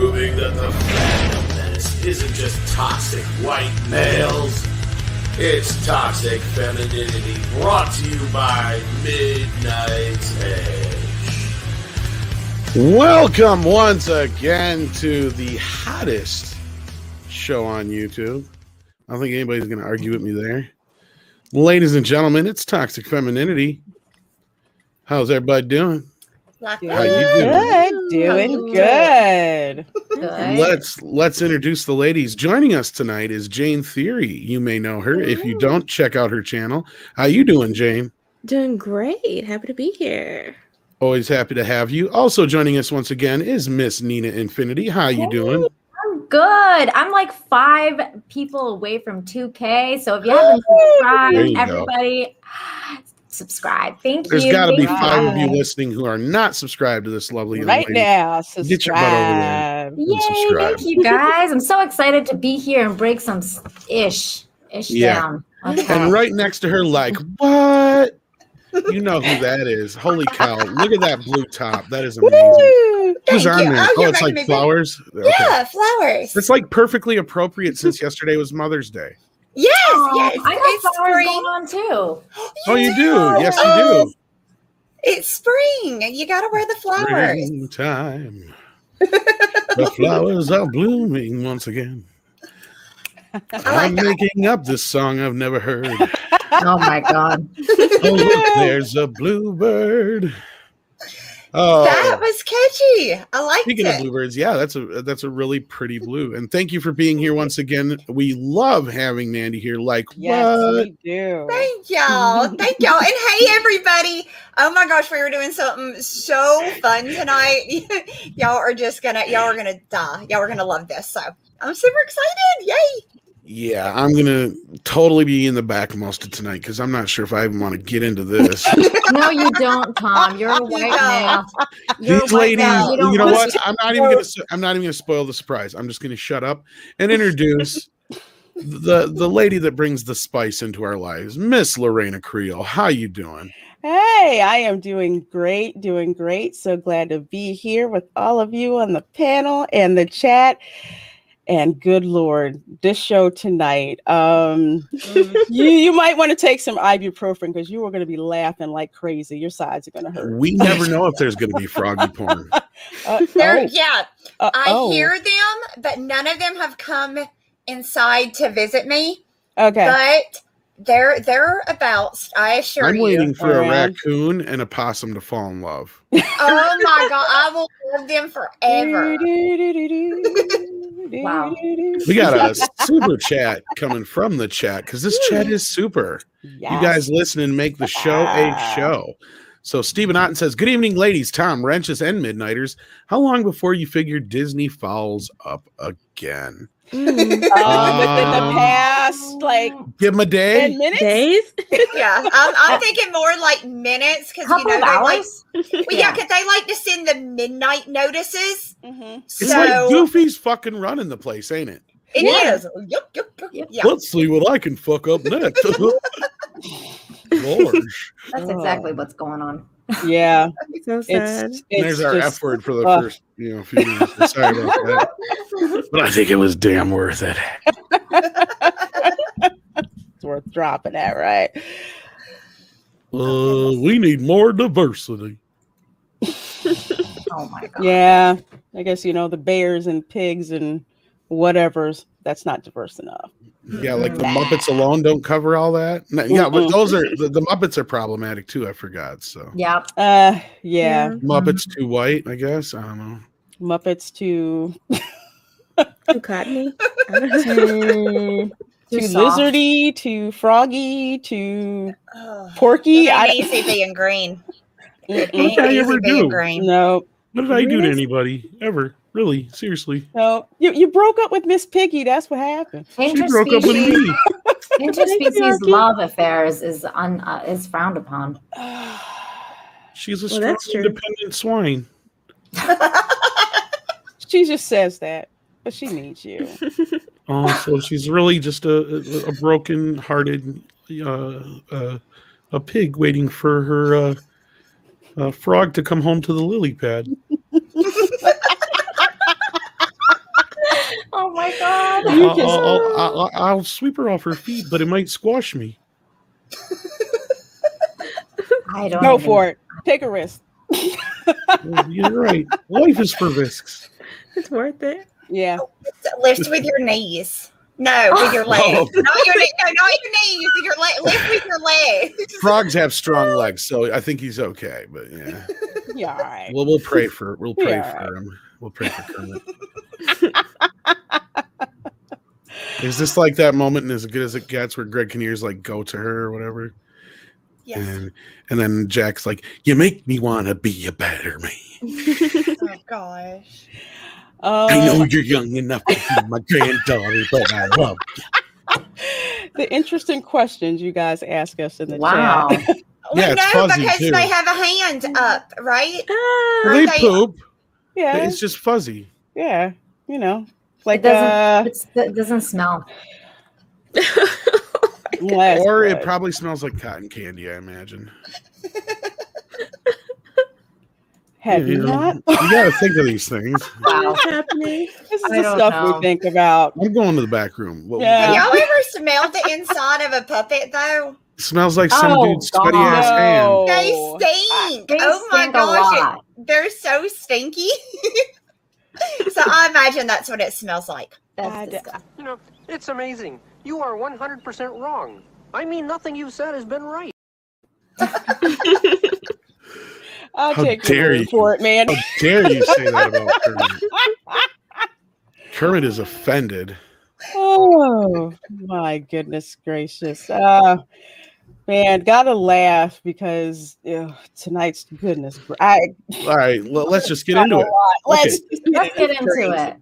proving that the Fandom Menace isn't just toxic white males. It's toxic femininity brought to you by Midnight's Edge. Welcome once again to the hottest show on YouTube. I don't think anybody's going to argue with me there. Ladies and gentlemen, it's Toxic Femininity. How's everybody doing? How you doing? Doing good. Let's introduce the ladies. Joining us tonight is Jane Theory. You may know her. If you don't, check out her channel. How you doing, Jane? Doing great. Happy to be here. Always happy to have you. Also joining us once again is Miss Nina Infinity. How you doing? I'm good. I'm like 5 people away from 2K. So if you haven't subscribed, everybody subscribe. Thank you. There's got to be 5 of you listening who are not subscribed to this lovely young lady. Now. Subscribe. Get your butt over there. Yay, Subscribe. thank you guys. I'm so excited to be here and break some ish down. Okay. And right next to her, like, what? You know who that is. Holy cow. Look at that blue top. That is amazing. Who's on there? Oh, it's like flowers? Okay. Yeah, flowers. It's like perfectly appropriate since yesterday was Mother's Day. Yes, I got flowers spring. going on too. Oh, you do? Yes, you do. It's spring. You got to wear the flowers. Springtime. The flowers are blooming once again. I'm making up this song I've never heard. Oh my God. Oh, look, there's a bluebird. Oh, That was catchy. I liked speaking it. of bluebirds, yeah, that's a really pretty blue. And thank you for being here once again. We love having Mandy here. Like, Yes, what? we do. Thank y'all. Thank y'all. And hey, everybody. Oh my gosh, we were doing something so fun tonight. y'all are gonna die. Y'all are gonna love this. So I'm super excited. Yay. Yeah, I'm gonna totally be in the back most of tonight because I'm not sure if I even want to get into this. No, you don't, Tom. You're a white male. These ladies, male. you know what? I'm not even gonna spoil the surprise. I'm just gonna shut up and introduce the lady that brings the spice into our lives, Miss Lorena Creel. How you doing? Hey, I am doing great. So glad to be here with all of you on the panel and the chat. And good Lord, this show tonight, you might want to take some ibuprofen because you are going to be laughing like crazy. Your sides are going to hurt. We never know if there's going to be froggy porn. I hear them, but none of them have come inside to visit me. Okay. But they're about, I assure I'm you. waiting for a raccoon and a possum to fall in love. Oh my God, I will love them forever. Wow. We got a super chat coming from the chat because this chat is super. Yes. You guys listen and make the show a show. So Stephen Otten says, good evening, ladies, Tom, Wrenches, and Midnighters. How long before you figure Disney fouls up again? Within the past, like, give them a day. 10 minutes? Days? Yeah, I'm thinking more like minutes because Couple of hours. because they like to send the midnight notices. Mm-hmm. It's like Goofy's fucking running the place, ain't it? It is. Yep. Yeah. Let's see what I can fuck up next. Gosh. That's exactly what's going on. Yeah. So sad. There's our F word for the first few minutes. Sorry about that. But I think it was damn worth it. It's worth dropping that, right? We need more diversity. Oh my God. Yeah. I guess, the bears and pigs and whatever's, that's not diverse enough. Yeah, like the Muppets alone don't cover all that. Yeah, but those are the Muppets are problematic too. I forgot. So Yeah. Yeah. Muppets too white, I guess. I don't know. Muppets too Too cottony. I don't know. too soft. lizardy, too froggy, too porky. I easy being green. What did I ever do? No. What did I do to anybody ever? Really? Seriously? No. You broke up with Miss Piggy. That's what happened. She broke up with me. Interspecies love affairs is frowned upon. She's a strong, independent swine. She just says that, but she needs you. Oh, so she's really just a broken-hearted a pig waiting for her frog to come home to the lily pad. I'll sweep her off her feet, but it might squash me. I don't Go even- for it. Take a risk. You're right. Life is for risks. It's worth it. Yeah. Lift with your knees. No, with your legs. Oh. Not your knees. With your lift with your legs. Frogs have strong legs, so I think he's okay. But yeah, Yeah. All right. well, we'll pray for him. We'll pray for Kermit. Is this like that moment in As Good as It Gets where Greg Kinnear's like, go to her or whatever? Yes. And then Jack's like, you make me want to be a better man. Oh gosh. I know you're young enough to be my granddaughter, but I love you. The interesting questions you guys ask us in the Wow. chat. We Yeah, it's know fuzzy, because too. they have a hand up, right? Well, they They- poop. Yeah. It's just fuzzy. Yeah. You know, like It doesn't smell. well, that's Or it good. probably smells like cotton candy, I imagine. Have you know, not? You got to think of these things. What's happening? This is I the don't stuff know. we think about. I'm going to the back room. Yeah. Have y'all ever smelled the inside of a puppet though? It smells like some Oh, dude's sweaty God. ass hand. No. They stink. They Oh my stink a gosh. lot. They're so stinky. So I imagine that's what it smells like. That's disgusting. You know, it's amazing. You are 100% wrong. I mean, nothing you've said has been right. I'll How take dare your word you. for it, man. How dare you say that about Kermit? Kermit is offended. Oh my goodness gracious. Man, gotta laugh because tonight's goodness. All right, well, let's just get into it. Let's Let's get into it.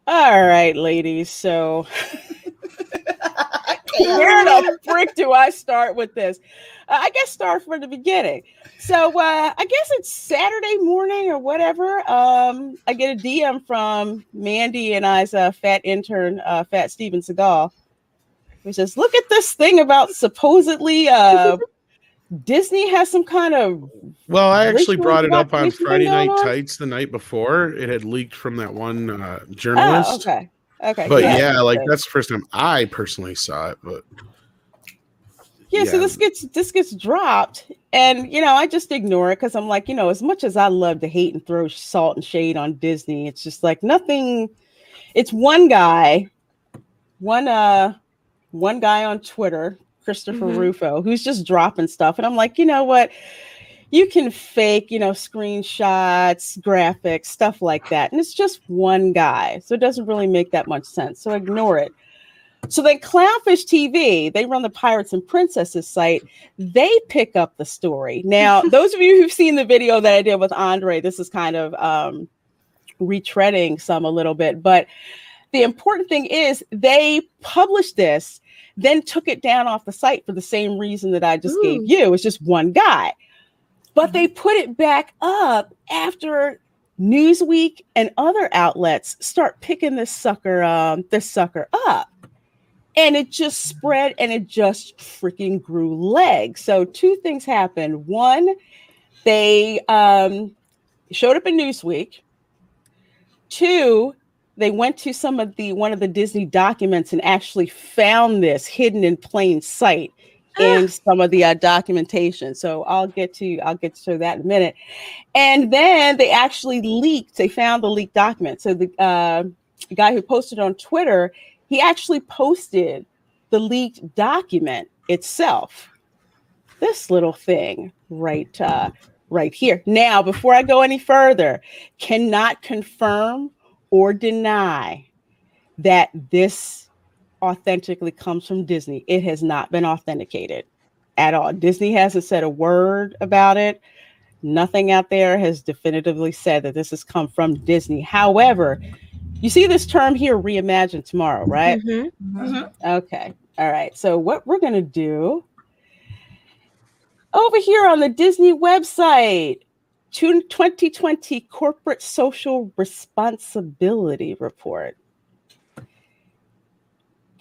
All right, ladies. So where the frick do I start with this? I guess start from the beginning. So I guess it's Saturday morning or whatever. I get a DM from Mandy and I's fat intern, Fat Steven Seagal, who says, "Look at this thing about supposedly Disney has some kind of." Well, I actually brought it up on Ritual Friday going Night on? Tights the night before. It had leaked from that one Oh, journalist. okay. Okay. But yeah, yeah, like good. that's the first time I personally saw it. But Yeah, so this gets dropped, and I just ignore it because I'm like, as much as I love to hate and throw salt and shade on Disney, it's just like nothing. It's one guy on Twitter, Christopher Rufo, who's just dropping stuff, and I'm like, you know what? You can fake, screenshots, graphics, stuff like that, and it's just one guy, so it doesn't really make that much sense. So ignore it. So then Clownfish TV, they run the Pirates and Princesses site. They pick up the story. Now, those of you who've seen the video that I did with Andre, this is kind of retreading some a little bit. But the important thing is they published this, then took it down off the site for the same reason that I just gave you. It's just one guy. But they put it back up after Newsweek and other outlets start picking this sucker up. And it just spread and it just freaking grew legs. So two things happened. One, they showed up in Newsweek. Two, they went to one of the Disney documents and actually found this hidden in plain sight in some of the documentation. So I'll get to that in a minute. And then they actually leaked. They found the leaked document. So the guy who posted on Twitter, he actually posted the leaked document itself. This little thing right here. Now, before I go any further, cannot confirm or deny that this authentically comes from Disney. It has not been authenticated at all. Disney hasn't said a word about it. Nothing out there has definitively said that this has come from Disney. However, you see this term here, reimagine tomorrow, right? Okay. All right. So what we're going to do over here on the Disney website, 2020 Corporate Social Responsibility Report.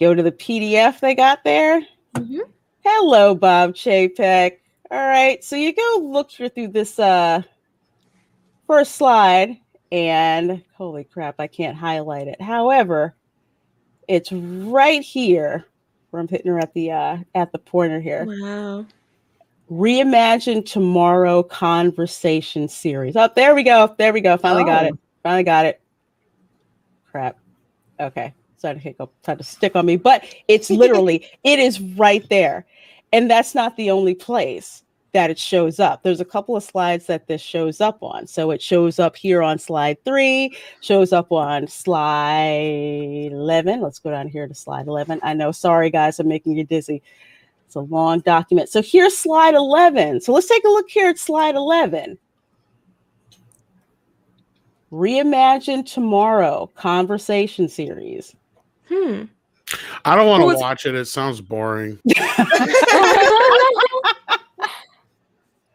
Go to the PDF they got there. Mhm. Hello, Bob Chapek. All right, so you go look through this first slide, and holy crap, I can't highlight it. However, it's right here where I'm hitting her at the pointer here. Wow. Reimagine Tomorrow Conversation Series. Oh, there we go. There we go. Finally got it. Finally got it. Crap. Okay. Started to hiccup, tried to stick on me, but it's literally, it is right there. And that's not the only place that it shows up. There's a couple of slides that this shows up on. So it shows up here on slide 3, shows up on slide 11. Let's go down here to slide 11. I know, sorry guys, I'm making you dizzy. It's a long document. So here's slide 11. So let's take a look here at slide 11. Reimagine Tomorrow Conversation Series. I don't want to watch it. It sounds boring.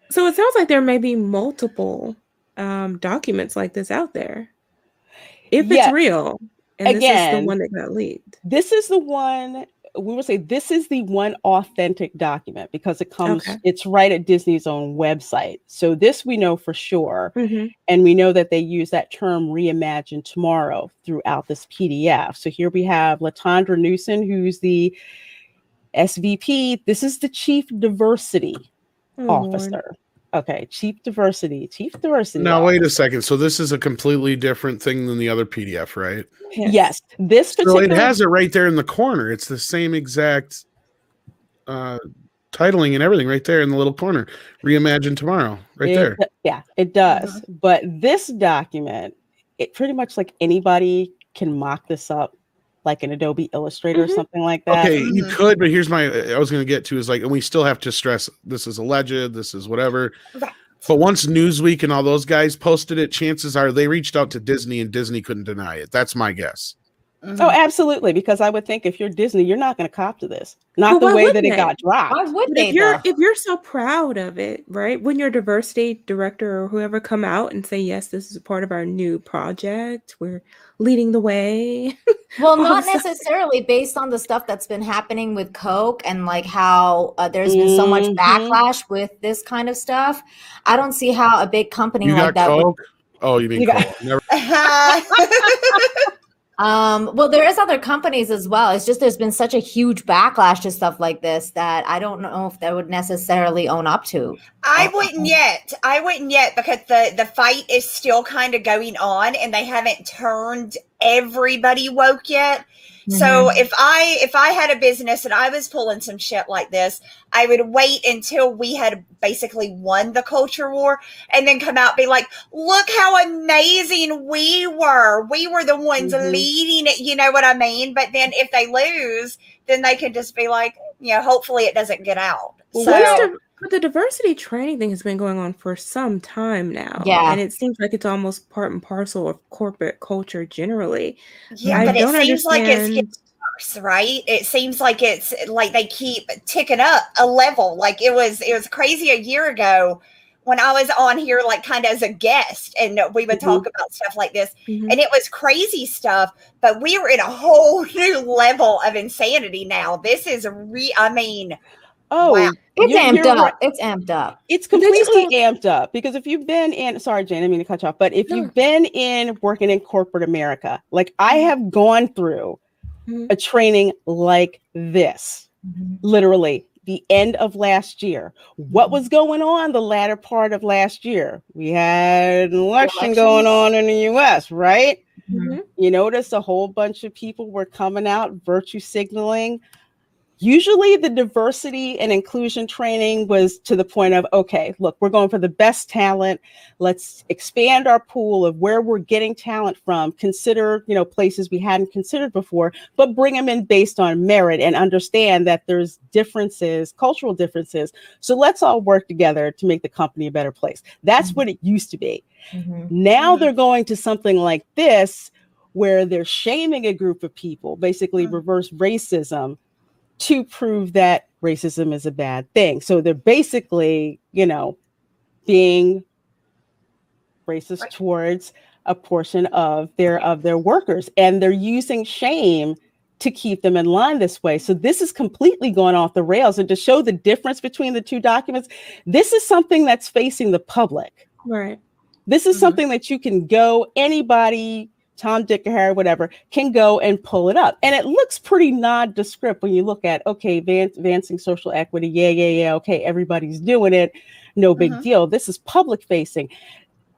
So it sounds like there may be multiple documents like this out there. If it's real, and this is the one that got leaked. This is the one, we would say this is the one authentic document because it comes, it's right at Disney's own website. So this we know for sure. And we know that they use that term Reimagine Tomorrow throughout this PDF. So here we have Latondra Newsom, who's the SVP. This is the Chief Diversity Officer. Lord. Okay, Chief Diversity. Now, wait a second. So this is a completely different thing than the other PDF, right? Yes. This particular... So it has it right there in the corner. It's the same exact titling and everything right there in the little corner. Reimagine Tomorrow, there. Yeah, it does. But this document, it pretty much like anybody can mock this up, like an Adobe Illustrator or something like that. Okay, you could, but here's I was going to get to is like, and we still have to stress this is alleged, this is whatever. Right. But once Newsweek and all those guys posted it, chances are they reached out to Disney and Disney couldn't deny it. That's my guess. Oh, absolutely. Because I would think if you're Disney, you're not going to cop to this. Not the way that it got dropped. Why would they? If you're so proud of it, right? When your diversity director or whoever come out and say, yes, this is a part of our new project, we're leading the way. Well, not necessarily based on the stuff that's been happening with Coke and like how there's been so much backlash with this kind of stuff. I don't see how a big company like that. Coke? Oh, you mean Coke? Never. Well, there is other companies as well. It's just there's been such a huge backlash to stuff like this that I don't know if they would necessarily own up to. I wouldn't yet because the fight is still kind of going on and they haven't turned everybody woke yet. So if I had a business and I was pulling some shit like this, I would wait until we had basically won the culture war and then come out and be like, look how amazing we were. We were the ones leading it. You know what I mean? But then if they lose, then they can just be like, hopefully it doesn't get out. But the diversity training thing has been going on for some time now. Yeah. And it seems like it's almost part and parcel of corporate culture generally. Yeah, but it seems like it's getting worse, right? It seems like it's like they keep ticking up a level. Like it was crazy a year ago when I was on here like kind of as a guest and we would talk about stuff like this. And it was crazy stuff, but we were in a whole new level of insanity now. This is wow. It's amped up. Right. It's amped up. It's completely amped up because if you've been in, sorry, Jane, I didn't mean to cut you off, but if you've been in working in corporate America, like I have gone through a training like this, literally the end of last year. What was going on the latter part of last year? We had an election going on in the US, right? You notice a whole bunch of people were coming out, virtue signaling. Usually the diversity and inclusion training was to the point of, okay, look, we're going for the best talent. Let's expand our pool of where we're getting talent from. Consider, places we hadn't considered before, but bring them in based on merit and understand that there's differences, cultural differences. So let's all work together to make the company a better place. That's what it used to be. Now they're going to something like this, where they're shaming a group of people, basically reverse racism, to prove that racism is a bad thing. So they're basically, being racist towards a portion of their workers. And they're using shame to keep them in line this way. So this is completely going off the rails. And to show the difference between the two documents, this is something that's facing the public. Right. This is something that you can go, anybody, Tom, Dick, or Harry, whatever, can go and pull it up. And it looks pretty nondescript when you look at, okay, advancing social equity. Yeah. Okay, everybody's doing it. No big deal. This is public facing.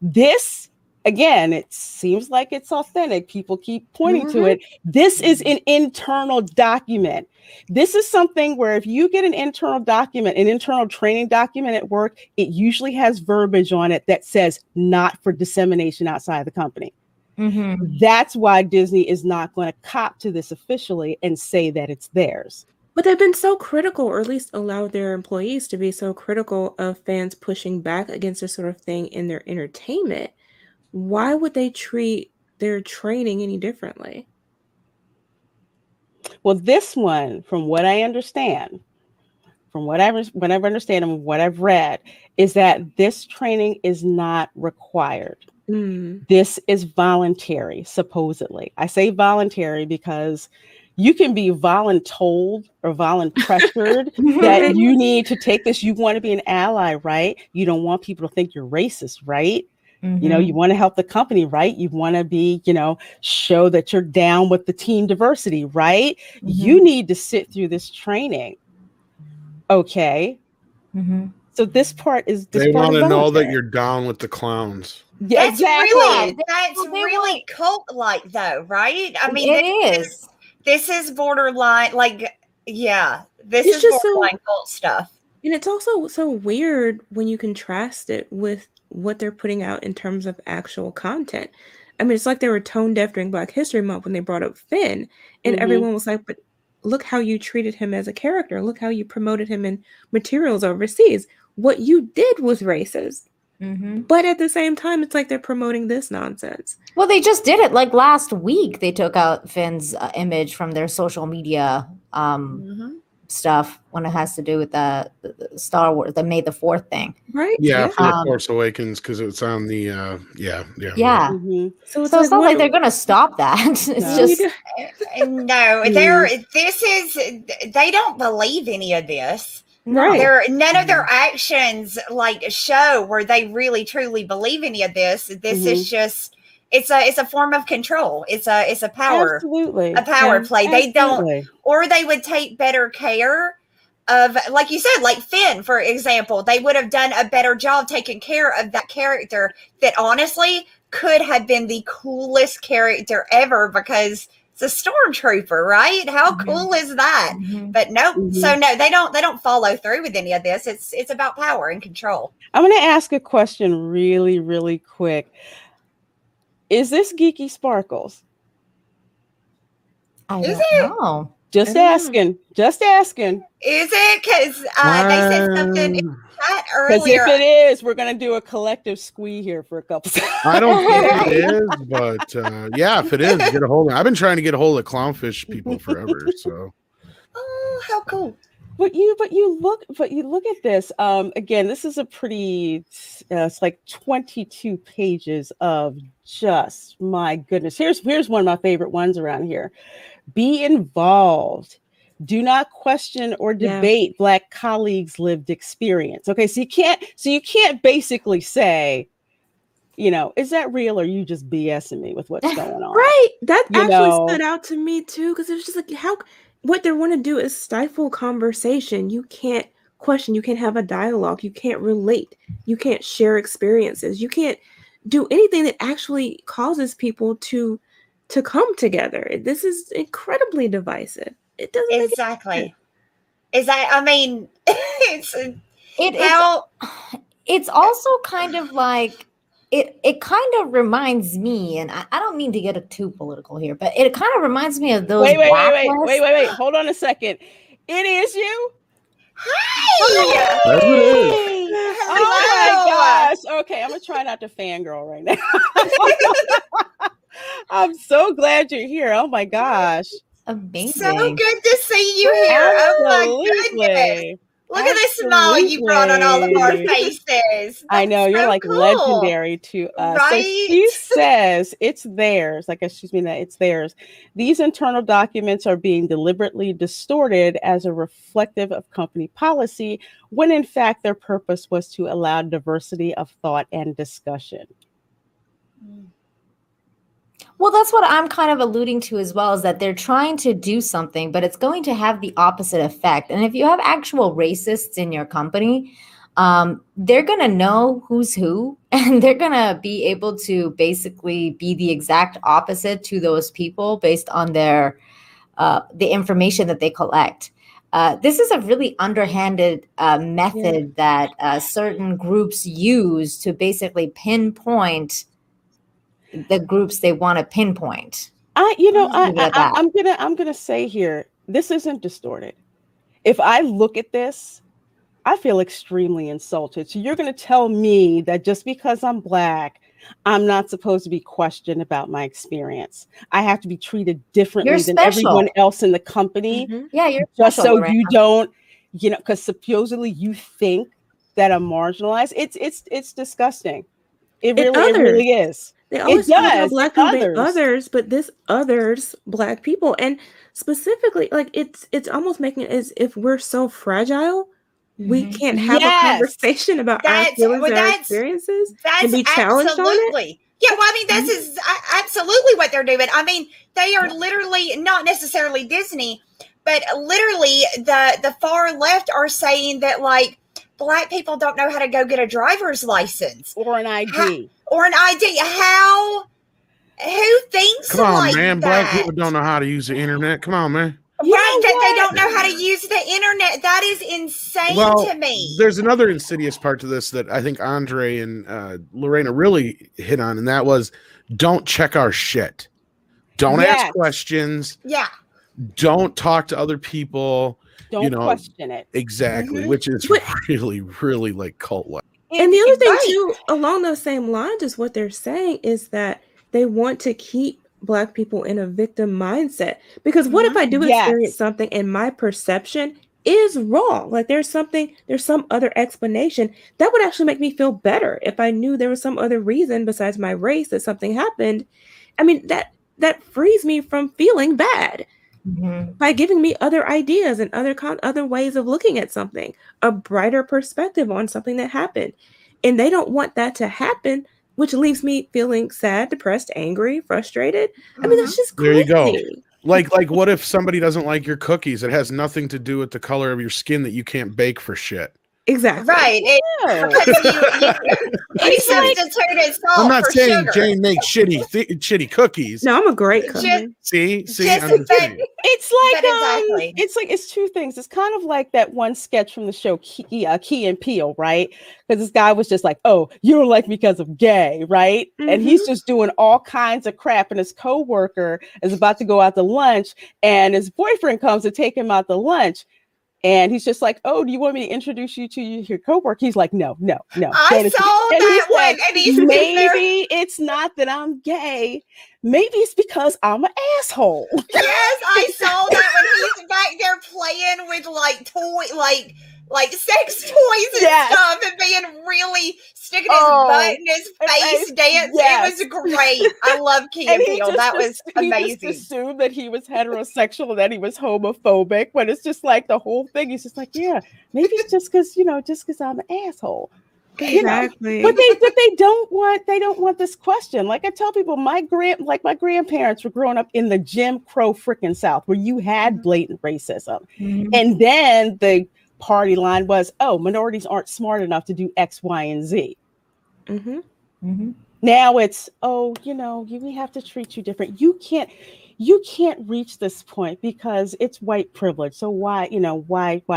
This, again, it seems like it's authentic. People keep pointing to it. This is an internal document. This is something where if you get an internal document, an internal training document at work, it usually has verbiage on it that says not for dissemination outside the company. That's why Disney is not going to cop to this officially and say that it's theirs. But they've been so critical, or at least allowed their employees to be so critical of fans pushing back against this sort of thing in their entertainment. Why would they treat their training any differently? Well, this one, from what I understand, from what I've understand and what I've read, is that this training is not required. This is voluntary, supposedly. I say voluntary because you can be voluntold or volunpressured that you need to take this. You want to be an ally, right? You don't want people to think you're racist, right? You know, you want to help the company, right? You want to be, you know, show that you're down with the team diversity, right? You need to sit through this training. Okay. So this part is they want to know that you're down with the clowns. Yeah, that's really cult-like, though, right? I mean, this is borderline, like, yeah, this is borderline cult stuff. And it's also so weird when you contrast it with what they're putting out in terms of actual content. I mean, it's like they were tone deaf during Black History Month when they brought up Finn, and everyone was like, but look how you treated him as a character. Look how you promoted him in materials overseas. What you did was racist. But at the same time, it's like they're promoting this nonsense. Well, they just did it like last week. They took out Finn's image from their social media stuff when it has to do with the Star Wars, the May the 4th thing. Right? Yeah, for Force Awakens, because it's on the, So it's not like they're going to stop that. It's just... they don't believe any of this. Right. None of their actions like show where they really truly believe any of this. This is just it's a form of control. It's a power play. They don't, or they would take better care of, like you said, like Finn, for example. They would have done a better job taking care of that character that honestly could have been the coolest character ever, because it's a stormtrooper, right? How cool is that? But nope. So no, they don't follow through with any of this. It's about power and control. I'm going to ask a question really, really quick. Is this Geeky Sparkles? I don't know. Just asking. Just asking. Is it? Because they said something in chat earlier. Because if it is, we're going to do a collective squee here for a couple seconds. I don't think it is, but yeah, if it is, get a hold of it. I've been trying to get a hold of clownfish people forever. So. Oh, how cool! But you look at this. Again, this is a pretty. It's like 22 pages of just, my goodness. Here's one of my favorite ones around here. Be involved. Do not question or debate Black colleagues' lived experience. Okay, so you can't basically say, you know, is that real or are you just BSing me with what's going on? Right. That actually stood out to me too, because it was just like what they want to do is stifle conversation. You can't question, you can't have a dialogue, you can't relate, you can't share experiences, you can't do anything that actually causes people to come together. This is incredibly divisive. It doesn't exactly. Is that? I mean, it's also kind of like it kind of reminds me, and I don't mean to get too political here, but it kind of reminds me of those. Wait! Hold on a second. It is you. Hi. Oh my gosh. Okay, I'm gonna try not to fangirl right now. I'm so glad you're here. Oh my gosh. Amazing. So good to see you here. Absolutely. Oh my goodness. Look at the smile you brought on all of our Absolutely. faces. I know That's you're so like cool. legendary to us. So she Right? says it's theirs. Like, excuse me, that it's theirs. These internal documents are being deliberately distorted as a reflective of company policy, when in fact their purpose was to allow diversity of thought and discussion. Well, that's what I'm kind of alluding to as well, is that they're trying to do something, but it's going to have the opposite effect. And if you have actual racists in your company, they're going to know who's who, and they're going to be able to basically be the exact opposite to those people based on their the information that they collect. This is a really underhanded method that certain groups use to basically pinpoint the groups they want to pinpoint. I'm gonna say here, this isn't distorted. If I look at this, I feel extremely insulted. So you're gonna tell me that just because I'm Black, I'm not supposed to be questioned about my experience. I have to be treated differently than everyone else in the company. Yeah, you're just special, so Lorena. you don't, because supposedly you think that I'm marginalized. It's disgusting. It really is. They always It talk about does. Black people being others, but this others Black people, and specifically, like it's almost making it as if we're so fragile, we can't have a conversation about our feelings and our experiences and be challenged on it. Yeah, well, I mean, this is absolutely what they're doing. I mean, they are literally, not necessarily Disney, but literally the far left are saying that, like, Black people don't know how to go get a driver's license or an ID. How? Who thinks Come on, like man. that? Black people don't know how to use the internet. Come on, man. Right, that they don't know how to use the internet. That is insane to me. There's another insidious part to this that I think Andre and Lorena really hit on, and that was, don't check our shit. Don't ask questions. Yeah. Don't talk to other people. Don't question it. Exactly, which is really, really like cult-like. And the other thing too, along those same lines, is what they're saying is that they want to keep Black people in a victim mindset. Because what if I do experience something and my perception is wrong? Like there's some other explanation that would actually make me feel better if I knew there was some other reason besides my race that something happened. I mean, that frees me from feeling bad. By giving me other ideas and other ways of looking at something, a brighter perspective on something that happened. And they don't want that to happen, which leaves me feeling sad, depressed, angry, frustrated. I mean, that's just crazy. There you go. Like what if somebody doesn't like your cookies? It has nothing to do with the color of your skin that you can't bake for shit. Exactly. Right. You substituted salt. I'm not for saying sugar. Jane makes shitty cookies. No, I'm a great cook. See, it's two things. It's kind of like that one sketch from the show Key and Peele, right? Because this guy was just like, "Oh, you don't like me because I'm gay," right? And he's just doing all kinds of crap, and his coworker is about to go out to lunch, and his boyfriend comes to take him out to lunch. And he's just like, "Oh, do you want me to introduce you to your coworker?" He's like, no. I saw that one. And maybe it's not that I'm gay. Maybe it's because I'm an asshole. Yes, I saw that when he's back there playing with like sex toys and stuff, and being really sticking his butt in his face, dance. It was great. I love Key and Peele. That was amazing. He just assumed that he was heterosexual and that he was homophobic, but it's just like the whole thing. He's just like, yeah, maybe it's just because I'm an asshole. Exactly. But they don't want this question. Like I tell people, my grandparents were growing up in the Jim Crow freaking South, where you had blatant racism, and then the party line was, "Oh, minorities aren't smart enough to do X, Y, and Z." Now it's, "Oh, we have to treat you different. You can't reach this point because it's white privilege. So why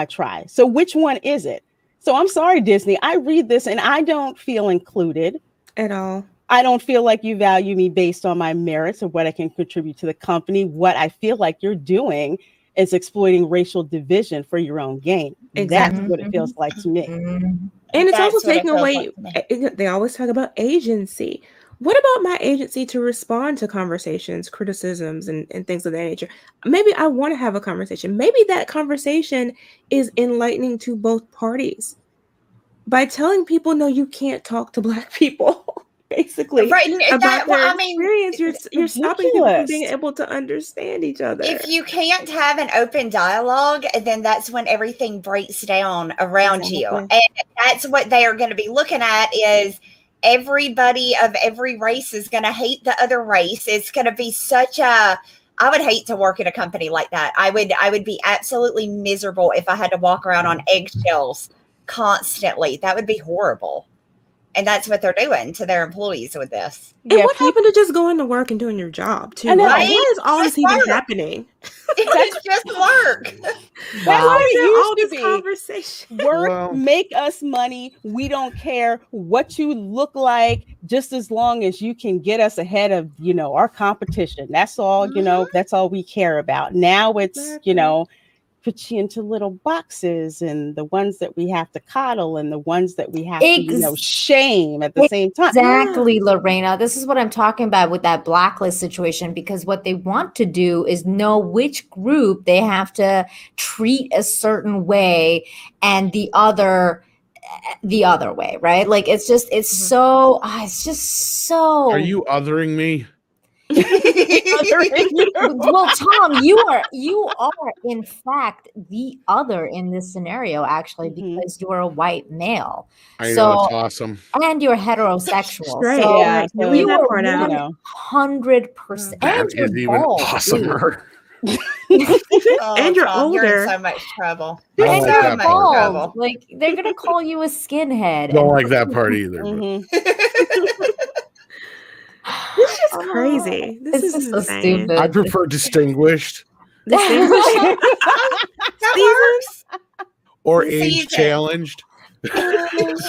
try? So which one is it?" So I'm sorry, Disney. I read this and I don't feel included at all. I don't feel like you value me based on my merits or what I can contribute to the company. What I feel like you're doing is exploiting racial division for your own gain. Exactly. That's what it feels like to me. And it's also taking away, they always talk about agency. what about my agency to respond to conversations, criticisms, and things of that nature? Maybe I want to have a conversation. Maybe that conversation is enlightening to both parties by telling people, no, you can't talk to Black people. Basically, Right, and about that, well, their I mean, experience, you're stopping people from being ridiculous. able to understand each other. if you can't have an open dialogue, then that's when everything breaks down around you. Exactly. And that's what they are going to be looking at is everybody of every race is going to hate the other race. It's going to be such a I would hate to work in a company like that. I would be absolutely miserable if I had to walk around on eggshells constantly. That would be horrible. And that's what they're doing to their employees with this. And Yeah, what happened to just going to work and doing your job too? I know. Like, Right? why is all Just this even work. happening? It's just work. That's Why what is it there all used this to be. conversation? Work, Well- make us money. We don't care what you look like, just as long as you can get us ahead of, our competition. That's all, that's all we care about. Now it's, Exactly. put you into little boxes, and the ones that we have to coddle and the ones that we have to, shame at the same time. Exactly, Lorena. This is what I'm talking about with that blacklist situation, because what they want to do is know which group they have to treat a certain way and the other way, right? Like it's just so Are you othering me? well, Tom, you are in fact the other in this scenario, actually, because you're a white male. I know, it's awesome. And you're heterosexual. Straight, So yeah, so leave you that are part out. 100%. That And is you're even bald, awesomer. Oh, And you're Tom, you're in older. so much trouble. I don't And like you're that part. bald. Trouble. Like they're gonna call you a skinhead. Don't and like that part either. but- Mhm. This is just crazy. This It's is just so insane. stupid. I prefer distinguished That works. or Season. age challenged. Challenge.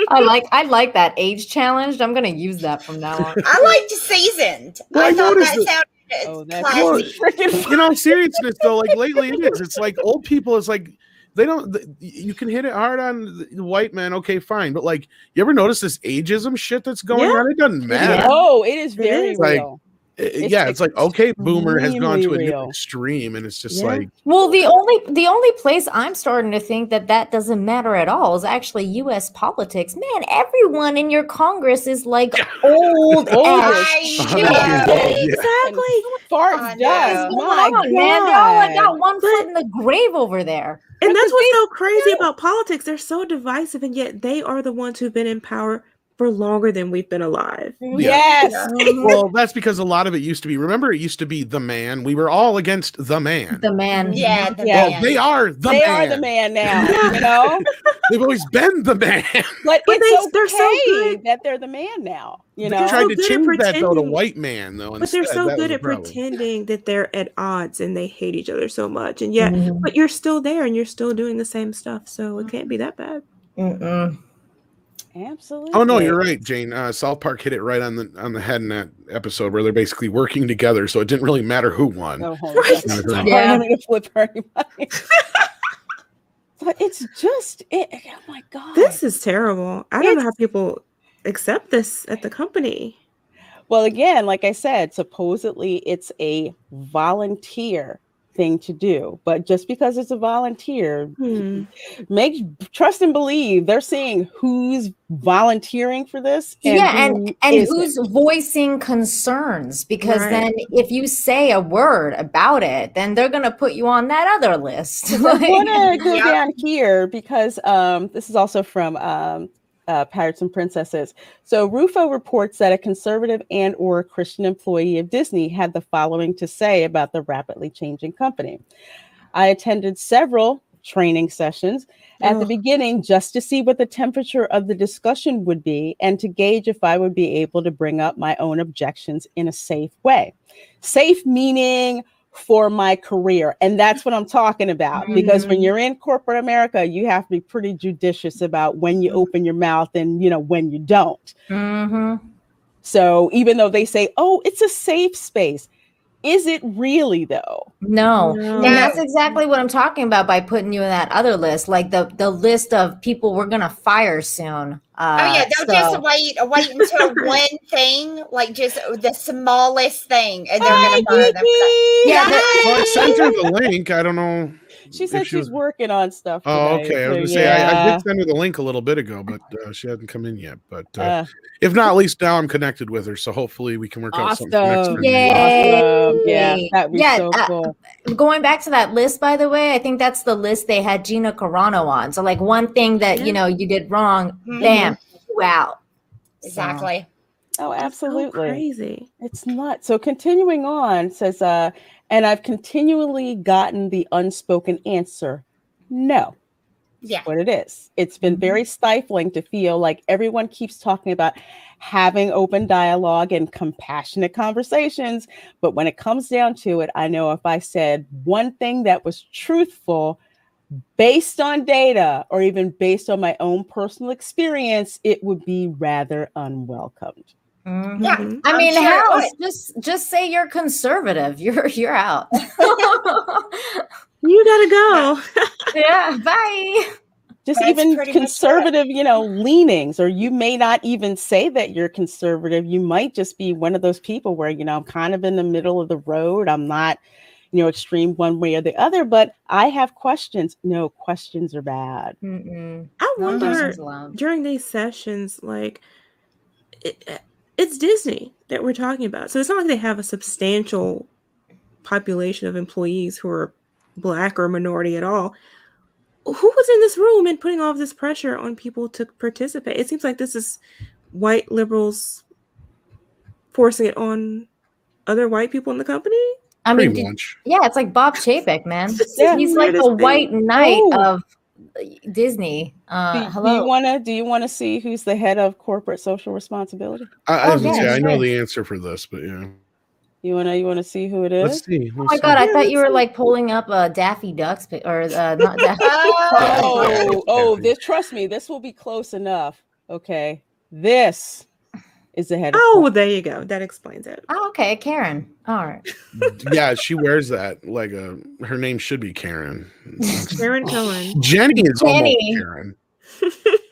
I like that age challenged. I'm gonna use that from now on. I liked seasoned. Well, I I thought noticed that that- sounded that's classy. freaking In all seriousness, though, like lately it is. It's like old people. It's like they don't. You can hit it hard on the white man. Okay, fine. But like, you ever notice this ageism shit that's going Yeah. on? It doesn't matter. Yeah. Oh, it is It very is. Like, real. It's like, okay, boomer has gone to a extremely new real. extreme, and it's just Yeah. like, Well, the only place I'm starting to think that doesn't matter at all is actually U.S. politics. Man, everyone in your Congress is like old Old as as shit. shit. Yeah. Exactly. Farts I know. dust. What's My going on, man? They're all like God. got one foot in the grave over there. And that's Because what's so crazy about politics. They're so divisive, and yet they are the ones who've been in power for longer than we've been alive. Yes. well, that's because a lot of it used to be. Remember, it used to be the man. We were all against the man. The man. Yeah, the Yeah. Well, man. they are the They man. are the man now, They've always been the man. But But it's they're so okay good. that they're the man now, They They're tried so to good at change that though to pretending. white man though. But they're instead. so That was good the at problem. pretending that they're at odds and they hate each other so much. And yet, Mhm. but you're still there and you're still doing the same stuff. So it can't be that bad. Mm-mm. Absolutely. Oh no, you're right, Jane. South Park hit it right on the head in that episode where they're basically working together, so it didn't really matter who won. Oh, hold Right. on. Yeah. Yeah. I'm gonna flip her anybody. But it's just oh my God. This is terrible. I don't know It's- how people accept this at the company. Well, again, like I said, supposedly it's a volunteer thing to do, but just because it's a volunteer, trust and believe they're seeing who's volunteering for this. And who and isn't. who's voicing concerns, because Right. then if you say a word about it, then they're gonna put you on that other list. I want to go Yep. down here because this is also from Pirates and Princesses. So Rufo reports that a conservative and or Christian employee of Disney had the following to say about the rapidly changing company. I attended several training sessions at the beginning just to see what the temperature of the discussion would be and to gauge if I would be able to bring up my own objections in a safe way. Safe meaning for my career. And that's what I'm talking about. Because when you're in corporate America, you have to be pretty judicious about when you open your mouth and, when you don't. Mm-hmm. So even though they say, oh, it's a safe space, is it really though? No. No. And that's exactly what I'm talking about by putting you in that other list, like the list of people we're gonna fire soon. Oh yeah, they'll just wait until one thing, like just the smallest thing, and they're gonna murder them. Yeah, Well, I sent her the link. I don't know. She said if she she's was. working on stuff Oh, tonight. okay. I was So, gonna say I yeah. did send her the link a little bit ago, but she hadn't come in yet. But if not, at least now I'm connected with her, so hopefully we can work out something for next Awesome. time. Yay. Awesome. Yeah, that'd be Yeah, so cool. going back to that list, by the way, I think that's the list they had Gina Carano on. So like one thing that you did wrong, bam, you out. Exactly. Oh, absolutely. So crazy. It's not. So continuing on, says, and I've continually gotten the unspoken answer, no. Yeah. What it is. It's been very stifling to feel like everyone keeps talking about having open dialogue and compassionate conversations. But when it comes down to it, I know if I said one thing that was truthful based on data or even based on my own personal experience, it would be rather unwelcomed. Yeah, I mean, sure it house, would. just say you're conservative. You're out. You gotta go. Yeah, bye. Just That's even pretty much conservative, leanings, or you may not even say that you're conservative. You might just be one of those people where, I'm kind of in the middle of the road. I'm not, extreme one way or the other, but I have questions. No, questions are bad. I No wonder questions allowed. during these sessions, like it's Disney that we're talking about, so it's not like they have a substantial population of employees who are Black or minority at all. Who was in this room and putting all of this pressure on people to participate? It seems like this is white liberals forcing it on other white people in the company. I mean, Pretty much. yeah, it's like Bob Chapek, man. Yeah. He's like the Weirdest white thing. knight Oh. of Disney. Hello. Do you want to see who's the head of corporate social responsibility? I was Oh, gonna say yeah, I know sure. the answer for this, but yeah. You wanna see who it is? Let's see. Oh my God, I thought you were like pulling up a Daffy Duck's or not Daffy. Trust me, this will be close enough. Okay, this is the head of. Oh, there you go. That explains it. Oh, okay, Karen. All right. Yeah, she wears that like her name should be Karen. Karen Cohen. Jenny is Jenny. almost Karen.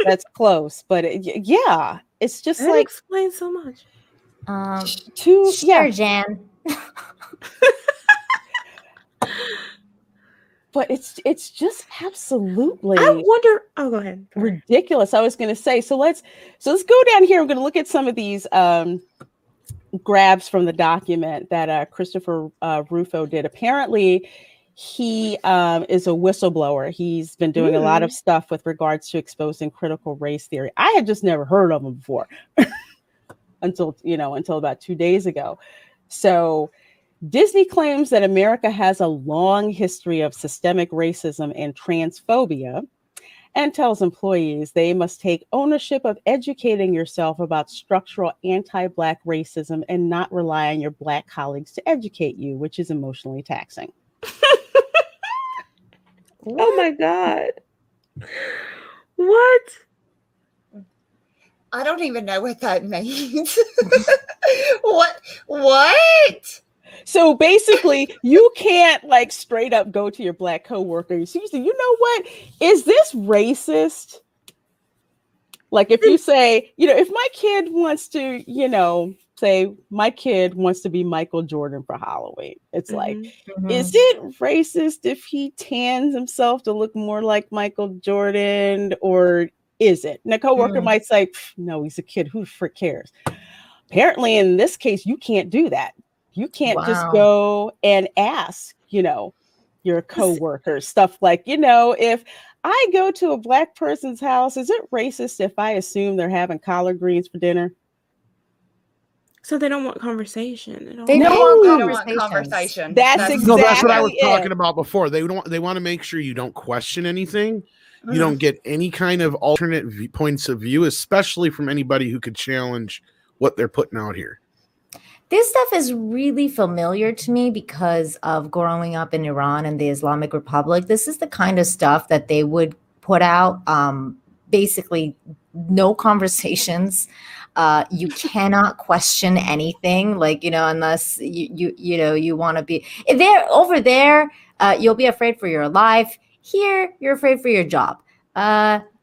That's close, but yeah, it's just That like explains so much. Sure, Jan. But it's just absolutely. I wonder. Oh, go ahead. Ridiculous. I was going to say. So let's go down here. I'm going to look at some of these grabs from the document that Christopher Rufo did. Apparently, he is a whistleblower. He's been doing a lot of stuff with regards to exposing critical race theory. I had just never heard of him before until about 2 days ago. So Disney claims that America has a long history of systemic racism and transphobia and tells employees they must take ownership of educating yourself about structural anti-Black racism and not rely on your Black colleagues to educate you, which is emotionally taxing. Oh my God. What? I don't even know what that means. What? So basically, you can't like straight up go to your Black coworker. You seriously, you know what? Is this racist? Like if you say, if my kid wants to, say my kid wants to be Michael Jordan for Halloween. It's like, is it racist if he tans himself to look more like Michael Jordan, or is it? And a coworker might say, no, he's a kid. Who the frick cares? Apparently, in this case, you can't do that. You can't just go and ask, your coworkers stuff like, if I go to a Black person's house, is it racist if I assume they're having collard greens for dinner? So they don't want conversation at all. They don't want conversation. That's exactly. No, that's what I was talking about before. They want to make sure you don't question anything. You don't get any kind of alternate points of view, especially from anybody who could challenge what they're putting out here. This stuff is really familiar to me because of growing up in Iran and the Islamic Republic. This is the kind of stuff that they would put out. Basically, no conversations. You cannot question anything, unless you want to be there. Over there, you'll be afraid for your life. Here, you're afraid for your job.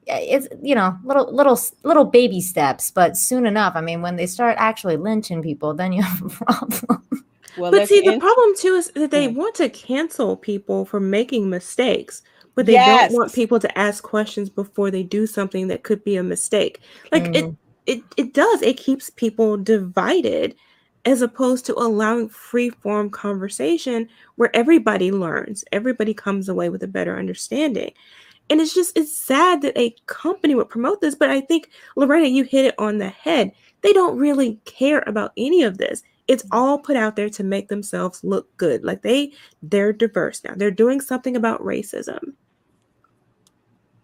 it's, you know, little baby steps, but soon enough, I mean, when they start actually lynching people, then you have a problem. Well, But see, the problem too is that they Yeah. want to cancel people for making mistakes, but they Yes. don't want people to ask questions before they do something that could be a mistake. Like it does. It keeps people divided as opposed to allowing free form conversation where everybody learns, everybody comes away with a better understanding. And it's sad that a company would promote this, but I think, Loretta, you hit it on the head. They don't really care about any of this. It's all put out there to make themselves look good. Like they're diverse now. They're doing something about racism.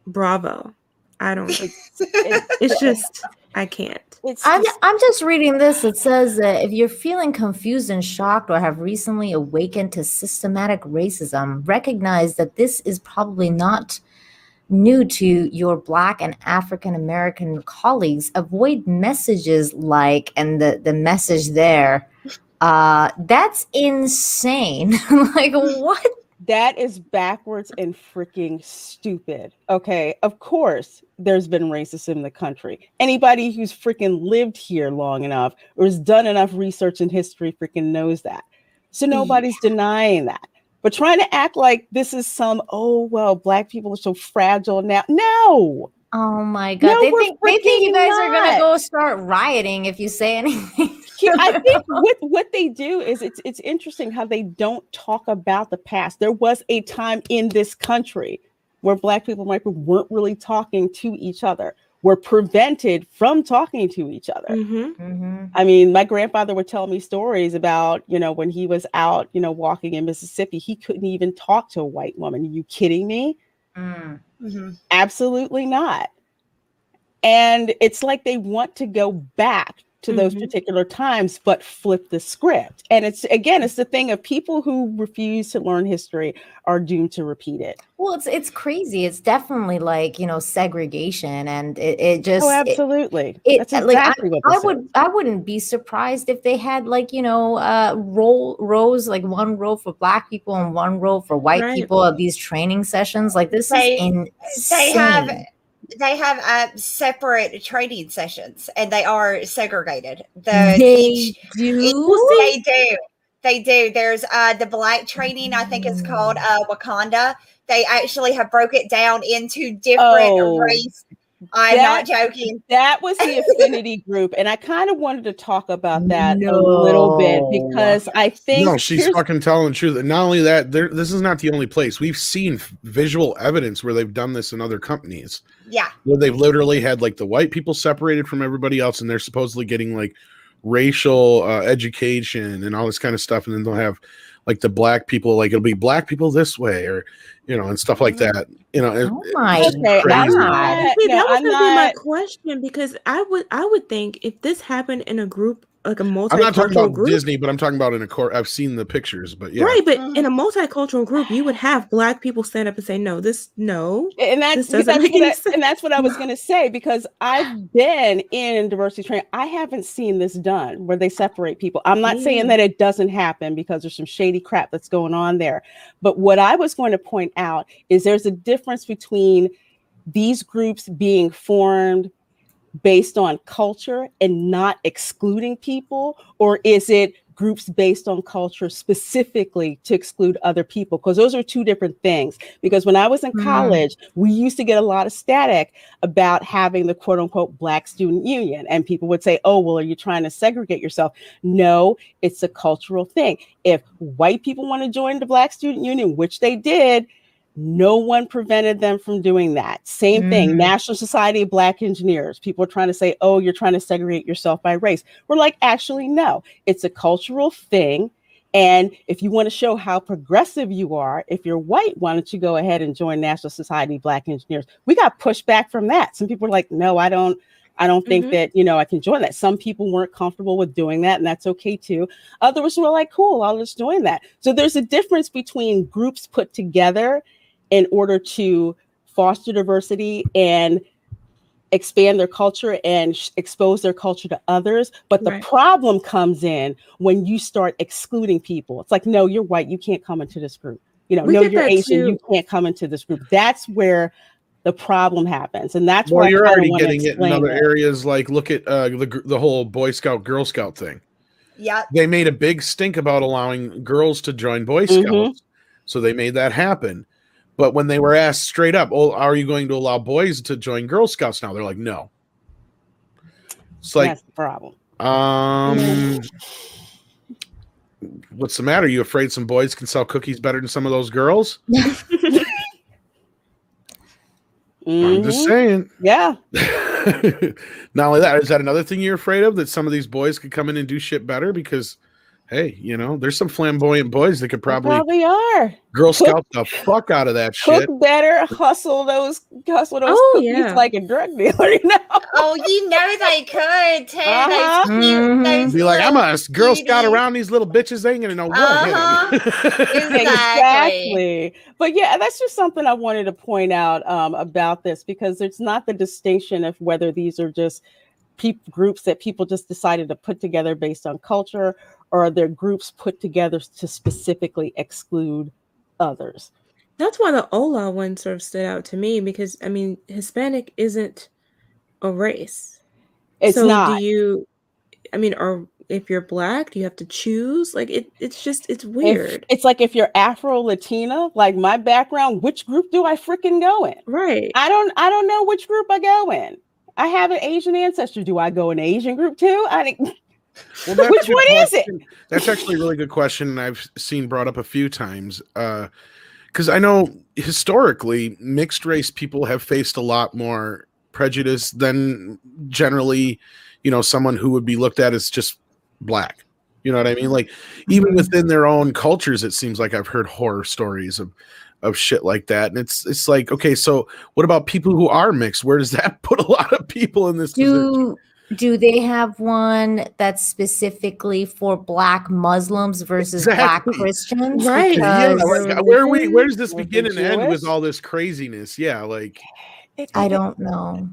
Bravo. I don't it's just I can't. I'm just reading this. It says that if you're feeling confused and shocked or have recently awakened to systematic racism, recognize that this is probably not new to your Black and African American colleagues. Avoid messages like, and the message there, that's insane. Like, what? That is backwards and freaking stupid. Okay, of course there's been racism in the country. Anybody who's freaking lived here long enough or has done enough research in history freaking knows that. So nobody's denying that. But trying to act like this is some, oh, well, Black people are so fragile now. No. Oh my God. No, they think you guys are going to not. go start rioting if you say anything. I think what they do is it's interesting how they don't talk about the past. There was a time in this country where Black people and white people weren't really talking to each other, were prevented from talking to each other. I mean, my grandfather would tell me stories about, you know, when he was out, you know, walking in Mississippi, he couldn't even talk to a white woman. Are you kidding me? Absolutely not. And it's like they want to go back to those particular times, but flip the script. And it's the thing of people who refuse to learn history are doomed to repeat it. Well, it's crazy. It's definitely like, you know, segregation, and it just absolutely. That's exactly like, what I wouldn't be surprised if they had, like, you know, rows, like one row for Black people and one row for white people at these training sessions. Like, this is insane. They have separate training sessions, and they are segregated. They do. There's the Black training, I think it's called Wakanda. They actually have broke it down into different race. I'm not joking. That was the affinity group, and I kind of wanted to talk about that a little bit because I think she's fucking telling the truth. And not only that, this is not the only place. We've seen visual evidence where they've done this in other companies. Yeah, where they've literally had like the white people separated from everybody else, and they're supposedly getting like racial education and all this kind of stuff, and then they'll have like the Black people, like it'll be Black people this way, or you know, and stuff like that. You know, oh my God. That was gonna be my question, because I would think if this happened in a group, like a multicultural I'm not talking about group, Disney, but I'm talking about in a court. I've seen the pictures, but yeah, right. But in a multicultural group, you would have Black people stand up and say, "No, and that's what I was going to say, because I've been in diversity training. I haven't seen this done where they separate people. I'm not saying that it doesn't happen, because there's some shady crap that's going on there. But what I was going to point out is there's a difference between these groups being formed based on culture and not excluding people, or is it groups based on culture specifically to exclude other people? Because those are two different things. Because when I was in college, we used to get a lot of static about having the quote unquote Black student union, and people would say, oh, well, are you trying to segregate yourself? No, it's a cultural thing. If white people want to join the Black student union, which they did, no one prevented them from doing that. Same thing, National Society of Black Engineers. People are trying to say, oh, you're trying to segregate yourself by race. We're like, actually, no, it's a cultural thing. And if you want to show how progressive you are, if you're white, why don't you go ahead and join National Society of Black Engineers? We got pushback from that. Some people are like, no, I don't think that, you know, I can join that. Some people weren't comfortable with doing that, and that's okay too. Others were like, cool, I'll just join that. So there's a difference between groups put together in order to foster diversity and expand their culture and expose their culture to others. But the problem comes in when you start excluding people. It's like, no, you're white, you can't come into this group. You know, no, you're Asian, you can't come into this group. That's where the problem happens. And that's Well, where you're I kind already of want to getting it in explain other it. areas. Like, look at the whole Boy Scout, Girl Scout thing. Yeah. They made a big stink about allowing girls to join Boy Scouts, so they made that happen. But when they were asked straight up, "Oh, are you going to allow boys to join Girl Scouts now?" They're like, "No." It's like, that's the problem. What's the matter? You afraid some boys can sell cookies better than some of those girls? I'm just saying. Yeah. Not only that, is that another thing you're afraid of? That some of these boys could come in and do shit better? Because, hey, there's some flamboyant boys that could probably are Girl Scout the fuck out of that cook shit. better, hustle those cookies like a drug dealer, Oh, they could too. Those cute, those be like, I'm a Girl cuties. Scout around these little bitches. They ain't gonna know what hit 'em. Exactly. But yeah, that's just something I wanted to point out about this, because it's not the distinction of whether these are just groups that people just decided to put together based on culture, or they're groups put together to specifically exclude others. That's why the Ola one sort of stood out to me, because I mean, Hispanic isn't a race. It's so not. or if you're Black, do you have to choose? Like it's weird. It's like if you're Afro Latina, like my background, which group do I freaking go in? Right. I don't know which group I go in. I have an Asian ancestry. Do I go in the Asian group too? Which one is it? That's actually a really good question, and I've seen brought up a few times. Because I know historically, mixed race people have faced a lot more prejudice than generally, someone who would be looked at as just Black. You know what I mean? Like, even within their own cultures, it seems like I've heard horror stories of shit like that. And it's like, okay, so what about people who are mixed? Where does that put a lot of people in this position? Do they have one that's specifically for Black Muslims versus Black Christians? Right. Where does this begin and end with all this craziness? Yeah, like I don't know.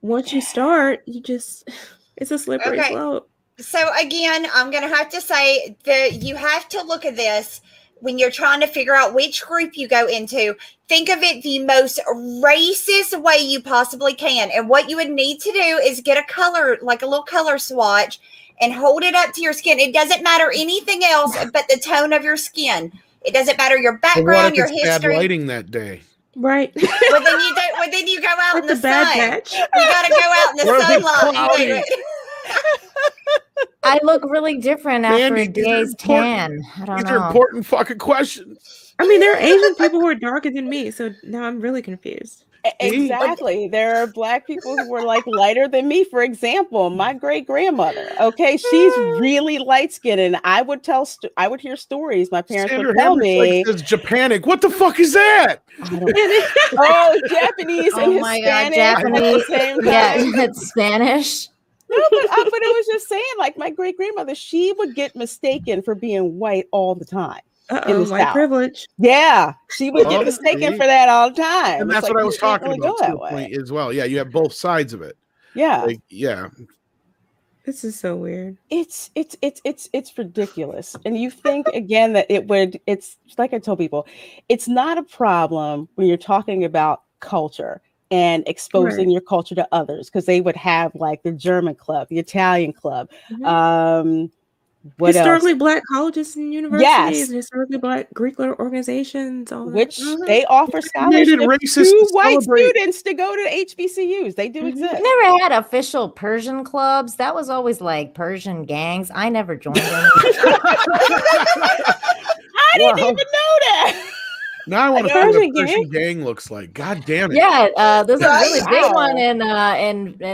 Once you start, it's a slippery slope. So again, I'm going to have to say that you have to look at this when you're trying to figure out which group you go into. Think of it the most racist way you possibly can. And what you would need to do is get a color, like a little color swatch, and hold it up to your skin. It doesn't matter anything else but the tone of your skin. It doesn't matter your background, your history. Bad lighting that day. Right. Well, then you go out in the sun. Patch. You got to go out in the sunlight and do it. I look really different after a day's tan. I don't know. These are important fucking questions. I mean, there are Asian people who are darker than me, so now I'm really confused. Exactly. There are Black people who were like lighter than me. For example, my great grandmother. Okay, she's really light skinned, and I would hear stories. My parents would tell me. Says Japanic. What the fuck is that? Japanese and Hispanic at the same time. Yeah, it's Spanish. No, but it was just saying, like, my great grandmother, she would get mistaken for being white all the time. White privilege. Yeah, she would get mistaken for that all the time. And that's what I was talking about to a point as well. Yeah, you have both sides of it. Yeah, This is so weird. It's ridiculous. And you think again that it's like I told people, it's not a problem when you're talking about culture and exposing your culture to others, because they would have like the German club, the Italian club, historically Black colleges and universities, and historically Black Greek organizations, all which that. They offer scholarships to white students to go to HBCUs. They do exist. I never had official Persian clubs. That was always like Persian gangs. I never joined them. I didn't even know that. Now I want to see what a Persian gang looks like. God damn it! Yeah, there's a really big one in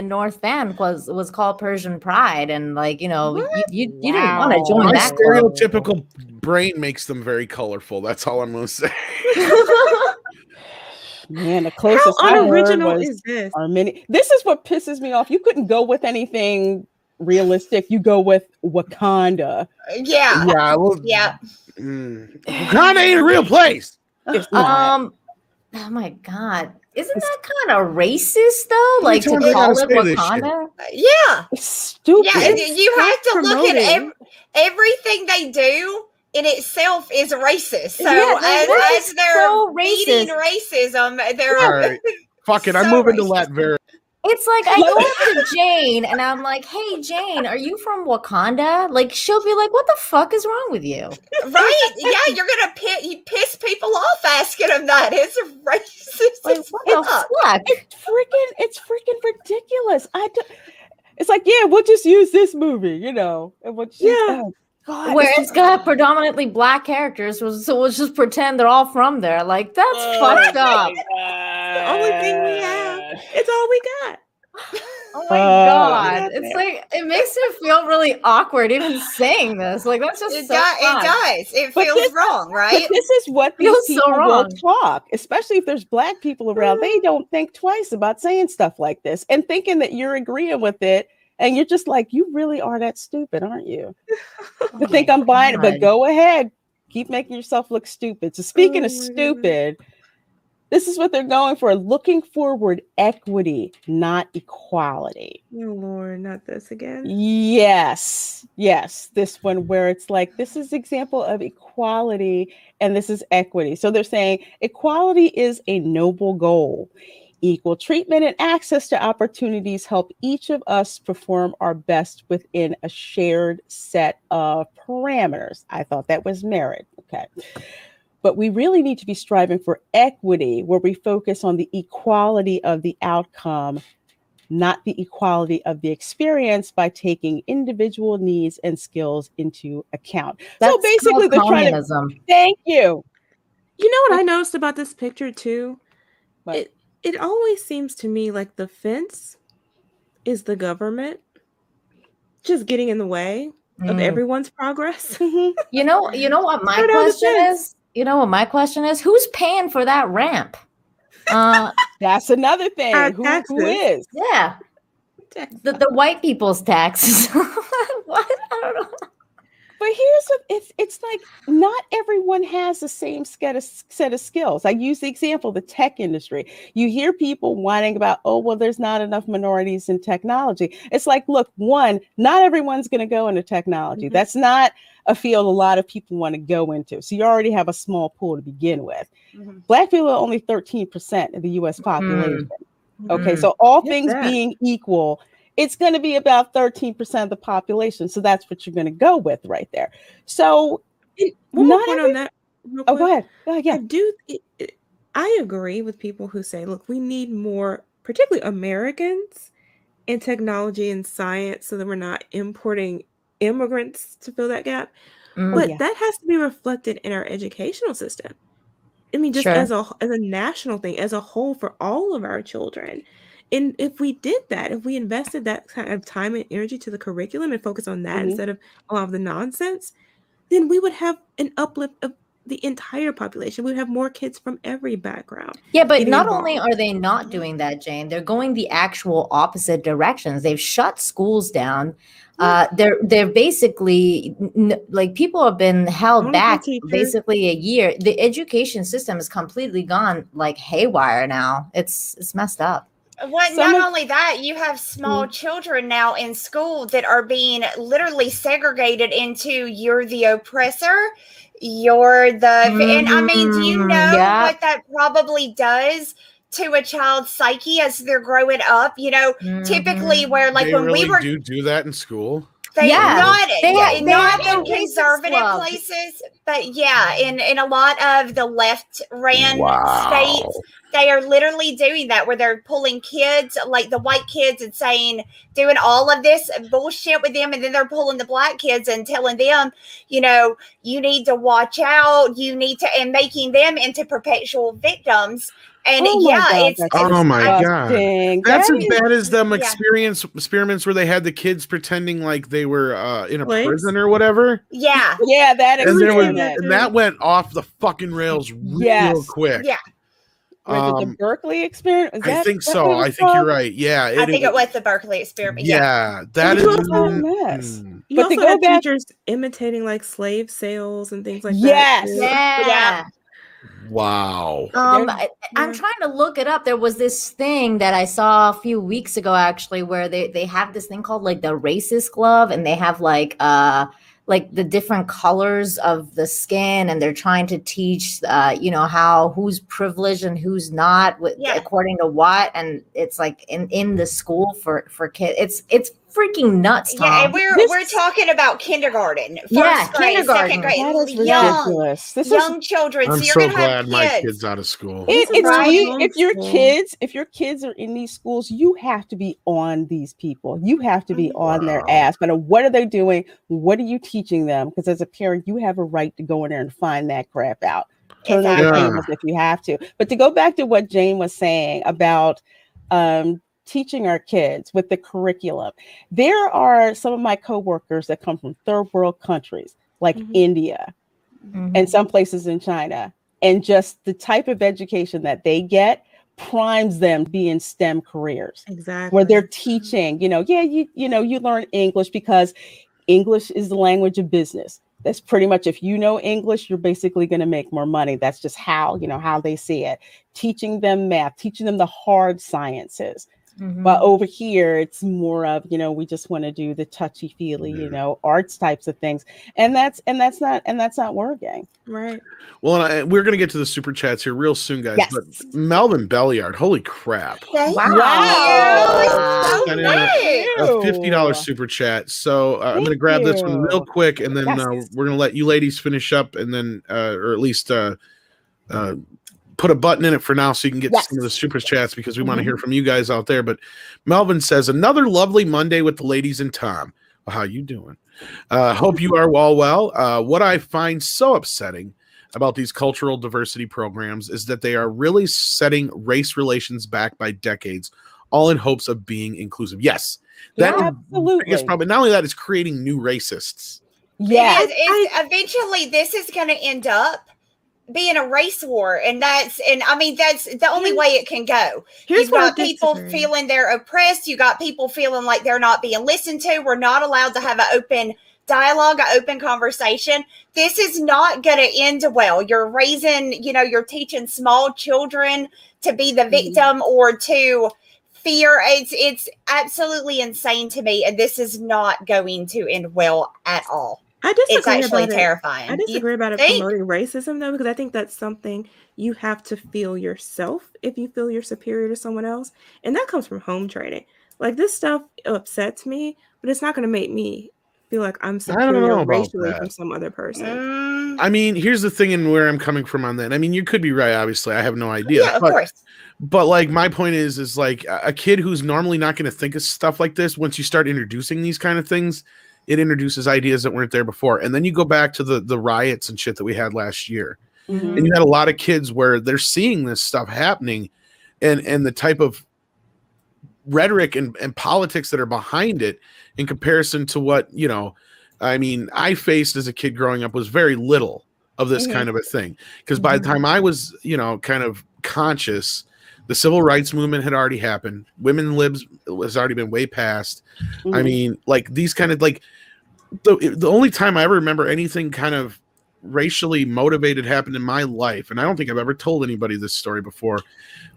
North Van was called Persian Pride, and like you didn't want to join that. Stereotypical brain makes them very colorful. That's all I'm going to say. Man, the closest how unoriginal is this? This is what pisses me off. You couldn't go with anything realistic. You go with Wakanda. Yeah. Wakanda ain't a real place. Oh my God. Isn't that kind of racist though? Like to call it Wakanda? Yeah. It's stupid. Yeah, you have to look at everything they do in itself is racist. So as they're beating racism, they're Fuck it. I'm So moving to racist. Latveria. It's like I go up to Jane and I'm like, "Hey, Jane, are you from Wakanda?" Like she'll be like, "What the fuck is wrong with you?" Right? Yeah, you're gonna piss people off asking them that. It's racist. Like, as what the fuck. fuck? It's freaking ridiculous. It's like, yeah, we'll just use this movie, and we'll just oh God, Where it's got predominantly black characters, so we'll just pretend they're all from there. Like that's fucked up. The only thing we have. It's all we got. Oh my god! It's like it makes me feel really awkward even saying this. Like that's just It so does. fun. It does. It But feels wrong, right? But this is what these Feels so people will wrong. talk, especially if there's black people around. They don't think twice about saying stuff like this and thinking that you're agreeing with it. And you're just like, you really are that stupid, aren't you? To think I'm buying it, but go ahead. Keep making yourself look stupid. So speaking of stupid, this is what they're going for. Looking forward, equity, not equality. Oh Lord, not this again. Yes. This one where it's like, this is example of equality and this is equity. So they're saying equality is a noble goal. Equal treatment and access to opportunities help each of us perform our best within a shared set of parameters. I thought that was merit. Okay. But we really need to be striving for equity, where we focus on the equality of the outcome, not the equality of the experience, by taking individual needs and skills into account. That's so basically, they're communism. trying to. Thank you. You know what I noticed about this picture too? What? It always seems to me like the fence is the government just getting in the way of everyone's progress. Mhm. You know what my question is? You know what my question is? Who's paying for that ramp? That's another thing. Who is? Yeah. The white people's taxes. What? I don't know. But here's what it's like, not everyone has the same set of skills. I use the example, the tech industry. You hear people whining about, oh, well, there's not enough minorities in technology. It's like, look, one, not everyone's going to go into technology. Mm-hmm. That's not a field a lot of people want to go into. So you already have a small pool to begin with. Mm-hmm. Black people are only 13% of the US population. Mm-hmm. Okay, so all things being equal, it's going to be about 13% of the population. So that's what you're going to go with right there. So one more point on that. Oh, go ahead. Yeah. I agree with people who say, look, we need more, particularly Americans, in technology and science so that we're not importing immigrants to fill that gap. But that has to be reflected in our educational system. I mean, just as a national thing, as a whole, for all of our children. And if we did that, if we invested that kind of time and energy to the curriculum and focus on that instead of a lot of the nonsense, then we would have an uplift of the entire population. We'd have more kids from every background. Yeah, but not only are they not doing that, Jane, they're going the actual opposite directions. They've shut schools down. They're basically like people have been held back basically a year. The education system is completely gone like haywire now. It's messed up. Well, not only that, you have small children now in school that are being literally segregated into you're the oppressor, you're the, and I mean, do you know what that probably does to a child's psyche as they're growing up? You know, typically where like they when really we were do that in school. Not in conservative places, but in a lot of the left ran states, they are literally doing that where they're pulling kids, like the white kids, and doing all of this bullshit with them, and then they're pulling the black kids and telling them, you know, you need to watch out, and making them into perpetual victims. And it's oh my god, that's as bad as them experiments where they had the kids pretending like they were in a prison or whatever. That went off the fucking rails real quick. The Berkeley experiment? I think so. I think you're right. Yeah, I think it was the Berkeley experiment. Yeah, that is a mess. You also had teachers imitating like slave sales and things like that. Yeah. Wow. I'm trying to look it up. There was this thing that I saw a few weeks ago, actually, where they have this thing called like the racist glove, and they have like like the different colors of the skin, and they're trying to teach, how who's privileged and who's not, according to what, and it's like in the school for kids. It's freaking nuts, Tom. Yeah, and we're talking about kindergarten, first grade, kindergarten. second grade, That is ridiculous. young children. I'm so you're so gonna glad have my kids. kid's out of school. It's right. if your kids are in these schools, you have to be on these people. You have to be on their ass. But what are they doing? What are you teaching them? Because as a parent, you have a right to go in there and find that crap out. Turn on the cameras if you have to. But to go back to what Jane was saying about teaching our kids with the curriculum, there are some of my coworkers that come from third world countries like India and some places in China, and just the type of education that they get primes them to be in STEM careers. Exactly. Where they're teaching, you learn English because English is the language of business. That's pretty much, if you know English, you're basically going to make more money. That's just how they see it. Teaching them math, teaching them the hard sciences. But over here, it's more of, we just want to do the touchy feely, arts types of things. And that's not working. Right. Well, we're going to get to the super chats here real soon, guys. Yes. But Melvin Belliard, holy crap. Wow. So nice. A $50 super chat. So I'm going to grab this one real quick, and then we're going to let you ladies finish up, and then, or at least put a button in it for now so you can get some of the super chats, because we want to hear from you guys out there. But Melvin says, another lovely Monday with the ladies and Tom. Well, how you doing? Hope you are all well. What I find so upsetting about these cultural diversity programs is that they are really setting race relations back by decades, all in hopes of being inclusive. Yes, that is the biggest problem. Not only that, it's creating new racists. Yeah, eventually this is going to end up being a race war, and that's the only way it can go. You've got people feeling they're oppressed. You got people feeling like they're not being listened to. We're not allowed to have an open dialogue, an open conversation. This is not going to end well. You're raising, you're teaching small children to be the victim or to fear. It's absolutely insane to me, and this is not going to end well at all. I disagree. It's actually terrifying. I disagree about it promoting racism, though, because I think that's something you have to feel yourself if you feel you're superior to someone else. And that comes from home training. Like, this stuff upsets me, but it's not going to make me feel like I'm superior racially from some other person. I mean, here's the thing, and where I'm coming from on that. I mean, you could be right, obviously. I have no idea. Yeah, of course. But like, my point is like a kid who's normally not going to think of stuff like this, once you start introducing these kind of things, it introduces ideas that weren't there before. And then you go back to the riots and shit that we had last year. And you had a lot of kids where they're seeing this stuff happening, and the type of rhetoric and politics that are behind it in comparison to what, I faced as a kid growing up was very little of this kind of a thing. Because by the time I was, kind of conscious, the civil rights movement had already happened. Women libs has already been way past. I mean, like, these kind of, like, the only time I ever remember anything kind of racially motivated happened in my life, and I don't think I've ever told anybody this story before,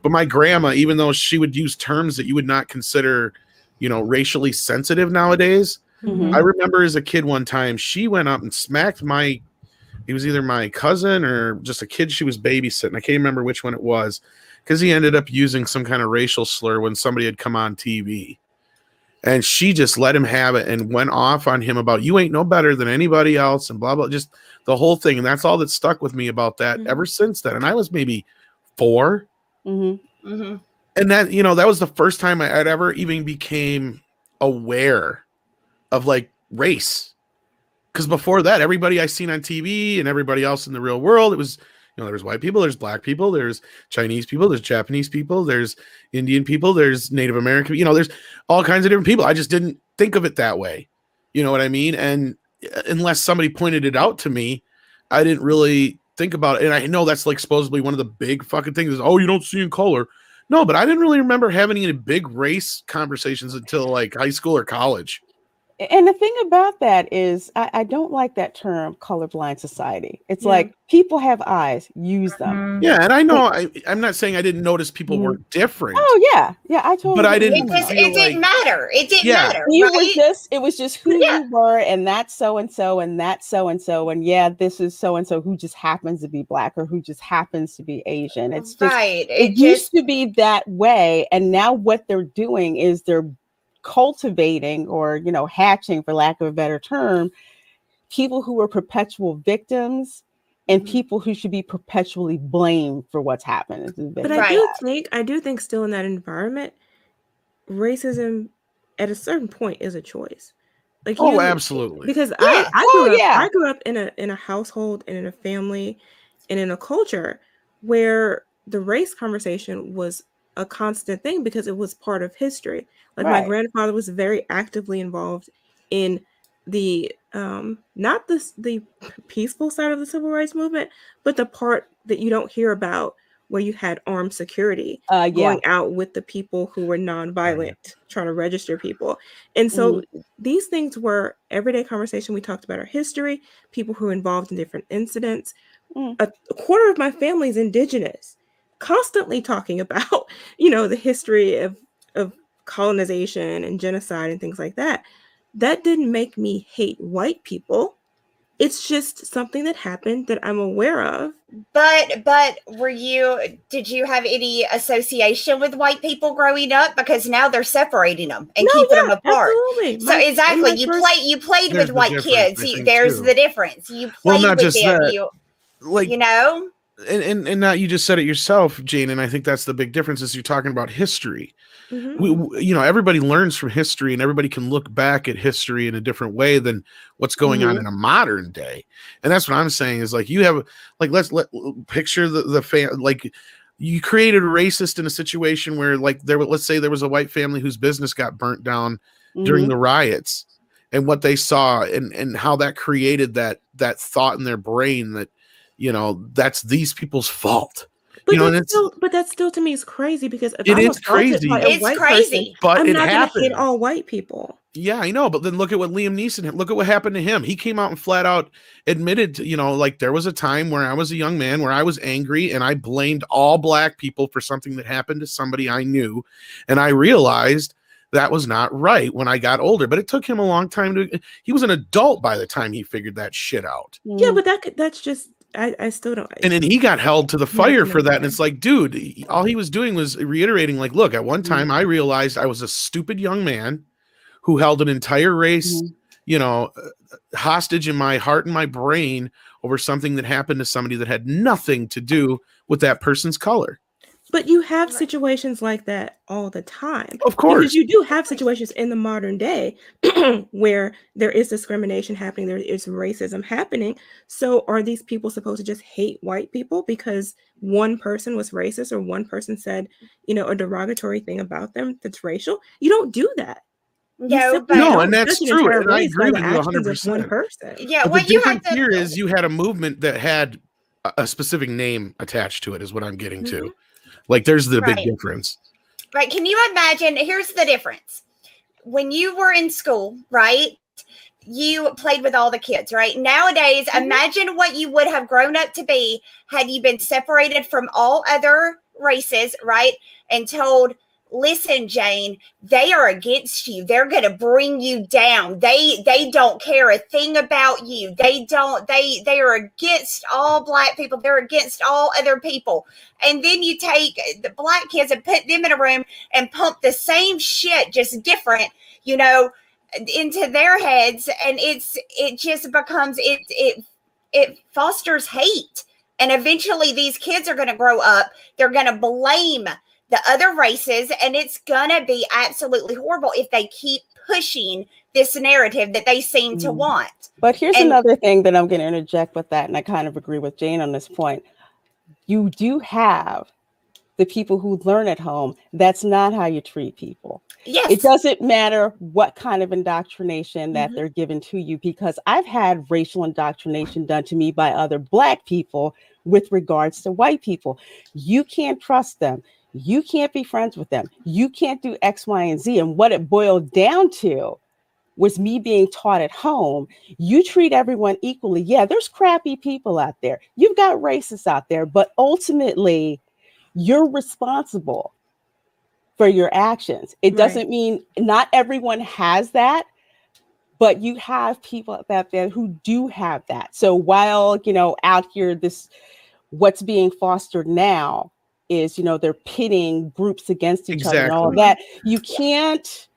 but my grandma, even though she would use terms that you would not consider, racially sensitive nowadays, I remember as a kid one time, she went up and smacked it was either my cousin or just a kid she was babysitting. I can't remember which one it was, because he ended up using some kind of racial slur when somebody had come on TV. And she just let him have it and went off on him about, you ain't no better than anybody else, and blah, blah, just the whole thing. And that's all that stuck with me about that ever since then. And I was maybe 4. And that, that was the first time I'd ever even became aware of, like, race. Because before that, everybody I seen on TV and everybody else in the real world, it was, there's white people, there's black people, there's Chinese people, there's Japanese people, there's Indian people, there's Native American, there's all kinds of different people. I just didn't think of it that way. You know what I mean? And unless somebody pointed it out to me, I didn't really think about it. And I know that's, like, supposedly one of the big fucking things is, oh, you don't see in color. No, but I didn't really remember having any big race conversations until, like, high school or college. And the thing about that is, I don't like that term colorblind society. It's Yeah. like people have eyes, use them. Mhm. Yeah, and I know I'm not saying I didn't notice people were different, Oh yeah, yeah, I totally. but I get didn't that. feel It didn't matter. It didn't Yeah. matter. You right? it was just who Yeah. you were, and that's so and so, and that's so and so, and yeah, this is so and so who just happens to be black or who just happens to be Asian. It's just Right. it used to be that way, and now what they're doing is they're cultivating or hatching, for lack of a better term, people who are perpetual victims and people who should be perpetually blamed for what's happened. It's been But Right. I do think still in that environment, racism at a certain point is a choice. Like Oh, absolutely. because Yeah. I grew up in a household and in a family and in a culture where the race conversation was a constant thing because it was part of history. Like my Right. grandfather was very actively involved in the not the peaceful side of the civil rights movement, but the part that you don't hear about where you had armed security Yeah. going out with the people who were nonviolent, trying to register people. And so these things were everyday conversation. We talked about our history, people who were involved in different incidents. A quarter of my family is indigenous, constantly talking about, the history of colonization and genocide and things like that. That didn't make me hate white people. It's just something that happened that I'm aware of. But did you have any association with white people growing up? Because now they're separating them and keeping them apart. Absolutely. So exactly, you played There's with the white difference, kids. I think, There's too. the difference. You Well, played not with just them. that. Like, and now you just said it yourself, Jane, and I think that's the big difference is you're talking about history. Everybody learns from history, and everybody can look back at history in a different way than what's going on in a modern day. And that's what I'm saying is like you have like let's picture the fan like you created a racist in a situation where like let's say there was a white family whose business got burnt down during the riots, and what they saw and how that created that thought in their brain that that's these people's fault. But that still to me is crazy because if it I'm is crazy. by a white person, but I'm it not going to hate happened. all white people. Yeah, I know, but then look at what Liam Neeson, look at what happened to him. He came out and flat out admitted to, like there was a time where I was a young man where I was angry and I blamed all black people for something that happened to somebody I knew. And I realized that was not right when I got older, but it took him a long time he was an adult by the time he figured that shit out. Yeah, but that's just, I still don't. And then he got held to the fire for that. And it's like, dude, all he was doing was reiterating like, look, at one time I realized I was a stupid young man who held an entire race, hostage in my heart and my brain over something that happened to somebody that had nothing to do with that person's color. But you have situations like that all the time. Of course. Because you do have situations in the modern day where there is discrimination happening, there is racism happening. So are these people supposed to just hate white people because one person was racist or one person said, a derogatory thing about them that's racial? You don't do that. No, and that's true. And I agree with you 100%. One person. Yeah, but the difference here is you had a movement that had a specific name attached to it, is what I'm getting to. Like, there's the big difference. Right. Can you imagine? Here's the difference. When you were in school, right, you played with all the kids, right? Nowadays, imagine what you would have grown up to be had you been separated from all other races, right? And told, listen, Jane, they are against you. They're going to bring you down. They don't care a thing about you. They are against all black people. They're against all other people. And then you take the black kids and put them in a room and pump the same shit, just different, into their heads. And it just becomes, it fosters hate. And eventually these kids are going to grow up. They're going to blame the other races, and it's gonna be absolutely horrible if they keep pushing this narrative that they seem to want. But here's another thing that I'm going to interject with that, and I kind of agree with Jane on this point. You do have the people who learn at home. That's not how you treat people. Yes. It doesn't matter what kind of indoctrination that they're given to you, because I've had racial indoctrination done to me by other black people with regards to white people. You can't trust them. You can't be friends with them. You can't do X, Y, and Z. And what it boiled down to was me being taught at home. You treat everyone equally. Yeah, there's crappy people out there. You've got racists out there, but ultimately, you're responsible for your actions. It doesn't mean not everyone has that, but you have people out there who do have that. So while, out here, what's being fostered now is, they're pitting groups against each other and all of that. You can't,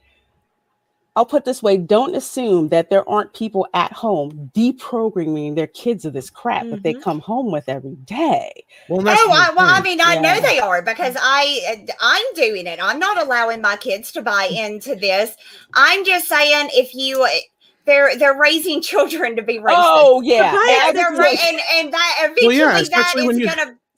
I'll put this way, don't assume that there aren't people at home deprogramming their kids of this crap that they come home with every day. Well, I know they are, because I'm doing it. I'm not allowing my kids to buy into this. I'm just saying, they're raising children to be racist. Oh yeah, and that eventually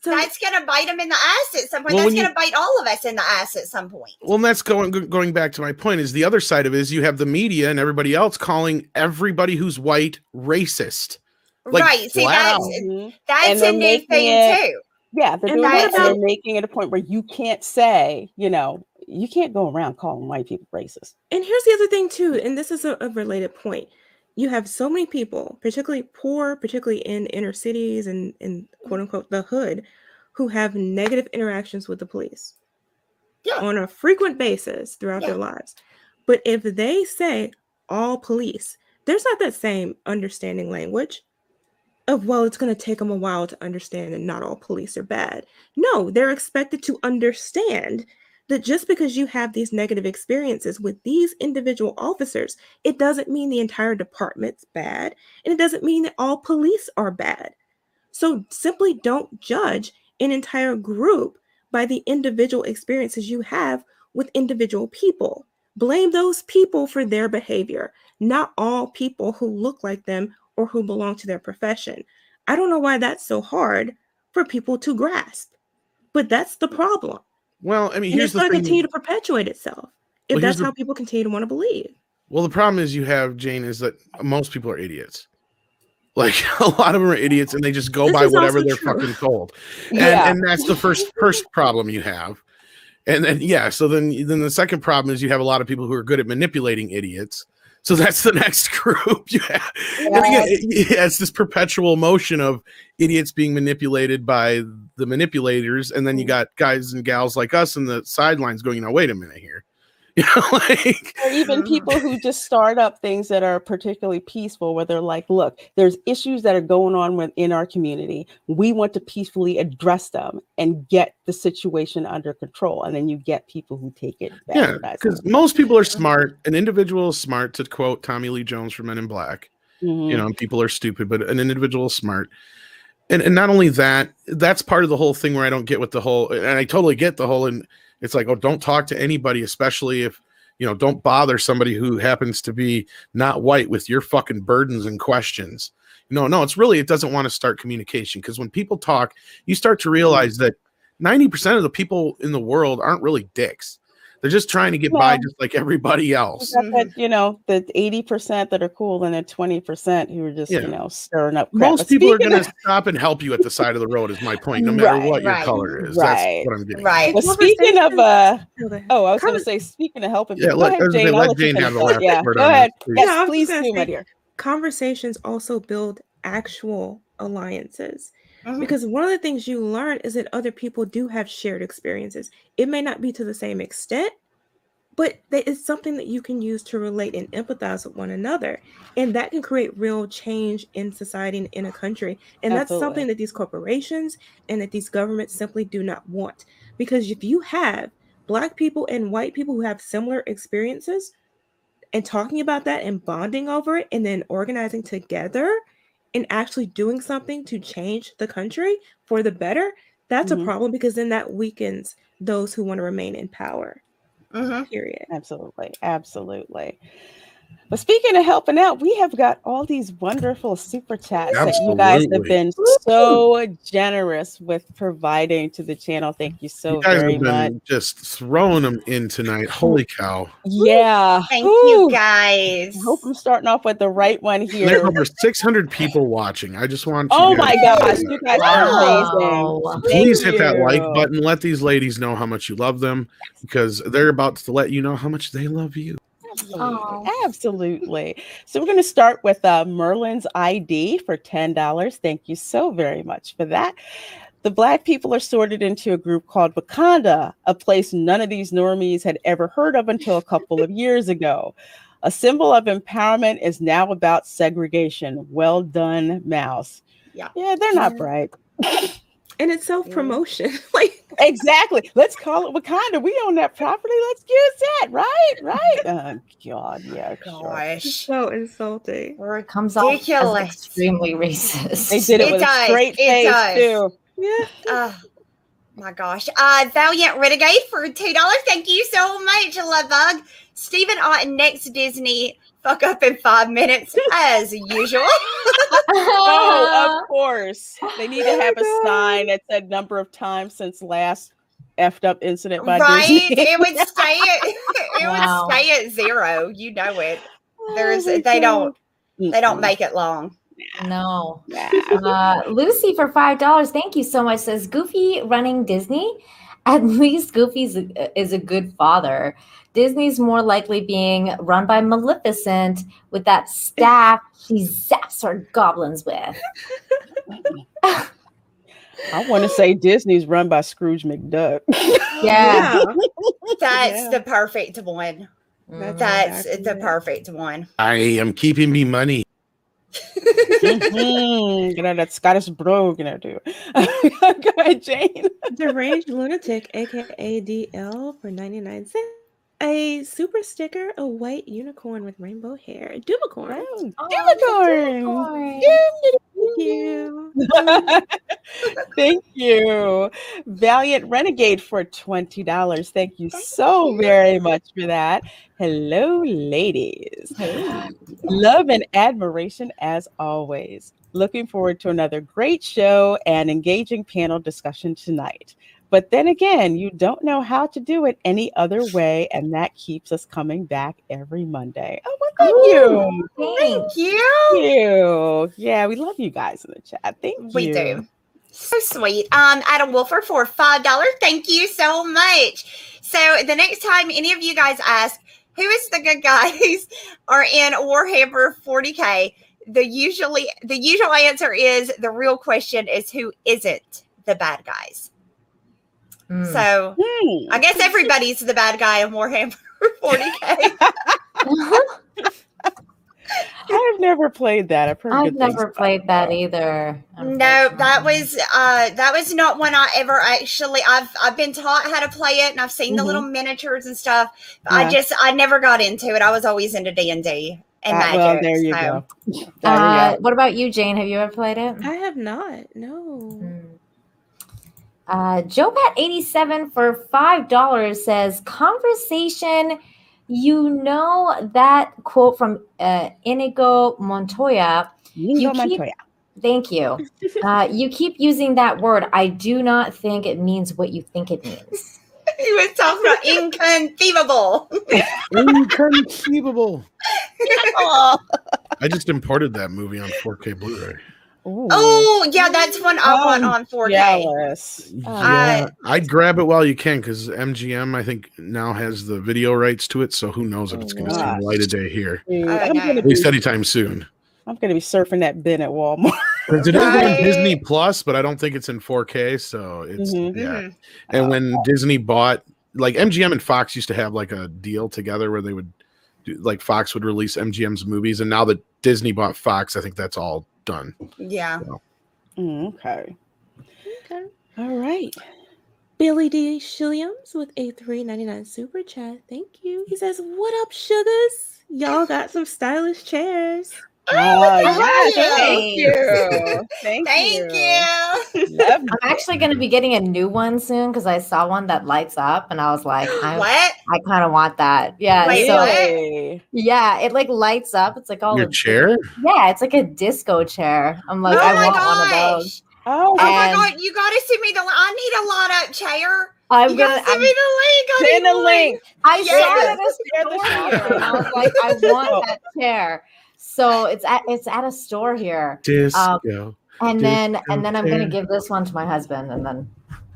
that's gonna bite them in the ass at some point. That's gonna bite all of us in the ass at some point. Well, and that's going back to my point, is the other side of it is you have the media and everybody else calling everybody who's white racist. Right. See, that's a new thing too. Yeah, they're making it a point where you can't say, you can't go around calling white people racist. And here's the other thing too, and this is a related point. You have so many people, particularly poor, particularly in inner cities and in quote unquote the hood, who have negative interactions with the police on a frequent basis throughout their lives. But if they say all police, there's not that same understanding language of, well, it's going to take them a while to understand and not all police are bad. No, they're expected to understand that just because you have these negative experiences with these individual officers, it doesn't mean the entire department's bad, and it doesn't mean that all police are bad. So simply don't judge an entire group by the individual experiences you have with individual people. Blame those people for their behavior, not all people who look like them or who belong to their profession. I don't know why that's so hard for people to grasp, but that's the problem. Well, I mean, here's the thing. It's going to continue to perpetuate itself if that's how people continue to want to believe. Well, the problem is you have, Jane, is that most people are idiots. Like, a lot of them are idiots, and they just go by whatever they're fucking told. And that's the first problem you have. And then, so then the second problem is you have a lot of people who are good at manipulating idiots. So that's the next group you have. And again, it's this perpetual motion of idiots being manipulated by the manipulators. And then you got guys and gals like us in the sidelines going, wait a minute here. Or even people who just start up things that are particularly peaceful, where they're like, look, there's issues that are going on within our community. We want to peacefully address them and get the situation under control. And then you get people who take it back. Yeah, because most people are smart. An individual is smart, to quote Tommy Lee Jones from Men in Black. People are stupid, but an individual is smart. And not only that, that's part of the whole thing where I don't get with the whole, and I totally get the whole, and it's like, don't talk to anybody, especially if, don't bother somebody who happens to be not white with your fucking burdens and questions. No, it doesn't want to start communication, because when people talk, you start to realize that 90% of the people in the world aren't really dicks. They're just trying to get by just like everybody else. That, the 80% that are cool and the 20% who are just, stirring up crap. Most people are going to stop and help you at the side of the road, is my point, no matter what your color is. That's what I'm getting at. Well, speaking of, I was going to say, speaking of helping people, let Jane have the last word. Go ahead. Yes, please do, my dear. Conversations also build actual alliances. Because one of the things you learn is that other people do have shared experiences. It may not be to the same extent, but it's something that you can use to relate and empathize with one another. And that can create real change in society and in a country. And that's something that these corporations and that these governments simply do not want. Because if you have Black people and white people who have similar experiences and talking about that and bonding over it and then organizing together and actually doing something to change the country for the better, that's a problem, because then that weakens those who want to remain in power. Period. Absolutely. But speaking of helping out, we have got all these wonderful super chats that you guys have been so generous with providing to the channel. Thank you so very much. Just throwing them in tonight. Holy cow. Yeah. Thank you, guys. I hope I'm starting off with the right one here. There are over 600 people watching. I just want you my gosh. You guys are amazing. Please hit that like button. Let these ladies know how much you love them, because they're about to let you know how much they love you. Absolutely. Absolutely. So we're going to start with Merlin's ID for $10. Thank you so very much for that. The Black people are sorted into a group called Wakanda, a place none of these normies had ever heard of until a couple of years ago. A symbol of empowerment is now about segregation. Well done, Mouse. Yeah. Yeah, they're not bright. And it's self-promotion. Like, Exactly. Let's call it Wakanda. We own that property. Let's use that. Right? Right? Oh, God. Yeah, sure. it's Gosh. so insulting. Comes off as Ridiculous. extremely racist. They did it It with a does. straight It face, does. too. Yeah. Oh my gosh. Valiant Renegade for $2. Thank you so much, Love Bug. Stephen Otten next Disney. Fuck up in 5 minutes, as usual. Oh, of course. They need to have a sign that said number of times since last effed up incident by Right? Disney. It would stay at Wow. would stay at 0. You know it. Oh my They God. don't make it long. No. Nah. Lucy for $5. Thank you so much. Says Goofy running Disney. At least Goofy is a good father. Disney's more likely being run by Maleficent with that staff she zaps her goblins with. I want to say Disney's run by Scrooge McDuck. Yeah. That's Yeah. the perfect one. That's That's exactly the it. perfect one. I am keeping me money. You know, that Scottish brogue, you know, too. Go ahead, Jane. Deranged Lunatic, aka DL, for 99 cents. A super sticker, a white unicorn with rainbow hair. Dubicorn. Oh, unicorn. Thank you. Thank you. Valiant Renegade for $20. Thank you so very much for that. Hello, ladies. Love and admiration as always. Looking forward to another great show and engaging panel discussion tonight. But then again, you don't know how to do it any other way, and that keeps us coming back every Monday. Oh, well, thank you. Thanks. Thank you. Thank you. Yeah, we love you guys in the chat. Thank you. We do. So sweet. Adam Wolfer for $5. Thank you so much. So the next time any of you guys ask who is the good guys are in Warhammer 40K, the usual answer is the real question is who isn't the bad guys. So I guess everybody's the bad guy in Warhammer 40K. I've never played that. I've heard I've good things never about played it, that though. either. No, that was not one I ever actually. I've been taught how to play it, and I've seen the little miniatures and stuff. But Yeah. I never got into it. I was always into D&D and Magic. Well, there you go. There you go. What about you, Jane? Have you ever played it? I have not. No. Joe Pat 87 for $5 says conversation. You know that quote from Inigo Montoya. Thank you. You keep using that word. I do not think it means what you think it means. He was talking about inconceivable. Inconceivable. I just imported that movie on 4K Blu-ray. Ooh. Oh, yeah, that's one I want on 4K. Jealous. Yeah, I'd grab it while you can because MGM, I think, now has the video rights to it. So who knows if it's going to see the light of day here. Dude, Oh, I'm no. gonna At be, least anytime soon. I'm gonna be surfing that bin at Walmart. 'Cause it is on Right. Disney Plus, but I don't think it's in 4K. So it's Mhm. yeah. Mhm. And when Disney bought, like MGM and Fox used to have like a deal together where they would do, like Fox would release MGM's movies, and now that Disney bought Fox, I think that's all done. Yeah. Okay. Okay. All right. Billy D. Shilliams with a $3.99 super chat. Thank you. He says, "What up, sugars? Y'all got some stylish chairs." Yes, you. thank you. Thank you. Love I'm actually going to be getting a new one soon because I saw one that lights up and I was like, I What? kind of want that. Yeah. Wait, so what? Really? yeah, it like lights up. It's like all Your of- chair? Yeah, it's like a disco chair. I'm like, Oh I my want one of gosh. those. Oh, Oh my And- god, you gotta send me the I need a light up chair. I'm You gonna. gotta send me the link. I send need a one. link. I Yes. saw it at a Share the store show. here, and I was like, I want that chair. So it's at a store here, Disco. and then I'm chair. gonna give this one to my husband, and then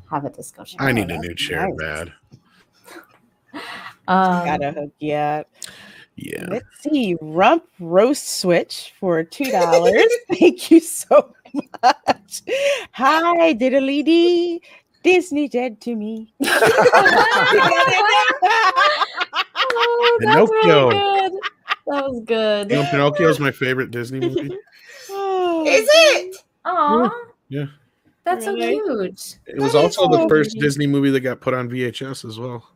have a disco chair. I need a new chair nice. bad. Gotta hook you up. Yeah. Let's see. Rump roast switch for $2. Thank you so much. Hi, diddly dee. Disney dead to me. Oh, that's Pinocchio. really good. That was good. You know, Pinocchio is my favorite Disney movie. Oh, Is it? Aw, Yeah. that's so Really? cute. It was That is also the so first pretty. Disney movie that got put on VHS as well.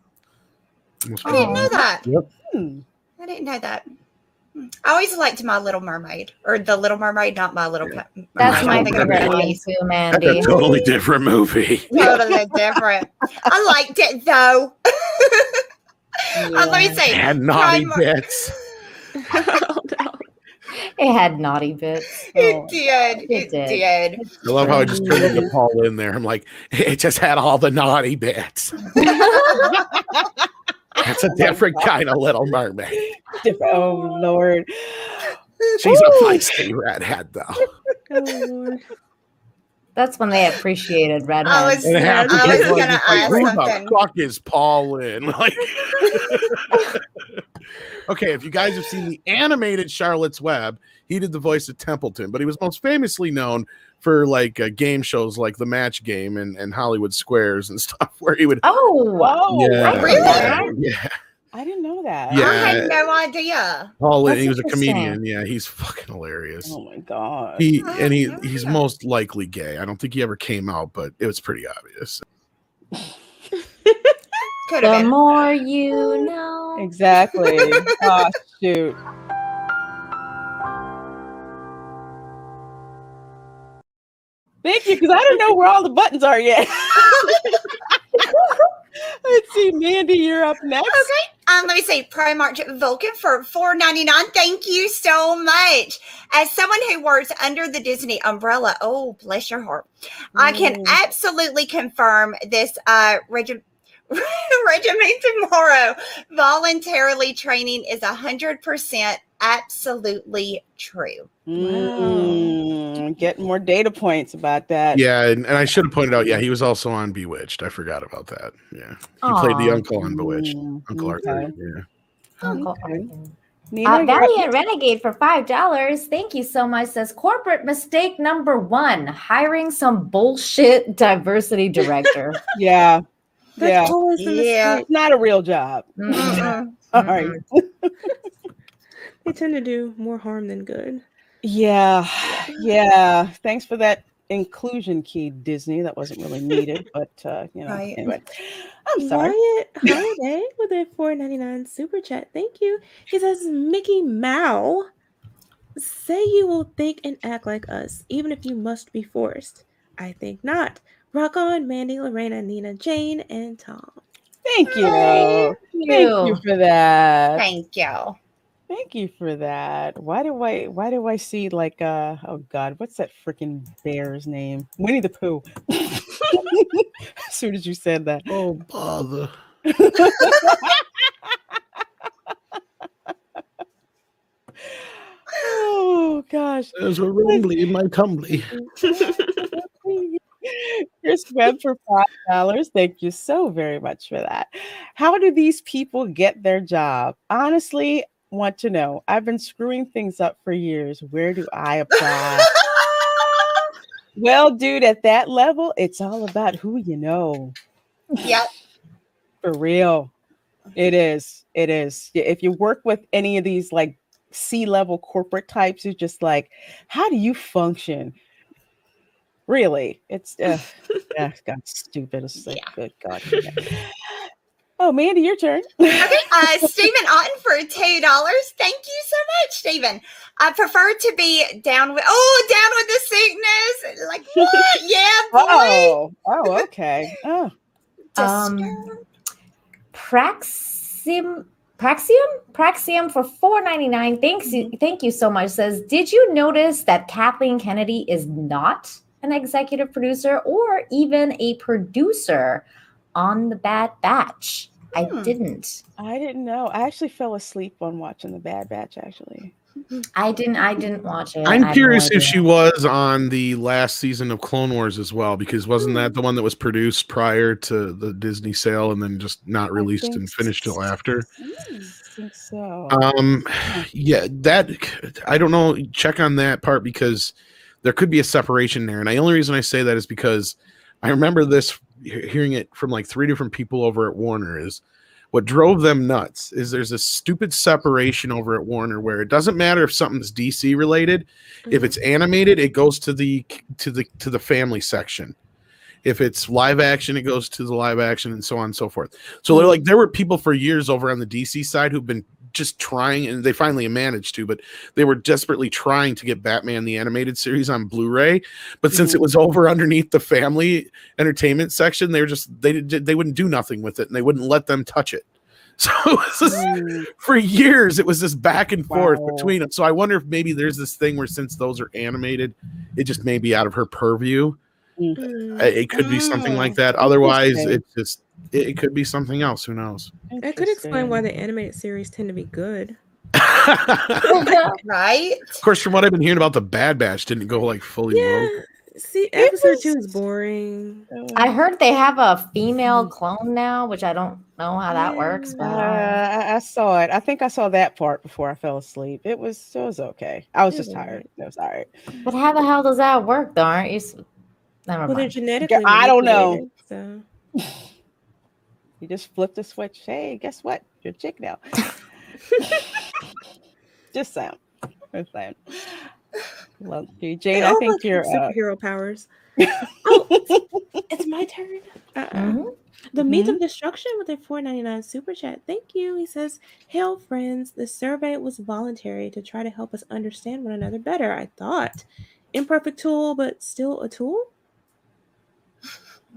Most I didn't know people- that. Yep. Hmm. I didn't know that. I always liked My Little Mermaid, or The Little Mermaid, not My Little Mermaid. That's Wow. my I think of favorite it. one too, That's a Mandy. totally different movie. Totally different. I liked it though. Let me It say, had naughty Prime- bits. Oh, no. It had naughty bits. It did. It It did. did. I love how I just turned into Paul in there. I'm like, it just had all the naughty bits. That's a different kind of Little Mermaid. Oh, Lord. She's a Ooh. feisty redhead, though. Oh, Lord. That's when they appreciated I redheads. was, And half the I was kids were gonna just like, ask who something. the fuck is Paul in? Like, okay, if you guys have seen the animated Charlotte's Web, he did the voice of Templeton, but he was most famously known for like game shows like The Match Game and Hollywood Squares and stuff, where he would. Oh, Oh, Yeah, really? yeah. I didn't know that. Yeah. I had no idea. Paul, That's he was a interesting. comedian. Yeah, he's fucking hilarious. Oh my god. He's most likely gay. I don't think he ever came out, but it was pretty obvious. Could the have been. more you know. Exactly. Oh shoot. Thank you, because I don't know where all the buttons are yet. Let's see, Mandy, you're up next. Okay. Let me say Primark Vulcan for $4.99. Thank you so much. As someone who works under the Disney umbrella, oh bless your heart, I can absolutely confirm this regimen tomorrow. Voluntarily training is 100% absolutely true. Getting more data points about that. Yeah, and I should have pointed out, yeah, he was also on Bewitched. I forgot about that. Yeah. He played the Aw. uncle on Bewitched. Uncle Arthur. Okay. Yeah. Uncle Okay. Arthur. Nina, you're up Valiant Renegade for $5. Thank you so much. Says corporate mistake number 1: hiring some bullshit diversity director. Yeah. That's Yeah. always the Yeah. mistake. It's not a real job. Mm-mm. All right. They tend to do more harm than good. Yeah. Yeah. Thanks for that inclusion key, Disney. That wasn't really needed, but Right. anyway. I'm sorry. Wyatt Holiday with a $4.99 super chat. Thank you. He says, Mickey Mouse, say you will think and act like us, even if you must be forced. I think not. Rock on, Mandy, Lorena, Nina, Jane, and Tom. Thank you. Thank Thank you for that. Thank you. Thank you for that. Why do I see like oh god, what's that freaking bear's name? Winnie the Pooh. As soon as you said that. Oh, bother. Oh gosh. There's a rumbly in my tumbly. Chris Webb for $5. Thank you so very much for that. How do these people get their job? Honestly, want to know. I've been screwing things up for years. Where do I apply? Well, dude, at that level, it's all about who you know. Yep. For real. It is. It is. If you work with any of these like C-level corporate types, it's just like, how do you function? Really? It's yeah, God, stupid. It's like, good God. Oh, Mandy, your turn. Okay, Stephen Otten for $2. Thank you so much, Stephen. I prefer to be down with the sickness. Like what? Yeah, boy. Oh, okay. Oh, Praxium for $4.99. Thank you so much. Says, did you notice that Kathleen Kennedy is not an executive producer or even a producer on The Bad Batch? I didn't know. I actually fell asleep on watching The Bad Batch. Actually, I didn't watch it. I'm curious if she was on the last season of Clone Wars as well, because wasn't that the one that was produced prior to the Disney sale and then just not released and finished till after? think so. Yeah, that I don't know. Check on that part because there could be a separation there. And the only reason I say that is because I remember this hearing it from like 3 different people over at Warner. Is what drove them nuts is there's a stupid separation over at Warner where it doesn't matter if something's DC related. If it's animated, it goes to the family section. If it's live action, it goes to the live action, and so on and so forth. So they're like, there were people for years over on the DC side who've been just trying, and they finally managed to, but they were desperately trying to get Batman the Animated Series on Blu-ray. But since it was over underneath the family entertainment section, they were just they wouldn't do nothing with it, and they wouldn't let them touch it. So it was just, for years, it was this back and forth between them. So I wonder if maybe there's this thing where since those are animated, it just may be out of her purview. It could be something like that. Otherwise, it could be something else. Who knows? That could explain why the animated series tend to be good. Right? Of course, from what I've been hearing about the Bad Batch, didn't go like fully woke. See, episode 2 is boring. I heard they have a female clone now, which I don't know how that works. But I saw it. I think I saw that part before I fell asleep. It was okay. I was just tired. It was all right. But how the hell does that work, though? Aren't you? Never Well, they're mind. genetically I don't know. So. You just flip the switch. Hey, guess what? You're a chick now. Just saying. Love you, Jane. I think you're superhero powers. Oh, it's my turn. The Meat of Destruction with a $4.99 super chat. Thank you. He says, "Hail, friends. The survey was voluntary to try to help us understand one another better. I thought, imperfect tool, but still a tool.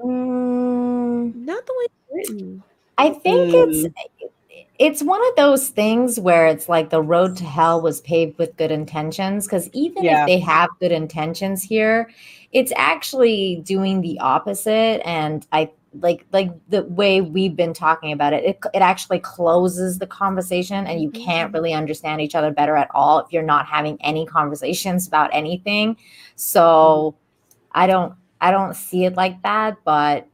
Not the way it's written. I think it's one of those things where it's like the road to hell was paved with good intentions, because even if they have good intentions here, it's actually doing the opposite. And I like the way we've been talking about it, it actually closes the conversation, and you can't really understand each other better at all if you're not having any conversations about anything. So I don't see it like that, but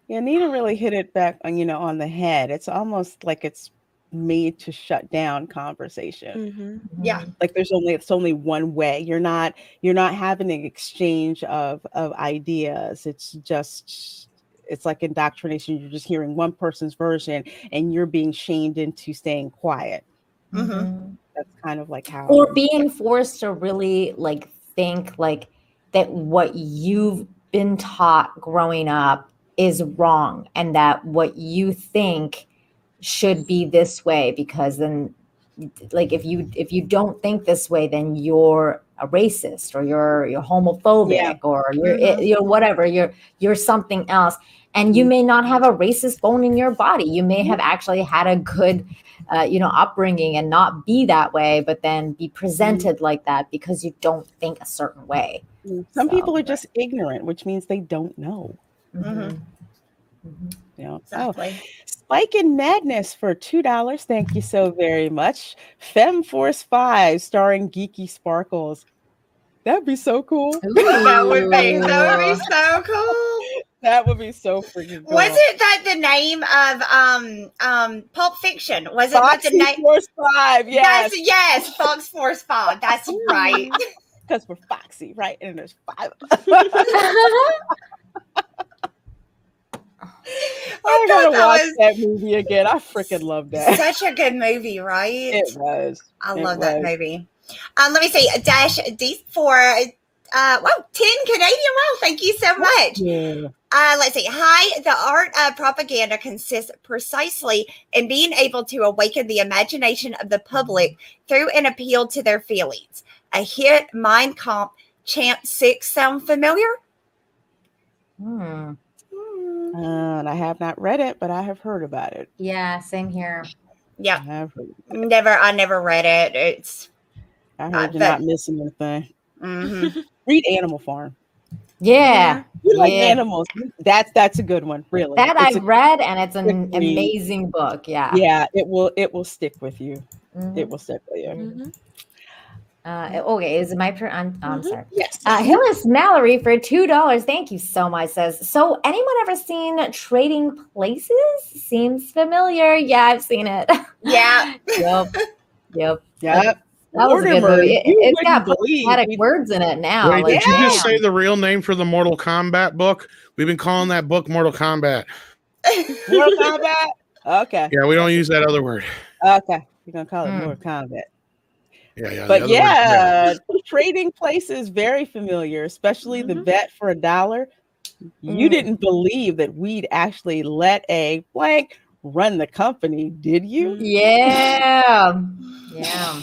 yeah, Nina really hit it back on the head. It's almost like it's made to shut down conversation. Yeah, like it's only one way. You're not having an exchange of ideas. It's like indoctrination. You're just hearing one person's version, and you're being shamed into staying quiet. That's kind of like how, or being forced to really like think like that what you've been taught growing up is wrong, and that what you think should be this way, because then like if you don't think this way, then you're a racist, or you're homophobic, or you're whatever, you're something else, and you may not have a racist bone in your body. You may have actually had a good upbringing and not be that way, but then be presented like that because you don't think a certain way. Some people are just ignorant, which means they don't know. Exactly. Spike in Madness for $2. Thank you so very much. Femme Force 5 starring Geeky Sparkles. That'd be so cool. That would be so cool. That would be so freaking cool. Wasn't that the name of Pulp Fiction? Was it Foxy the name? Force 5? Yes, Fox Force 5. That's right. Because we're foxy, right? And there's 5. I gotta watch that movie again. I freaking love that. Such a good movie, right? It was. I love that movie. Let me see. Dash D for 10 Canadian. Wow, thank you so much. Yeah. Let's see. Hi, the art of propaganda consists precisely in being able to awaken the imagination of the public through an appeal to their feelings. A hit Mein Kampf chant 6 sound familiar? And I have not read it, but I have heard about it. Yeah, same here. Yeah, I have heard I never read it. I heard you're not missing anything. Mm-hmm. Read Animal Farm. Yeah. You like animals. That's a good one, really. That I've read, and it's an amazing book. Yeah. Yeah, it will stick with you. It will stick with you. Okay, is it my turn? I'm Mhm. sorry. Yes. Hillis Mallory for $2. Thank you so much. Says, so anyone ever seen Trading Places? Seems familiar. Yeah, I've seen it. Yeah. Yep. Yep. That was a good Mortimer, movie. you It's wouldn't got believe problematic we- words in it now. Wait, Like, did you just damn. say the real name for the Mortal Kombat book? We've been calling that book Mortal Kombat. Mortal Kombat. Okay. Yeah, we don't use that other word. Okay. You're gonna call it Hmm. Mortal Kombat. Yeah. The But other word's yeah, Trading Places very familiar, especially the Mhm. bet for $1. You Mm. didn't believe that we'd actually let a blank run the company, did you? Mhm. Yeah. Yeah.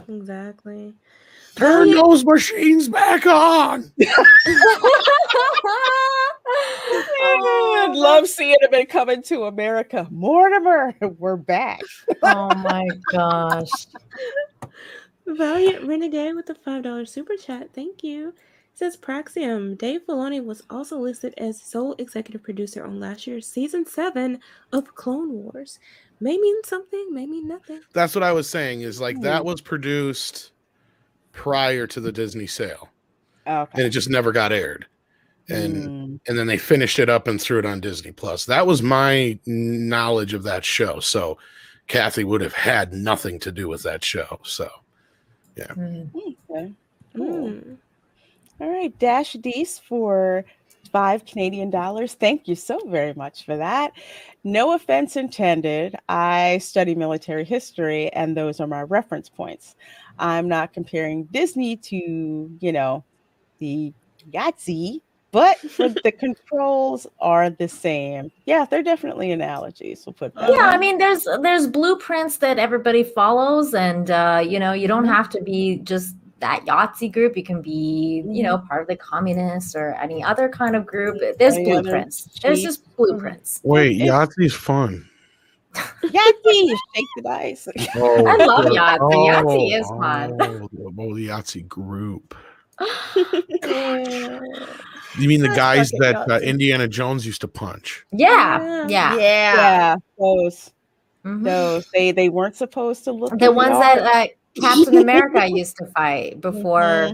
Exactly. Turn those machines back on. I'd love seeing them and coming to America. Mortimer, we're back. Oh my gosh. Valiant Renegade with the $5 super chat. Thank you. It says Praxium. Dave Filoni was also listed as sole executive producer on last year's season 7 of Clone Wars. May mean something, may mean nothing. That's what I was saying. Is like that was produced prior to the Disney sale, and Okay. it just never got aired. And Mm. and then they finished it up and threw it on Disney Plus. That was my knowledge of that show. So Kathy would have had nothing to do with that show. So Okay. Cool. Mm. All right, Dash Dees for $5 Canadian. Thank you so very much for that. No offense intended. I study military history, and those are my reference points. I'm not comparing Disney to, the Yahtzee, but for the controls are the same. Yeah, they're definitely analogies. We'll put it that Yeah, I way. mean, there's blueprints that everybody follows, and you don't Mhm. have to be just that Yahtzee group. You can be, part of the communists or any other kind of group. There's Any other blueprints. There's cheat? just blueprints. wait, It's Yahtzee's fun. Yahtzee, shake the dice. Oh, I love sure. Yahtzee. Yahtzee is fun. The Yahtzee group. Yeah. You mean the I guys suck at that Yahtzee. Indiana Jones used to punch? Yeah. Yeah. Yeah, those Mhm. they weren't supposed to look The in the ones art. that Captain America used to fight before.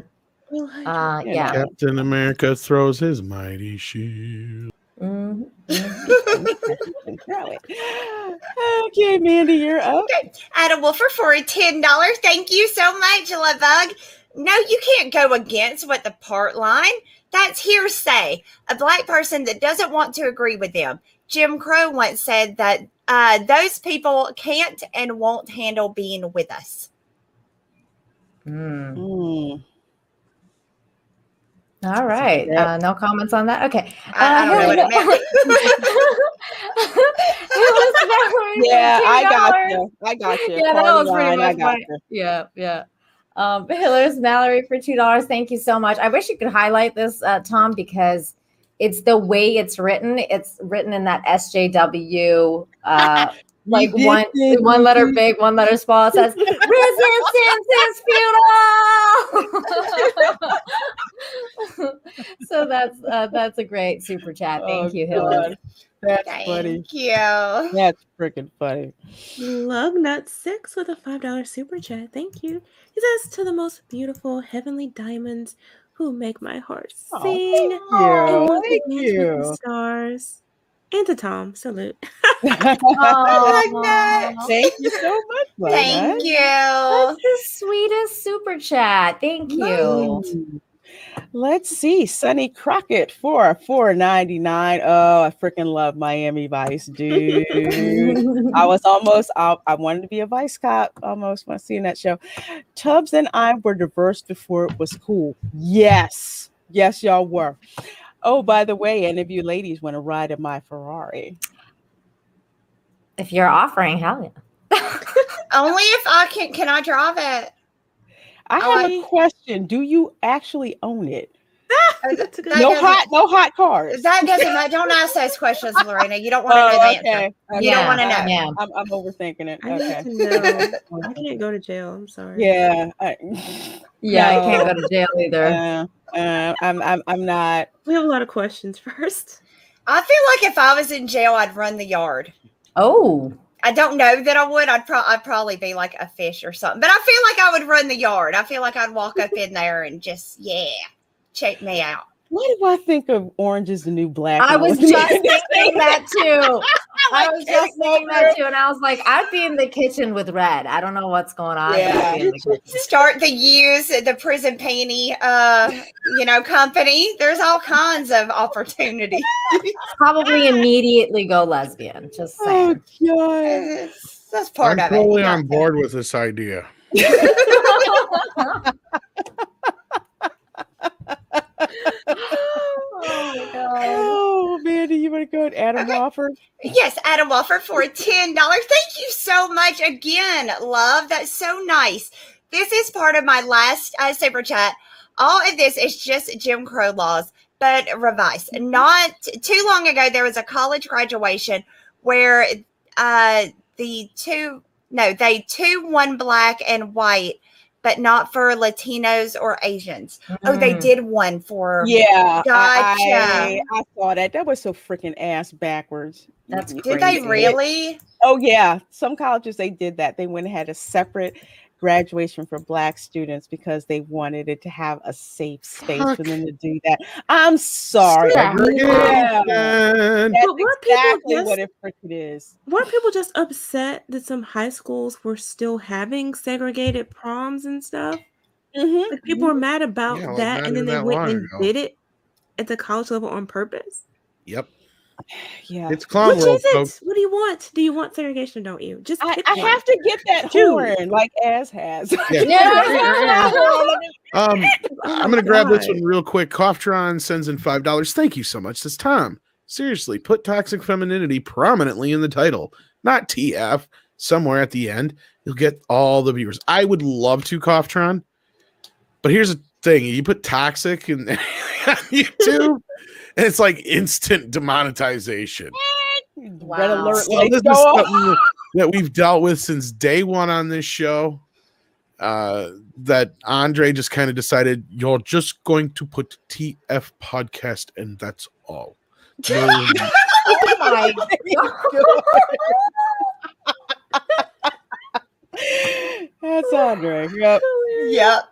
Well, Hydra. You Yeah. know. Captain America throws his mighty shield. Mhm. You can throw it. Okay, Mandy, you're up. Okay. Adam Wolfer for $10. Thank you so much, Bug. No, you can't go against what the part line. That's hearsay. A black person that doesn't want to agree with them. Jim Crow once said that those people can't and won't handle being with us. Mm. Mm. All right. Yeah. No comments on that. Okay. I don't know what it meant. Yeah, I got you. I got you. Yeah, that Party was pretty line, I much got my. you. Yeah. Hillers Mallory for $2. Thank you so much. I wish you could highlight this, Tom, because it's the way it's written. It's written in that SJW, like You one did letter it. big, one letter small. It says resistance is futile. So that's a great super chat. Thank you, Hillers. God. That's funny. Thank you. That's freaking funny. Lugnut6 with a $5 super chat. Thank you. He says, to the most beautiful heavenly diamonds who make my heart Oh, sing thank and you. want to Thank dance with the you. stars. And to Tom, salute. Aw. Thank you so much, Lugnut. Thank you. That's the sweetest super chat. Thank you. Mm. Let's see. Sonny Crockett for $4.99. Oh, I freaking love Miami Vice, dude. I was almost, I wanted to be a Vice cop almost when I seen that show. Tubbs and I were diverse before it was cool. Yes. Yes, y'all were. Oh, by the way, any of you ladies want to ride in my Ferrari? If you're offering, hell yeah. Only if I can I drive it? I have a question. Do you actually own it? That's a good That No hot cars. That doesn't matter. Don't ask those questions, Lorena. You don't want to know the answer. Okay. You don't want to know. Yeah. I'm overthinking it. I need Okay. to know. I can't go to jail. I'm sorry. Yeah. Yeah, I can't go to jail either. I'm not. We have a lot of questions first. I feel like if I was in jail, I'd run the yard. Oh. I don't know that I would. I'd probably be like a fish or something. But I feel like I would run the yard. I feel like I'd walk up in there and just, check me out. Why do I think of Orange is the New Black? I was just thinking that too. I Like was just thinking that Mulgrew. too, and I was like, I'd be in the kitchen with Red. I don't know what's going on. Yeah. But I'd be in the kitchen. Start to use the prison panty, company. There's all kinds of opportunity. Probably immediately go lesbian. Just Oh saying. God. That's part I'm of it. totally Yeah. on board with this idea. Oh my god. Oh man, do you want to go with Adam Okay. Wofford? Yes, Adam Wofford for $10. Thank you so much again, love. That's so nice. This is part of my last super chat. All of this is just Jim Crow laws, but revised. Not too long ago, there was a college graduation where they two won black and white, but not for Latinos or Asians. Oh, they did one for. Yeah, Gotcha. I saw that. That was so freaking ass backwards. That's Did they crazy. really? Oh yeah, some colleges they did that. They went and had a separate graduation for black students because they wanted it to have a safe space for them to do that. I'm sorry. Segregation. That's But weren't people exactly just- what it freaking is. Weren't people just upset that some high schools were still having segregated proms and stuff? Mm-hmm. Like people were mad about Yeah, like, that, not and then even they that went long and ago. did it at the college level on purpose. Yep. Yeah. It's clown Which world, is it? folks. What do you want? Do you want segregation? Don't you? Just I pick one. have to get that Choose. horn like Az has. Yeah. Oh I'm my gonna grab this God. one real quick. Coughtron sends in $5. Thank you so much. That's Tom. Seriously, put toxic femininity prominently in the title, not TF somewhere at the end. You'll get all the viewers. I would love to, Coughtron, but here's the thing: you put toxic in on YouTube, and it's like instant demonetization. Red Wow. alert. So Like, this go is off. something that we've dealt with since day one on this show. That Andre just kind of decided you're just going to put TF podcast and that's all. No, Oh my That's Andre. Yep. Yep.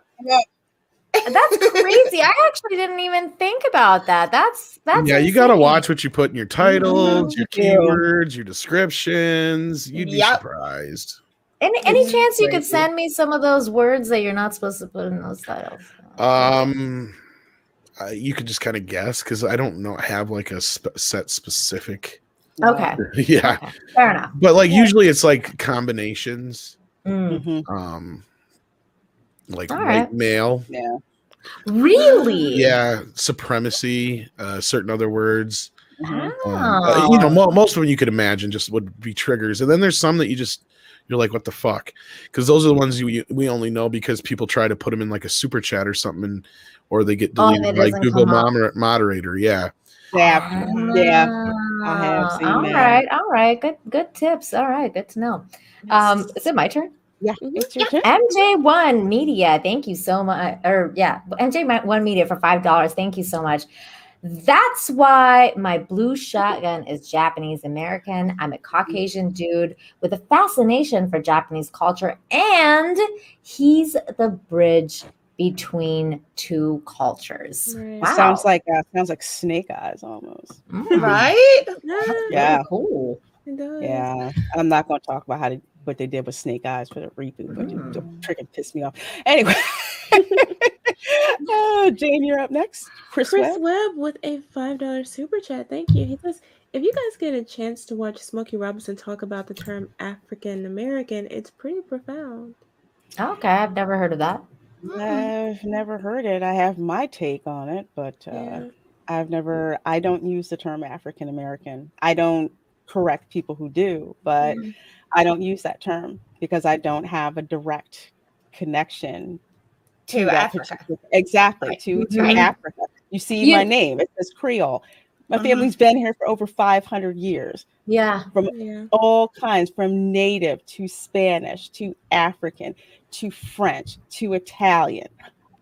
That's crazy. I actually didn't even think about that. That's yeah, you got to insane. watch what you put in your titles, your You do. keywords, your descriptions. You'd be Yep. surprised. Any It's chance you could crazy. send me some of those words that you're not supposed to put in those titles? You could just kind of guess because I don't know have like a set specific. Okay. Yeah, Okay. Fair enough. but like usually it's like combinations. Mm. Mhm. Like All white right. male. Yeah. Really? Yeah, supremacy, certain other words. Mhm. Oh. Most of them you could imagine just would be triggers, and then there's some that you're like, what the fuck? Because those are the ones we only know because people try to put them in like a super chat or something, or they get Oh, and deleted it by doesn't Google come up. moderator. Yeah, Yeah. Yeah. I have seen All that. right. All right. Good tips. All right. Good to know. Is it my turn? Yeah. It's your turn. MJ1 Media, thank you so much. MJ1 Media for $5. Thank you so much. That's why my blue shotgun is Japanese American. I'm a Caucasian dude with a fascination for Japanese culture, and he's the bridge between two cultures. Right. Wow. Sounds like Snake Eyes almost. Mm. Right? Yeah. Cool. It does. Yeah. I'm not going to talk about what they did with Snake Eyes for the reboot, but it freaking pissed me off. Anyway. Jane, you're up next. Chris Webb. Webb with a $5 super chat. Thank you. He says, if you guys get a chance to watch Smokey Robinson talk about the term African American, it's pretty profound. Okay, I've never heard of that. I've never heard it. I have my take on it, but Yeah. I don't use the term African American. I don't correct people who do, but I don't use that term because I don't have a direct connection To that Africa. exactly Right. to Right. Africa. You see Yeah. my name, it says Creole. My family's been here for over 500 years, Yeah. Yeah. all kinds, from native to Spanish to African to French to Italian,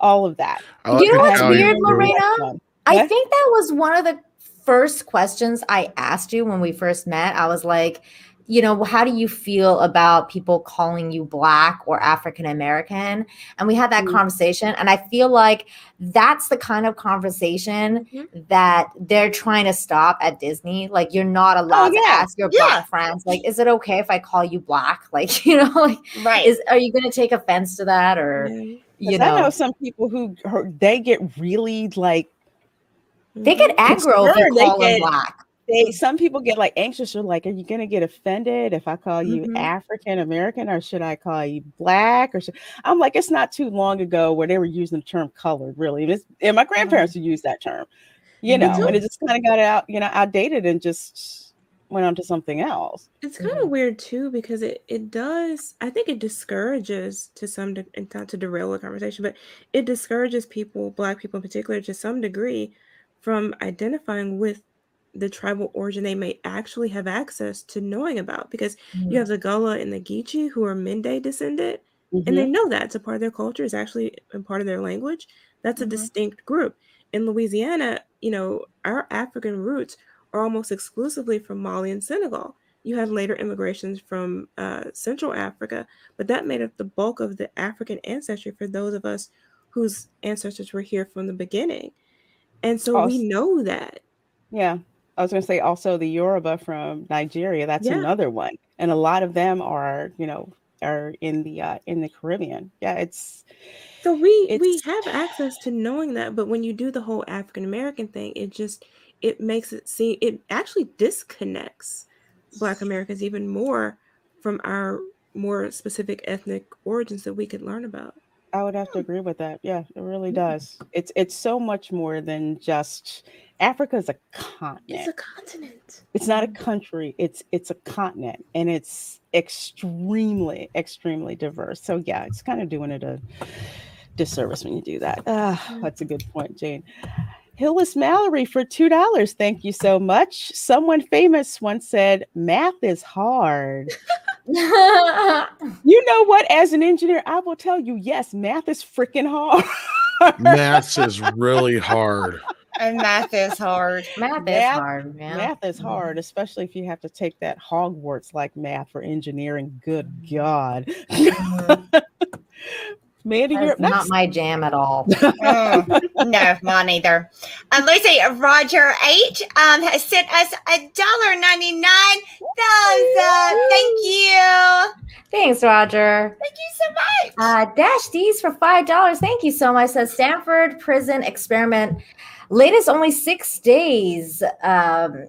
all of that. I like You know what's Italian weird, too. Lorena? I What? think that was one of the first questions I asked you when we first met. I was like, you know, how do you feel about people calling you Black or African American? And we had that conversation. And I feel like that's the kind of conversation that they're trying to stop at Disney. Like, you're not allowed to ask your Black friends, like, is it okay if I call you Black? Like, you know, like, are you going to take offense to that? Or, you know, I know some people who they get really like, they get aggro if you call them Black. Some people get like anxious. You're like, are you going to get offended if I call you African American, or should I call you Black? Or I'm like, it's not too long ago where they were using the term colored, really. And my grandparents would use that term, you know, and it just kind of got outdated and just went on to something else. It's kind of weird too, because it does, I think it discourages and not to derail the conversation, but it discourages people, Black people in particular, to some degree, from identifying with the tribal origin they may actually have access to knowing about, because you have the Gullah and the Geechee who are Mende descendant, and they know that it's a part of their culture, it's actually a part of their language. That's a distinct group. In Louisiana, you know, our African roots are almost exclusively from Mali and Senegal. You had later immigrations from Central Africa, but that made up the bulk of the African ancestry for those of us whose ancestors were here from the beginning. And so we know that. Yeah. I was going to say also the Yoruba from Nigeria. That's another one. And a lot of them are, you know, are in the Caribbean. Yeah, so we have access to knowing that, but when you do the whole African American thing, it makes it seem, it actually disconnects Black Americans even more from our more specific ethnic origins that we could learn about. I would have to agree with that. Yeah, it really does. It's so much more than just Africa is a continent. It's a continent. It's not a country. It's a continent, and it's extremely, extremely diverse. So yeah, it's kind of doing it a disservice when you do that. That's a good point, Jane. Hillis Mallory for $2. Thank you so much. Someone famous once said, "Math is hard." You know what? As an engineer, I will tell you, yes, math is freaking hard. Math is really hard. And math is hard. Math is hard. Yeah. Math is hard, especially if you have to take that Hogwarts like math for engineering. Good God. Mandy, that's not my jam at all. No, mine either. Lucy, Roger H has sent us $1.99. Thumbs up. Thank you. Thanks, Roger. Thank you so much. Dash D's for $5. Thank you so much. Says Stanford prison experiment. Latest only 6 days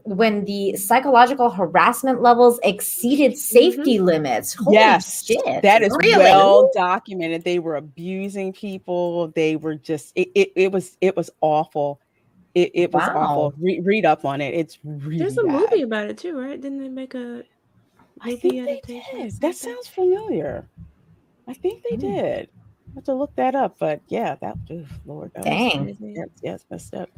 when the psychological harassment levels exceeded safety limits. Holy shit. That is really well documented. They were abusing people. They were just, it was awful. It was awful. Read up on it. It's really There's a movie about it too, right? Didn't they make a movie adaptation? That sounds familiar. I think they did. I have to look that up, but yeah, Lord, dang, yes, messed up.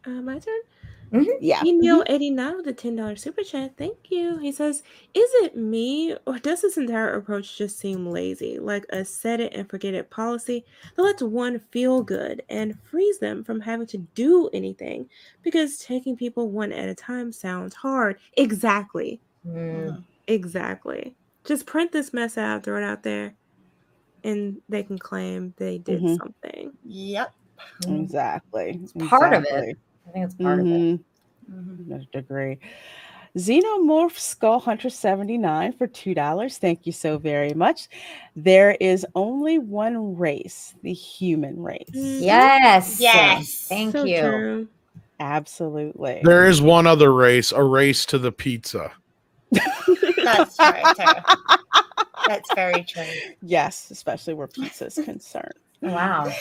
My turn. Yeah, Email 89 with a $10 super chat. Thank you. He says, "Is it me, or does this entire approach just seem lazy, like a set it and forget it policy that lets one feel good and frees them from having to do anything because taking people one at a time sounds hard?" Exactly. Exactly. Just print this mess out, throw it out there, and they can claim they did something. Yep. Exactly. Part of it. I think it's part of it. I agree. Xenomorph Skull Hunter 79 for $2. Thank you so very much. There is only one race, the human race. Yes. Thank so you. True. Absolutely. There is one other race, a race to the pizza. That's very true. That's very true. Yes, especially where pizza is concerned. Wow.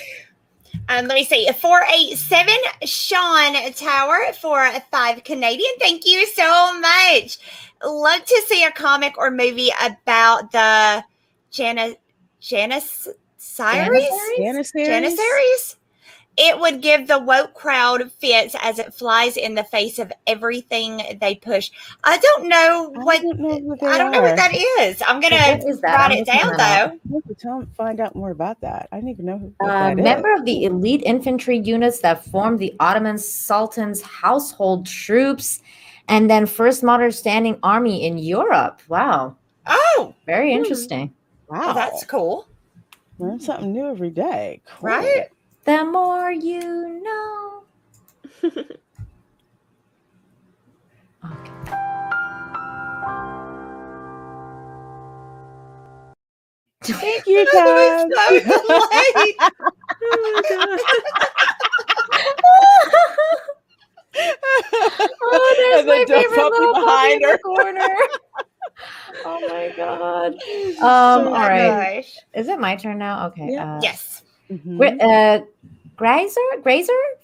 Let me see. 487 Sean Tower for 5 Canadian. Thank you so much. Love to see a comic or movie about the Janissaries. It would give the woke crowd fits as it flies in the face of everything they push. I don't know what that is. I'm gonna write it down though. Find out more about that. I didn't even know what that member is. of the elite infantry units that formed the Ottoman Sultan's household troops. And then first modern standing army in Europe. Wow. Oh, Very interesting. Wow. well, that's cool. Learn something new every day. Cool. Right? The more you know. Okay. Thank you, That Tom. was so late. Oh, there's And then my the favorite puppy little puppy behind in her. the corner. Oh my god. So All right. Gosh. Is it my turn now? Okay. Yeah. Yes. Mhm. Grazer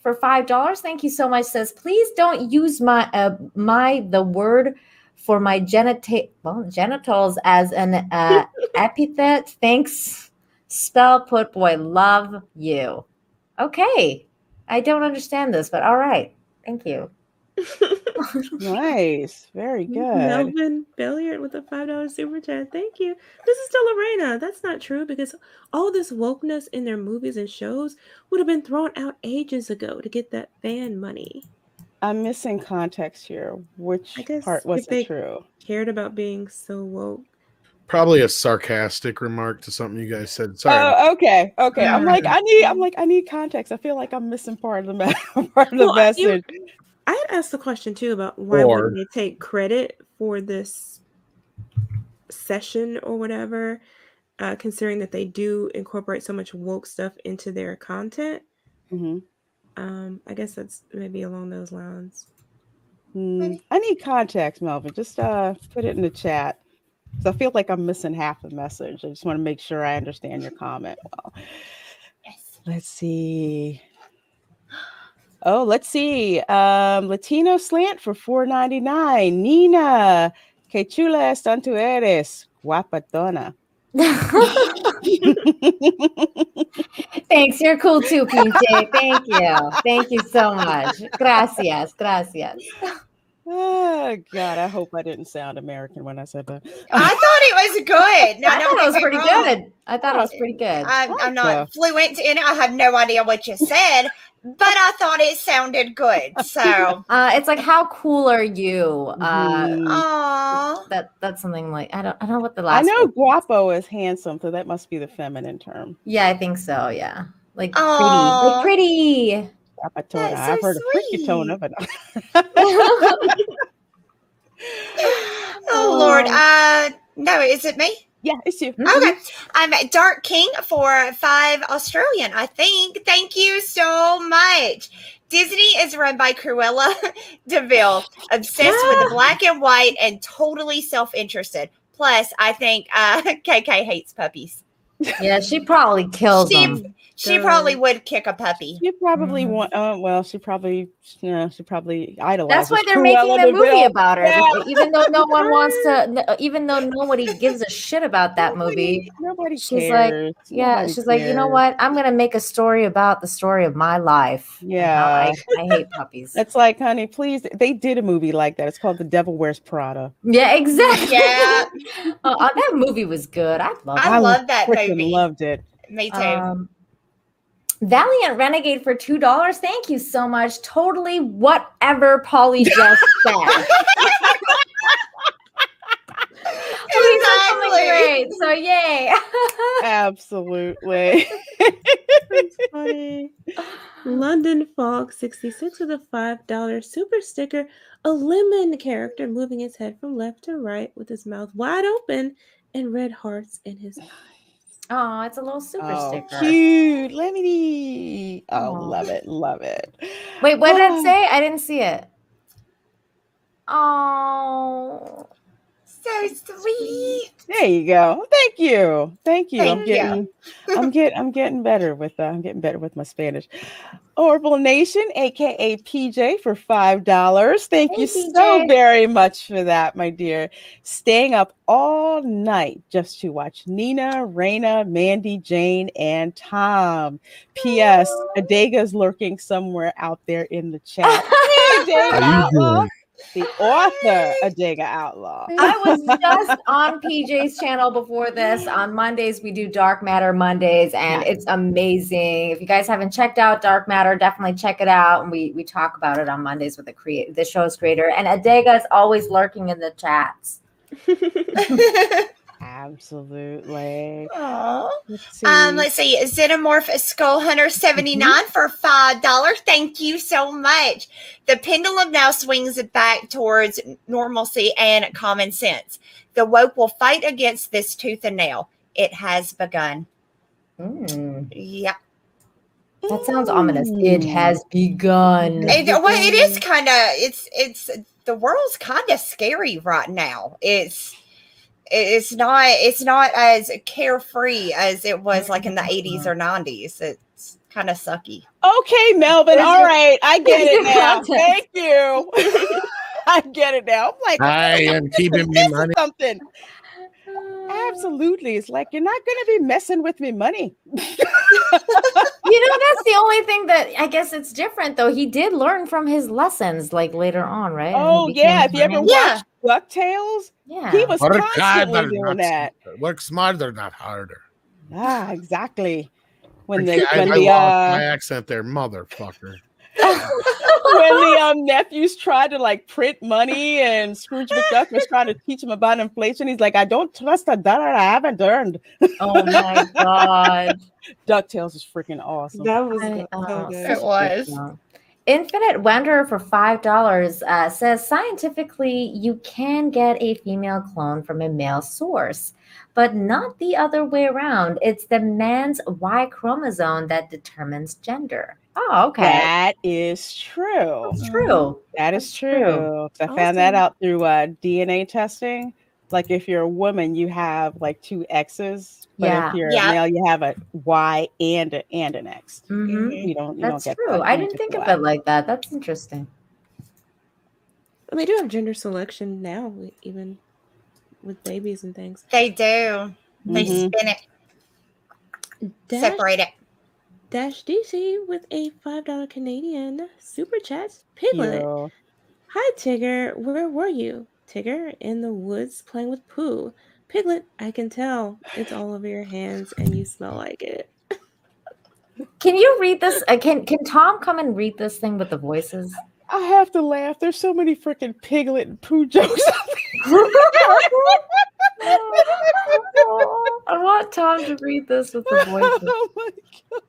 for $5. Thank you so much. Says, please don't use my the word for my genitals as an epithet. Thanks. Spell put boy. Love you. Okay. I don't understand this, but all right. Thank you. Nice. Very good. Melvin Billiard with a $5 super chat. Thank you. This is still Lorena. That's not true because all this wokeness in their movies and shows would have been thrown out ages ago to get that fan money. I'm missing context here. Which I guess part if wasn't they true? cared about being so woke. Probably a sarcastic remark to something you guys said. Sorry. Oh, okay. Okay. I'm like, Mm. I need context. I feel like I'm missing part of the part of the Well, message. I had asked the question too about why Or- wouldn't they take credit for this session or whatever, considering that they do incorporate so much woke stuff into their content. Mhm. I guess that's maybe along those lines. I need context, Melvin. Just put it in the chat. So I feel like I'm missing half the message. I just want to make sure I understand your comment well. Yes. Let's see. Oh, let's see. Latino slant for $4.99. Nina, que chula están tú eres, guapatona. Thanks. You're cool too, PJ. Thank you. Thank you so much. Gracias. Gracias. Oh God, I hope I didn't sound American when I said that. I thought it was good. No, I don't thought it get was me pretty wrong. good. I thought it was pretty good. I'm not fluent in it. I have no idea what you said, but I thought it sounded good. So It's like, how cool are you? Aw. That's something like I don't know what the I last know one. guapo is handsome, so that must be the feminine term. Yeah, I think so. Yeah, like Aw. pretty, like pretty. Guapatona. That's so I've heard of freaky sweet. tone, but Oh Lord. No, is it me? yeah, it's you. Okay. I'm at Dark King for 5 Australian, I think. Thank you so much. Disney is run by Cruella DeVille, obsessed with the black and white and totally self-interested. Plus, I think KK hates puppies. Yeah, she probably kills them. She probably would kick a puppy. She probably want. Well, she probably idolizes. That's why they're Cruella making a movie DeVille. about her. Yeah. Even though no one wants to, even though nobody gives a shit about that movie. Nobody She's cares. like, yeah, Nobody she's like, you know cares. what? I'm gonna make a story about the story of my life. and how Yeah. I hate puppies. That's like, honey, please. They did a movie like that. It's called The Devil Wears Prada. Yeah, exactly. Yeah. That movie was good. I love it. I love that freaking movie. Loved it. Me too. Valiant Renegade for $2. Thank you so much. Totally whatever Polly just said. Exactly. Great. So yay. Absolutely. That's funny. London Fog 66 with a $5 super sticker. A lemon character moving his head from left to right with his mouth wide open and red hearts in his eyes. Oh, it's a little super sticker. Cute. Lemony. Oh, Aw. love it. Love it. Wait, what did it say? I didn't see it. Oh. So sweet. There you go. Thank you. Thank you. Thank you. I'm getting better with my Spanish. Orbital Nation, aka PJ, for $5. Thank you so PJ. very much for that, my dear. Staying up all night just to watch Nina, Raina, Mandy, Jane, and Tom. P.S. Adega's lurking somewhere out there in the chat. Hey, Adega. How you doing? The author of Dega Outlaw. I was just on PJ's channel before this. On Mondays, we do Dark Matter Mondays, and it's amazing. If you guys haven't checked out Dark Matter, definitely check it out. And we talk about it on Mondays with the show's creator. And Adega is always lurking in the chats. Absolutely. Let's see. Xenomorph Skull Hunter 79 for $5. Thank you so much. The pendulum now swings back towards normalcy and common sense. The woke will fight against this tooth and nail. It has begun. Yep. That sounds ominous. It has begun. It is kind of. It's the world's kind of scary right now. It's not as carefree as it was like in the 80s or 90s. It's kind of sucky. Okay, Melvin. All right. I get it now. Thank you. I get it now. I'm like, I am keeping me money. Something. Absolutely. It's like, you're not going to be messing with me money. That's the only thing that I guess it's different, though. He did learn from his lessons, like later on, right? Oh, yeah. If you ever watched DuckTales, he was constantly doing that. Work smarter, not harder. Exactly. I lost my accent there, motherfucker. When the nephews tried to like print money and Scrooge McDuck was trying to teach him about inflation, he's like, I don't trust a dollar I haven't earned. Oh my god. DuckTales is freaking awesome. That was so good. It was. Infinite Wanderer for $5 says scientifically you can get a female clone from a male source, but not the other way around. It's the man's Y chromosome that determines gender. Oh, okay. That is true. That's true. That is true. I found that out through DNA testing. Like if you're a woman, you have like two X's. But if you're a male, you have a Y and an X. Mm-hmm. You don't That's get true. I didn't think of it like that. That's interesting. And they do have gender selection now, even with babies and things. They do. They spin it. Separate it. Dash DC with a $5 Canadian super chat. Piglet. Yeah. Hi, Tigger. Where were you? Tigger, in the woods playing with poo. Piglet, I can tell. It's all over your hands and you smell like it. Can you read this? Can Tom come and read this thing with the voices? I have to laugh. There's so many freaking Piglet and poo jokes. I want Tom to read this with the voices. Oh my god!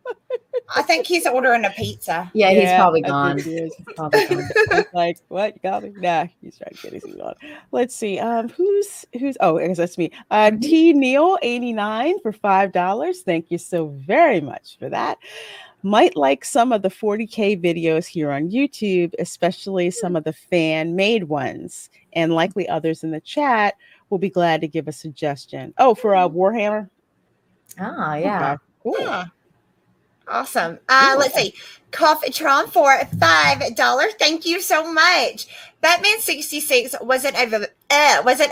I think he's ordering a pizza. Yeah, he's probably gone. He's like, what? You got me? Nah, he's trying to get his email on. Let's see. Who's? Oh, I guess that's me. T Neil 89 for $5. Thank you so very much for that. Might like some of the 40K videos here on YouTube, especially some of the fan-made ones, and likely others in the chat will be glad to give a suggestion. Oh, for Warhammer? Oh, yeah. Okay. Cool. Yeah. Awesome. Let's see. Coffee Tron for $5. Thank you so much. Batman 66 wasn't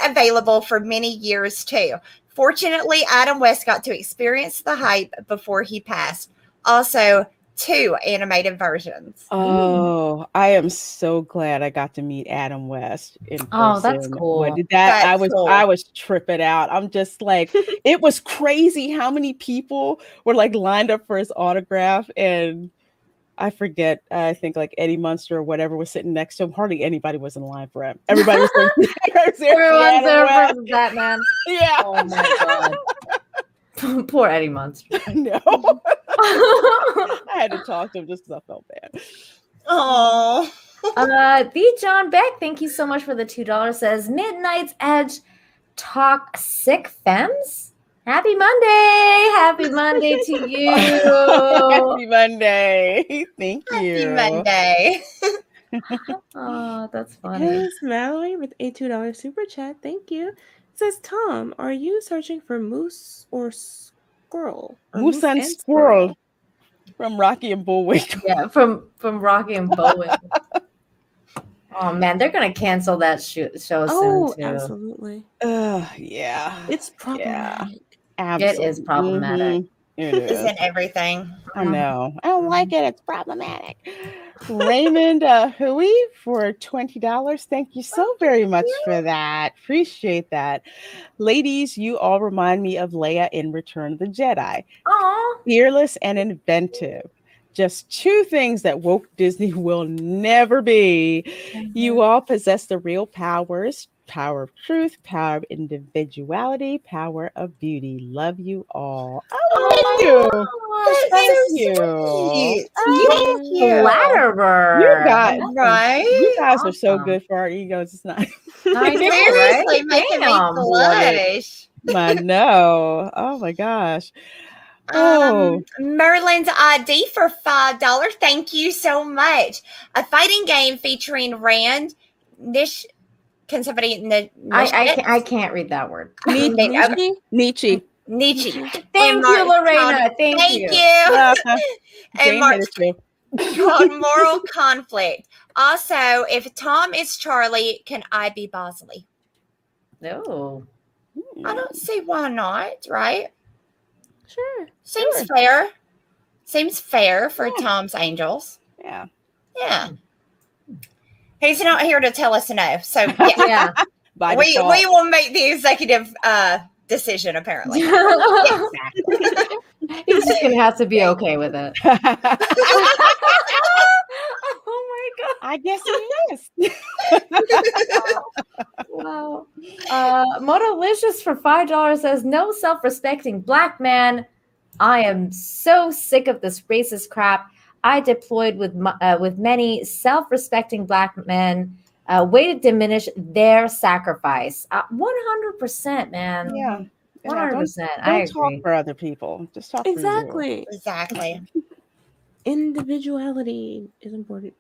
available for many years too. Fortunately, Adam West got to experience the hype before he passed. Also, 2 animated versions. Oh, I am so glad I got to meet Adam West in person. Oh, that's cool. When did that? That's I was tripping out. I'm just like, it was crazy how many people were like lined up for his autograph, and I forget. I think like Eddie Munster or whatever was sitting next to him. Hardly anybody was in line for him. Everybody was there. Everyone's there for Batman. Yeah. Oh my god. Poor Eddie Munster. No. I had to talk to him just because I felt bad. Oh. The John Beck, thank you so much for the $2. Says Midnight's Edge talk sick femmes. Happy Monday. Happy Monday to you. Happy Monday. Thank you. Happy Monday. Oh, that's funny. Yes, Mallory with a $2 super chat. Thank you. It says, Tom, are you searching for moose or squirrel? Or Moose and squirrel from Rocky and Bullwinkle. Yeah, from Rocky and Bullwinkle. Oh man, they're gonna cancel that show soon too. Absolutely. Yeah. It's problematic. Absolutely. It is problematic. It is. Isn't everything? I know. I don't like it. It's problematic. Raymond Hui for $20. Thank you so very much for that. Appreciate that. Ladies, you all remind me of Leia in Return of the Jedi. Aw. Fearless and inventive. Just two things that woke Disney will never be. You all possess the real powers: power of truth, power of individuality, power of beauty. Love you all. Oh, thank you. Oh, That's Thank so you. sweet. Thank you. You flatterer. guys, you Right? guys are so Awesome. good for our egos. It's not. I know, Seriously, right? making me Damn. Love it. blush. I know. Oh my gosh. Oh, Merlin's ID for $5. Thank you so much. A fighting game featuring Rand, Nish. Can somebody I can't read that word. Nietzsche. Nietzsche. Thank you, Lorena. Thank you. And Jane Mark hit it too. called Moral Conflict. Also, if Tom is Charlie, can I be Bosley? No. I don't see why not, right? Sure. Seems fair. Seems fair for Yeah. Tom's Angels. Yeah. Yeah. He's not here to tell us no. So yeah, Yeah. By we default. will make the executive decision apparently. He's Exactly. just gonna have to be okay with it. Oh my god. I guess he is. Wow. Motolicious for $5 says, no self-respecting black man. I am so sick of this racist crap. I deployed with many self-respecting black men. Way to diminish their sacrifice. 100%, man. Yeah. 100%. Don't I talk agree. for other people. Just talk for you. Exactly. Exactly. Individuality is important.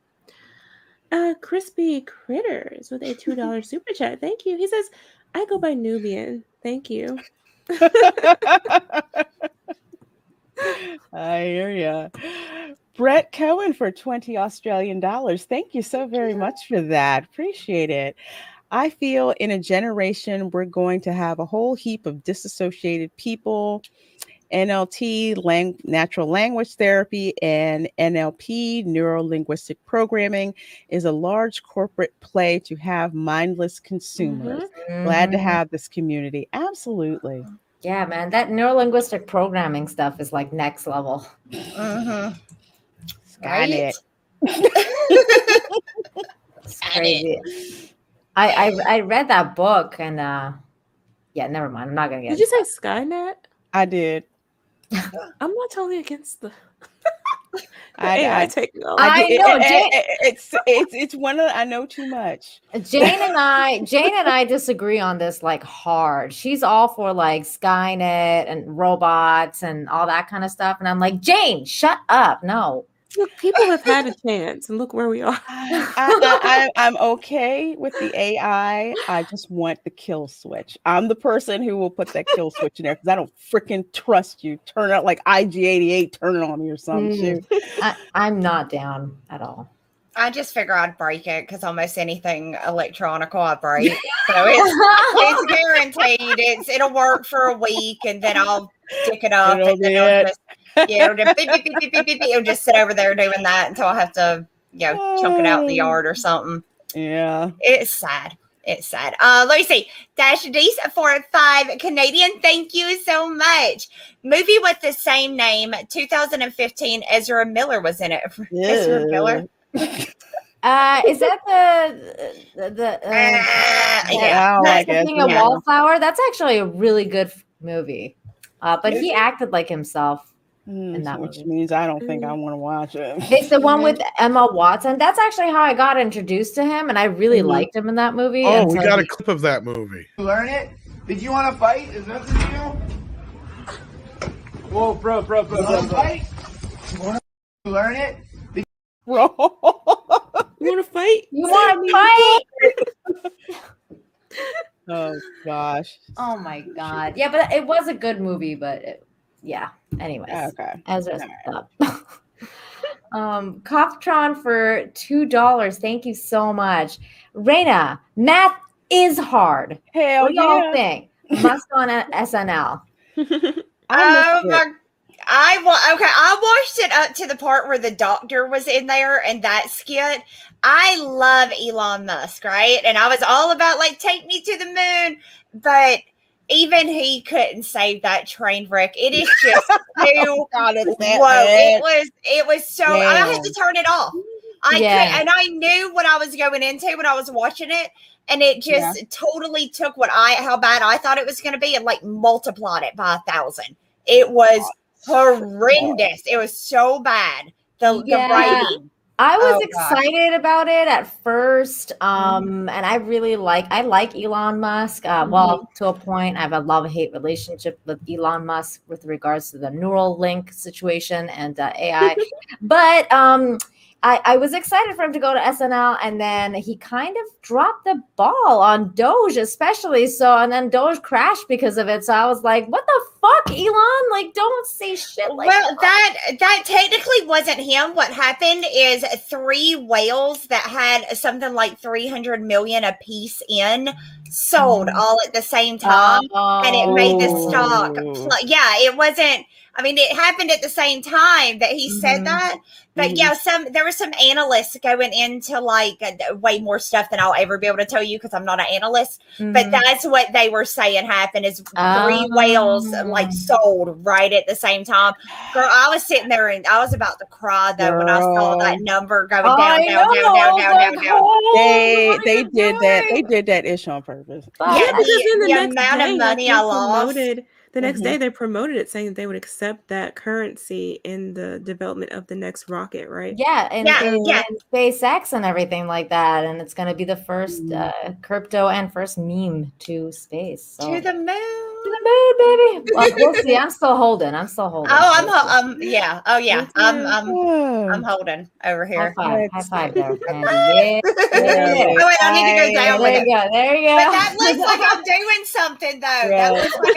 Crispy Critters with a $2 super chat. Thank you. He says, I go by Nubian. Thank you. I hear ya. Brett Cohen for 20 Australian dollars. Thank you so very much for that. Appreciate it. I feel in a generation we're going to have a whole heap of disassociated people. NLT, natural language therapy, and NLP, neuro linguistic programming, is a large corporate play to have mindless consumers. Glad to have this community. Absolutely. Yeah, man. That neurolinguistic programming stuff is like next level. Mm-hmm. Skynet. It's crazy. I read that book and yeah, never mind. I'm not gonna get Did you say Skynet? I did. I'm not totally against the I AI did. technology. I know, Jane. It's one of I know too much. Jane and I disagree on this like hard. She's all for like Skynet and robots and all that kind of stuff. And I'm like, Jane, shut up. No. Look, people have had a chance, and look where we are. I'm okay with the AI. I just want the kill switch. I'm the person who will put that kill switch in there because I don't freaking trust you. Turn it like IG-88, turn it on me or some shit. I'm not down at all. I just figure I'd break it because almost anything electronical I break. So it's guaranteed. It'll work for a week and then I'll stick it up and then it'll just it'll just beep, beep, beep, beep, beep, beep, beep. It'll just sit over there doing that until I have to, chunk it out in the yard or something. Yeah. It's sad. It's sad. Let me see. Dash D's for 5 Canadian. Thank you so much. Movie with the same name, 2015. Ezra Miller was in it. Ezra Miller. Is that the yeah? That's the thing, a wallflower. That's actually a really good movie. But he acted like himself. Which means I don't think I want to watch it. It's the one with Emma Watson. That's actually how I got introduced to him, and I really liked him in that movie. Oh, we got a clip of that movie. Learn it? Did you want to fight? Is that the deal? Whoa, bro. Fight? You want to learn it? Bro. You want to fight? You want to fight? Oh gosh. Oh my god. Yeah, but it was a good movie, but yeah. Anyways. Okay. Ezra up. Coftron for $2. Thank you so much. Raina, math is hard. Hell what do y'all think? Must on SNL. I watched it up to the part where the doctor was in there and that skit. I love Elon Musk, right? And I was all about like take me to the moon, but even he couldn't save that train wreck. It is just too God, it's that whoa. bad. It was so I had to turn it off. Yeah. And I knew what I was going into when I was watching it. And it just totally took how bad I thought it was going to be and like multiplied it by 1,000. It was horrendous. It was so bad. The writing. I was excited about it at first. And I like Elon Musk. Well, to a point, I have a love-hate relationship with Elon Musk with regards to the neural link situation and AI. But I was excited for him to go to SNL, and then he kind of dropped the ball on Doge, especially. And then Doge crashed because of it. So I was like, what the fuck, Elon? Like, don't say shit like that. That technically wasn't him. What happened is 3 whales that had something like 300 million a piece sold all at the same time, and it made the stock. It wasn't. I mean, it happened at the same time that he said that. But there were some analysts going into like way more stuff than I'll ever be able to tell you because I'm not an analyst. But that's what they were saying happened is 3 whales like sold right at the same time. Girl, I was sitting there and I was about to cry though when I saw that number going down. They did that. They did that ish on purpose. Because then the next amount day, of money I lost. The next day, they promoted it, saying that they would accept that currency in the development of the next rocket, right? Yeah, and SpaceX and everything like that, and it's going to be the first crypto and first meme to space. So. To the moon. To the moon, baby. Well, we'll see. I'm still holding. I'm Oh, yeah. I'm holding over here. High five there, Randy. Yeah. Oh, wait, I need to go down with it. There you go. But that looks like I'm doing something, though. That looks like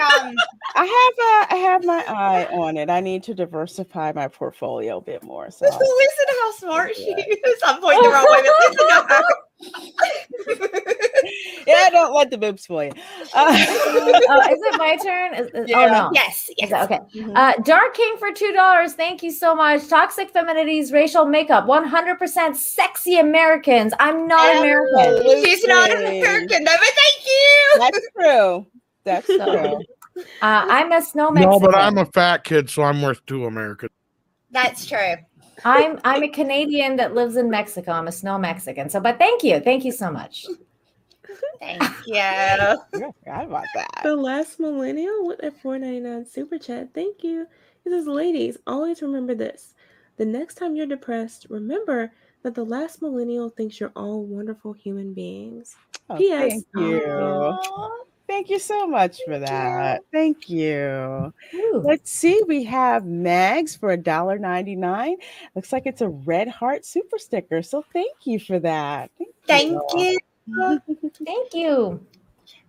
I have my eye on it. I need to diversify my portfolio a bit more. So listen to how smart she is. I'm pointing the wrong way, but listen to her. Yeah, don't let the boobs spoil you. Is it my turn? Oh no. Yes. Okay. Dark King for $2. Thank you so much. Toxic Feminity's racial makeup. 100% sexy Americans. I'm not American. She's not American. No, but thank you. That's true. That's true. I'm a snow Mexican. No, but I'm a fat kid, so I'm worth 2 Americans. That's true. I'm a Canadian that lives in Mexico. I'm a snow Mexican. But thank you so much. Thank you. I forgot about that. The last millennial with a $4.99 super chat. Thank you. It says, ladies, always remember this. The next time you're depressed, remember that the last millennial thinks you're all wonderful human beings. P.S. Thank you. Thank you so much for that. Thank you. Ooh. Let's see. We have Mags for $1.99. Looks like it's a red heart super sticker. So thank you for that. Thank you. Thank you.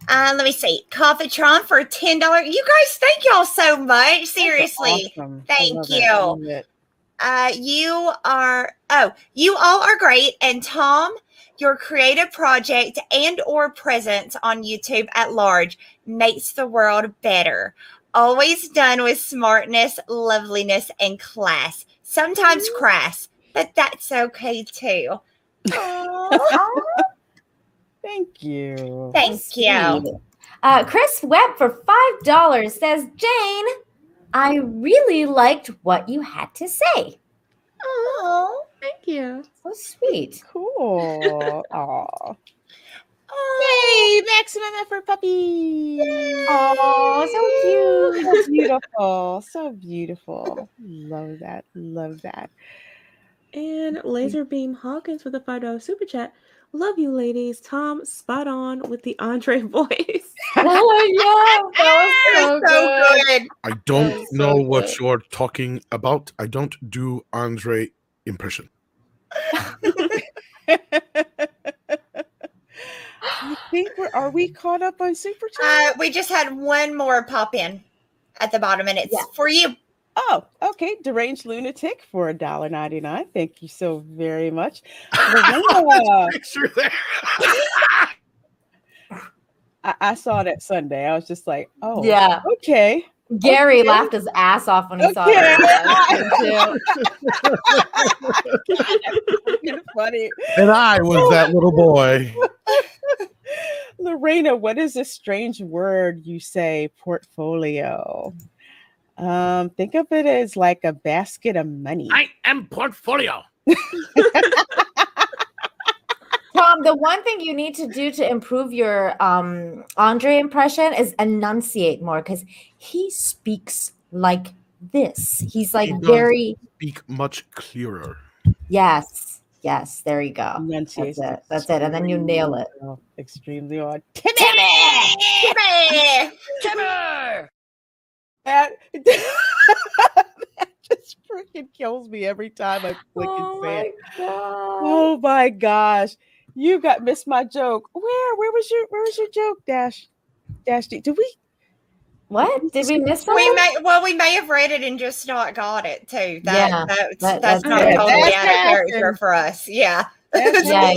Let me see. Coffeetron for $10. You guys, thank y'all so much. Seriously. Awesome. Thank you. You all are great. And Tom, your creative project and or presence on YouTube at large makes the world better. Always done with smartness, loveliness, and class. Sometimes crass, but that's okay too. Thank you. Thank you. Chris Webb for $5 says, Jane, I really liked what you had to say. Oh, thank you. So sweet. Cool. Aw. Yay, maximum effort puppy. Oh, so cute. So beautiful. So beautiful. Love that. Love that. And Laserbeam Hawkins with a $5 super chat. Love you, ladies. Tom, spot on with the Andre voice. Oh, yeah. That was so good. I don't know what you're talking about. I don't do Andre impression. I think are we caught up on super chat? We just had one more pop in at the bottom, and it's for you. Oh, okay. Deranged Lunatic for $1.99. Thank you so very much. Picture there. I saw that Sunday. I was just like, oh, yeah. Okay. Gary Okay. laughed his ass off when he saw Okay. that. It's funny. And I was that little boy. Lorena, what is a strange word you say? Portfolio. Think of it as like a basket of money. I am portfolio. Tom, the one thing you need to do to improve your Andre impression is enunciate more because he speaks like this. He's like He does very speak much clearer. yes. There you go. Enunciation. That's it. And then you nail it. Extremely odd. Timmy! That, that just freaking kills me every time I click and say it. God. Oh my gosh. You got missed my joke. Where was your joke, Dash D? Did we What? Did we miss We something? we may have read it and just not got it too. That's that's not it. totally That out of character happened. for us. Yeah. That's Yeah.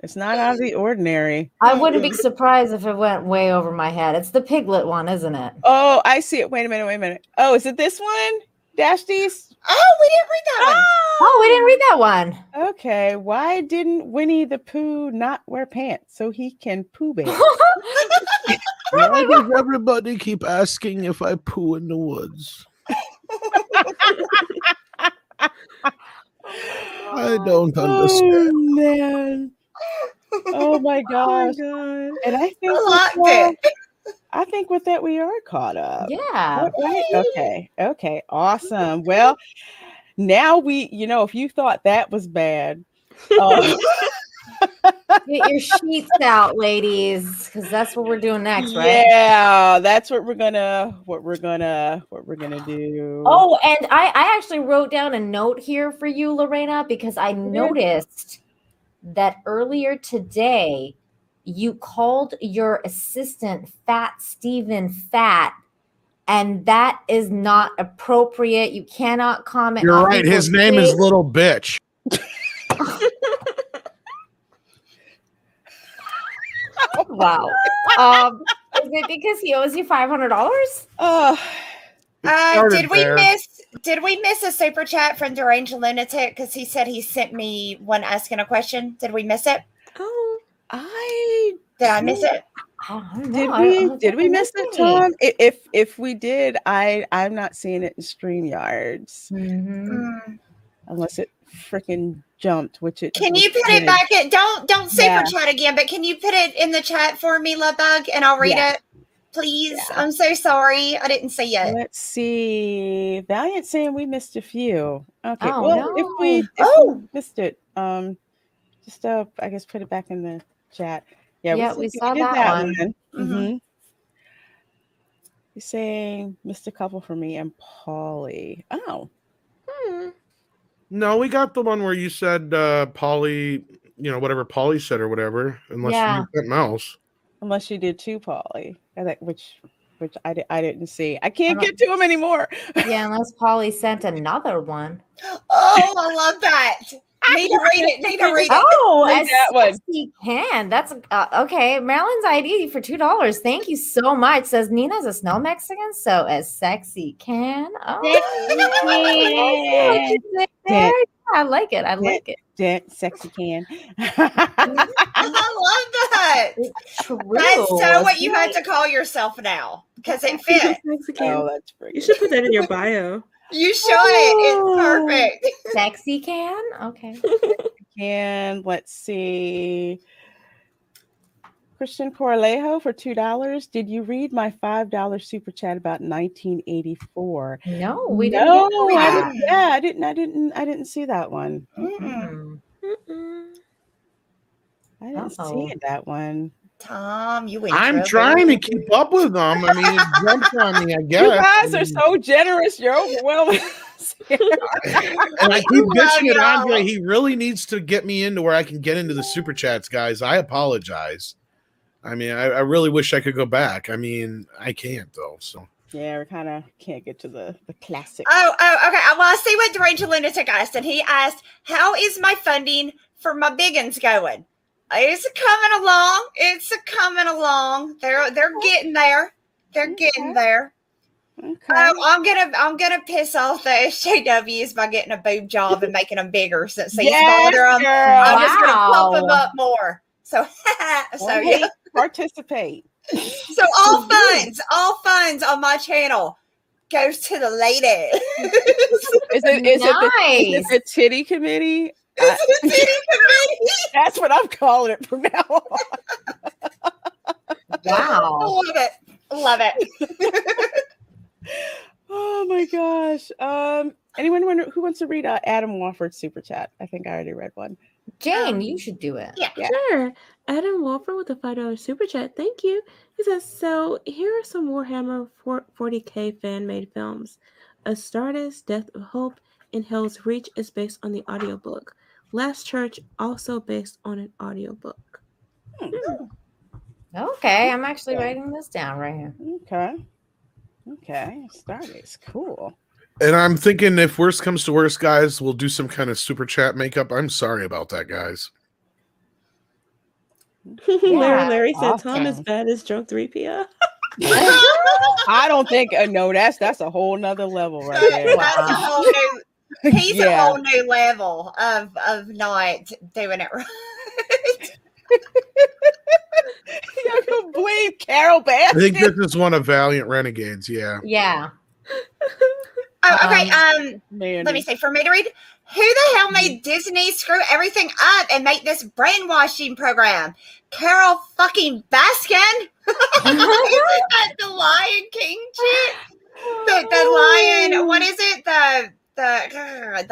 it's not out of the ordinary. I wouldn't be surprised if it went way over my head. It's the piglet one, isn't it? Oh, I see it. Wait a minute. Oh, is it this one? Dash D's? Oh, we didn't read that one. Oh, we didn't read that one. Okay. Why didn't Winnie the Pooh not wear pants so he can poo bear? Why does everybody keep asking if I poo in the woods? I don't understand. Oh, man. Oh my gosh. God. And I think I liked it. I think with that we are caught up. Yeah. Right? Okay. Awesome. Well, now if you thought that was bad, Get your sheets out, ladies, because that's what we're doing next, right? yeah, that's what we're gonna do. Oh, and I actually wrote down a note here for you, Lorena, because I noticed that earlier today you called your assistant Fat Steven fat, and that is not appropriate. You cannot comment. You're on right. His people's name is face. Little Bitch. Wow. Is it because he owes you $500? Did we miss a super chat from Deranged Lunatic? Because he said he sent me one asking a question. Did we miss it? Oh, Did I miss it? I don't know. Did we miss it, Tom? If we did, I'm not seeing it in StreamYards unless it freaking jumped, which it Can you put it back in? Don't super chat again, but can you put it in the chat for me, Love Bug, and I'll read it, please? Yeah. I'm so sorry, I didn't see it. Let's see. Valiant saying we missed a few. Okay, if we missed it, just I guess put it back in the chat. Yeah, we saw that one. Mm-hmm. He's saying missed a couple for me and Polly. Oh. No, we got the one where you said Polly, whatever Polly said or whatever, unless you did something else. Unless you did too, Polly. Which I didn't see. I can't get to him anymore. Yeah, unless Polly sent another one. Oh, I love that. Need to read it. Oh, that one. He can. That's okay. Marilyn's ID for $2. Thank you so much. Says Nina's a snow Mexican, so as sexy can. Oh, yeah. I like it. Sexy can. I love that. True. That's so what you had to call yourself now because it fits. Oh, that's pretty. You should put that in your bio. You should. It's perfect. Sexy can? Okay. And let's see. Christian Corlejo for $2. Did you read my $5 super chat about 1984? No, we didn't. I didn't see that one. I didn't see that one. Tom, you I'm trying to keep up with them. I mean, it jumped on me, I guess. You guys are so generous. You're overwhelming. And I keep bitching at Andre. He really needs to get me into where I can get into the super chats, guys. I apologize. I mean, I really wish I could go back. I mean, I can't, though. So yeah, we kind of can't get to the classic. Oh, okay. Well, I see what Deranged Lunatic asked, and he asked, "How is my funding for my biggins going?" It's coming along. They're getting there. They're getting there. Okay. I'm gonna piss off the SJWs by getting a boob job and making them bigger since these Yes, bother them. girl. I'm just gonna pump them Wow. up more. So, Don't hate, participate. So all funds on my channel goes to the lady. Is it the titty committee? It's a titty committee. That's what I'm calling it from now on. Wow. Love it. Oh my gosh. Anyone who wants to read Adam Wofford's super chat? I think I already read one. Jane, you should do it. Yeah. Sure. Adam Wolfer with a $5 super chat. Thank you. He says, so here are some Warhammer 40K fan-made films. A Stardust, Death of Hope, and Hell's Reach is based on the audiobook. Last Church, also based on an audiobook. Okay, I'm actually writing this down right here. Okay. Stardust. Cool. And I'm thinking if worst comes to worst, guys, we'll do some kind of super chat makeup. I'm sorry about that, guys. Larry said awesome. Tom is bad as drunk 3PO. I don't think no, that's a whole nother level right there. That's a whole new he's a whole new level of not doing it right. You're gonna blame Carol Baskin. I think this is one of Valiant Renegades, yeah. Yeah. Oh, okay. Man, Let me see. For me to read, who the hell made Disney screw everything up and make this brainwashing program? Carol fucking Baskin? The Lion King chick? The lion, what is it? The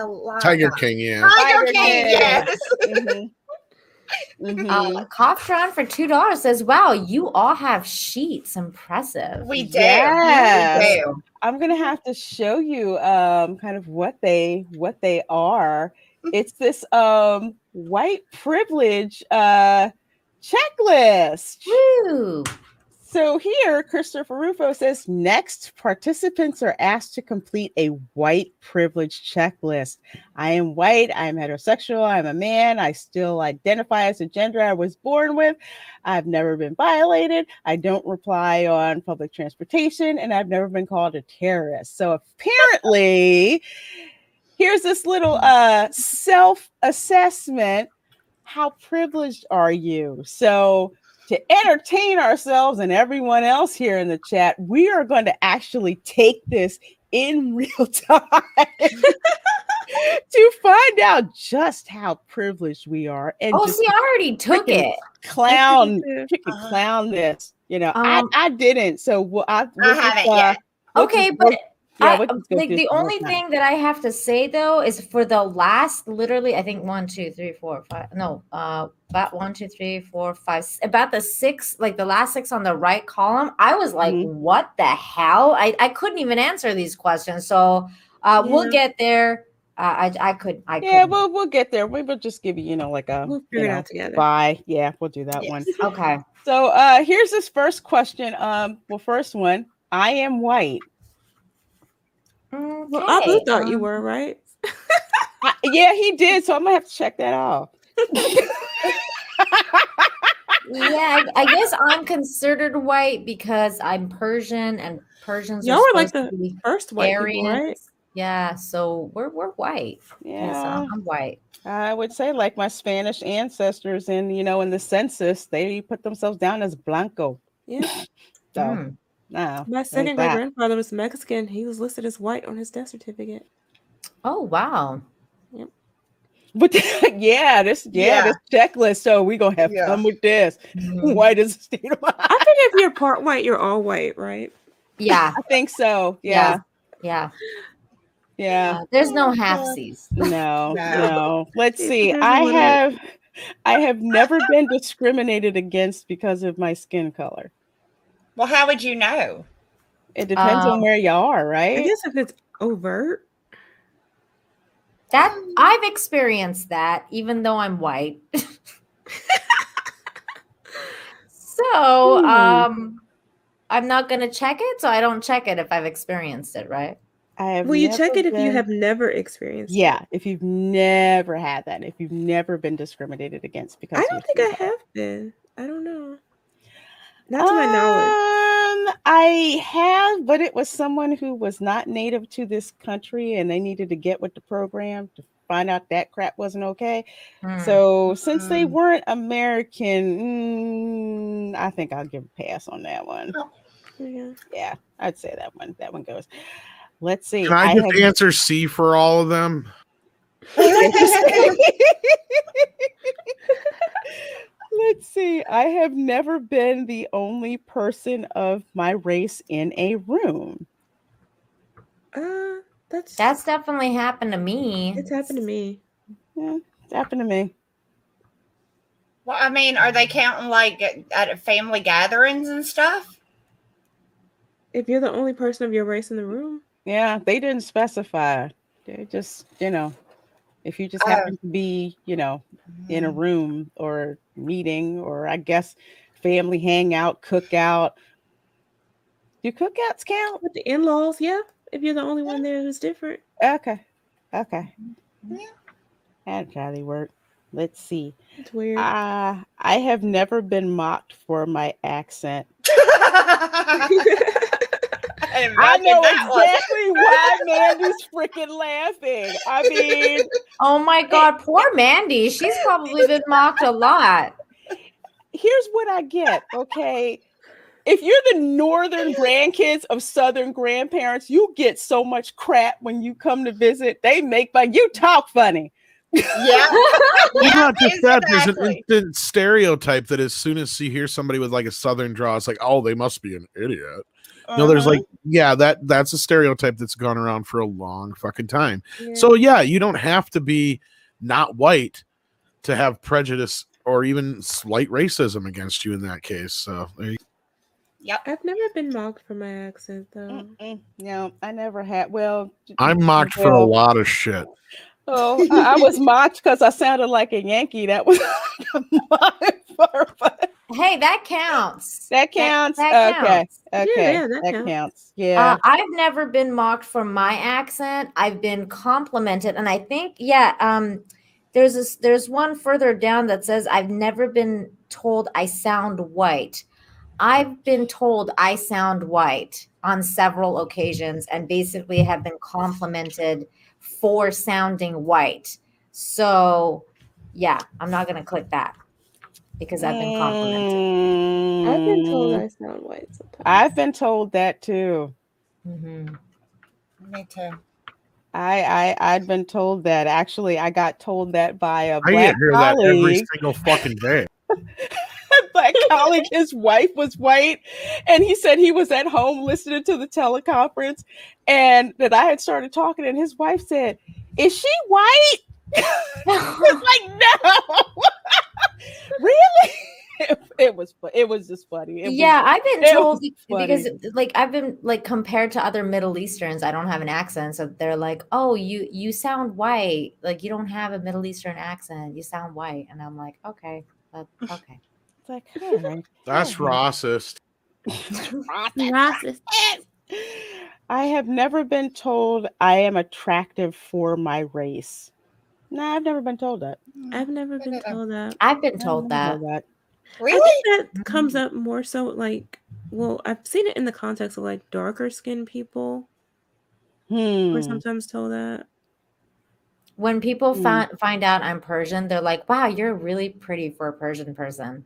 lion. Tiger King, yeah. Tiger King, yes. Coughtron for $2 says, "Wow, you all have sheets. Impressive." We do. Yes. We do. I'm gonna have to show you kind of what they are. It's this white privilege checklist. Woo. So here, Christopher Rufo says, next, participants are asked to complete a white privilege checklist. I am white, I am heterosexual, I'm a man, I still identify as a gender I was born with, I've never been violated, I don't rely on public transportation, and I've never been called a terrorist. So apparently, here's this little self-assessment. How privileged are you? So to entertain ourselves and everyone else here in the chat, we are going to actually take this in real time to find out just how privileged we are. And see, I already took it. Clown this. You know, I didn't. So I haven't yet. Okay, but the only thing that I have to say though is for the last, literally, I think 1, 2, 3, 4, 5. No, about 1, 2, 3, 4, 5. About the 6, like the last 6 on the right column. I was like, what the hell? I couldn't even answer these questions. So we'll get there. I couldn't. We'll get there. We will just give you, like we'll figure it out together. Bye. Yeah, we'll do that one. Okay. So here's this first question. First one. I am white. Well, Abu thought you were, right? Yeah, he did. So I'm gonna have to check that off. Yeah, I guess I'm considered white because I'm Persian, and Persians y'all are were like supposed the to be first white people, Aryans. right? Yeah, so we're white. Yeah, I'm white. I would say like my Spanish ancestors, and in the census, they put themselves down as blanco. Yeah. So. No, my second great grandfather was Mexican. He was listed as white on his death certificate. Oh wow! Yep. But this checklist. So we're gonna have fun with this. White is a state of mind. I think if you're part white, you're all white, right? Yeah, I think so. Yeah. There's no halfsies. No. Let's see. I have never been discriminated against because of my skin color. Well, how would you know? It depends on where you are, right? I guess if it's overt. That I've experienced that, even though I'm white. So I'm not gonna check it, so I don't check it if I've experienced it, right? Will you check it if you have never experienced it? Yeah, if you've never had that, if you've never been discriminated against because I don't think I have been. I don't know. Not to my knowledge. I have, but it was someone who was not native to this country, and they needed to get with the program to find out that crap wasn't okay. So since they weren't American, I think I'll give a pass on that one. Yeah, I'd say that one. That one goes. Let's see. Can I just answer C for all of them? Let's see. I have never been the only person of my race in a room. That's definitely happened to me. It's happened to me. Yeah, it's happened to me. Well, I mean, are they counting like at family gatherings and stuff? If you're the only person of your race in the room. Yeah, they didn't specify. They just, if you just happen to be, in a room or meeting, or I guess family hangout, cookout. Do cookouts count? With the in-laws, yeah. If you're the only one there who's different. Okay. Yeah. That'd probably work. Let's see. It's weird. I have never been mocked for my accent. I know exactly why Mandy's freaking laughing. I mean, oh my God, poor Mandy. She's probably been mocked a lot. Here's what I get, okay? If you're the northern grandkids of southern grandparents, you get so much crap when you come to visit. They make fun. You talk funny. Yeah. Well, not just that. There's an instant stereotype that as soon as you hear somebody with like a southern draw, it's like, oh, they must be an idiot. No, there's like, that's a stereotype that's gone around for a long fucking time. Yeah. So yeah, you don't have to be not white to have prejudice or even slight racism against you in that case. So there you go. Yep. I've never been mocked for my accent though. No, I never had. Well, I'm mocked for a lot of shit. Oh, I was mocked because I sounded like a Yankee. That was hey, that counts. That counts. That okay. counts. Okay. Yeah, that counts. Yeah. I've never been mocked for my accent. I've been complimented, and I think, there's one further down that says I've never been told I sound white. I've been told I sound white on several occasions, and basically have been complimented for sounding white. So yeah, I'm not gonna click that because I've been complimented. I've been told I sound white sometimes. I've been told that too. Me too. I'd been told that. Actually, I got told that by a black I hear colleague. That every single fucking day. Black colleague, his wife was white, and he said he was at home listening to the teleconference, and that I had started talking, and his wife said, "Is she white?" It's like, no. Really? It was just funny. I've been told because like I've been like compared to other Middle Easterns, I don't have an accent, so they're like, "Oh, you sound white. Like you don't have a Middle Eastern accent. You sound white," and I'm like, "Okay, okay." It's like, all right. That's racist. Racist. I have never been told I am attractive for my race. No, I've never been told that. I've never been told that. I've been told that. Really? I think that comes up more so like, well, I've seen it in the context of like darker skinned people. We're sometimes told that. When people find out I'm Persian, they're like, "Wow, you're really pretty for a Persian person."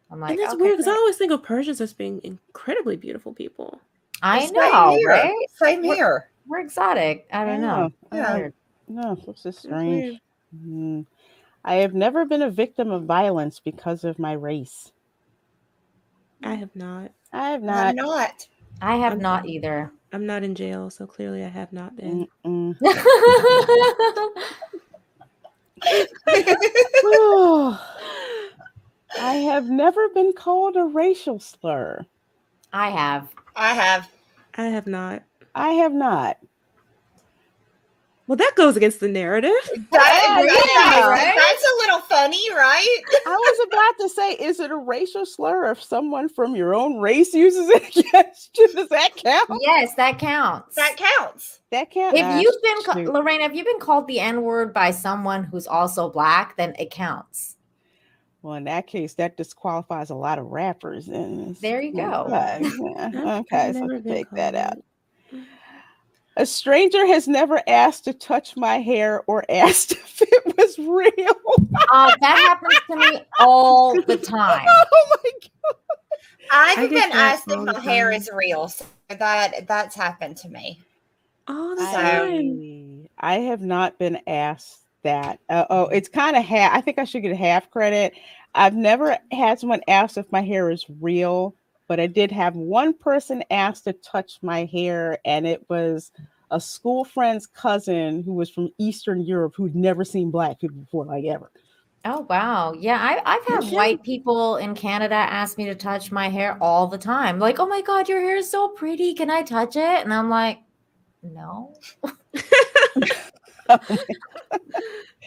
I'm like, and that's okay, weird because I always think of Persians as being incredibly beautiful people. I know, right? Same here. We're exotic. I don't know. Yeah. No, this is strange. I have never been a victim of violence because of my race. I have not. I have not. I have not either. I'm not in jail, so clearly I have not been. I have never been called a racial slur. I have. I have not. I have not. Well, that goes against the narrative. Right? That's a little funny, right? I was about to say, is it a racial slur if someone from your own race uses it against you? Does that count? Yes, that counts. That counts. That counts. If you've been, Lorraine, if you've been called the N-word by someone who's also Black, then it counts. Well, in that case, that disqualifies a lot of rappers. And There you go. yeah. Okay, so I never can been take that out. called. A stranger has never asked to touch my hair or asked if it was real. That happens to me all the time. Oh my God. I I haven't get been that asked if all the my hair time. is real, so that's happened to me. All the So- time. I have not been asked that. It's kind of half. I think I should get half credit. I've never had someone ask if my hair is real, but I did have one person ask to touch my hair, and it was a school friend's cousin who was from Eastern Europe who'd never seen black people before, like ever. Oh wow. Yeah, I've had white people in Canada ask me to touch my hair all the time. Like, oh my God, your hair is so pretty. Can I touch it? And I'm like, no.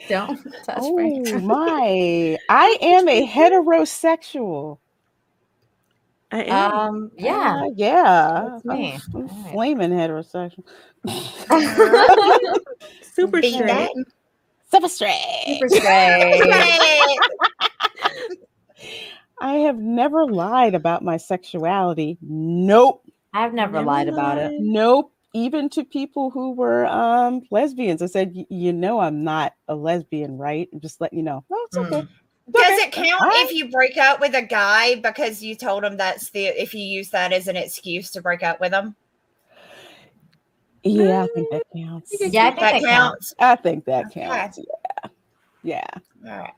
Don't touch my Oh hair. my. I am a heterosexual. I am. Yeah. Yeah. That's me. I'm All right. flaming heterosexual. Super Beat straight. that. Super straight. Super straight. Right. I have never lied about my sexuality. Nope. I've never lied about it. Nope. Even to people who were lesbians. I said, you know, I'm not a lesbian, right? I'm just letting you know. No, it's okay. Does it count All if you break up with a guy because you told him if you use that as an excuse to break up with him? Yeah, I think that counts. Yeah, I think that counts. I think that Okay. counts. Yeah. All right.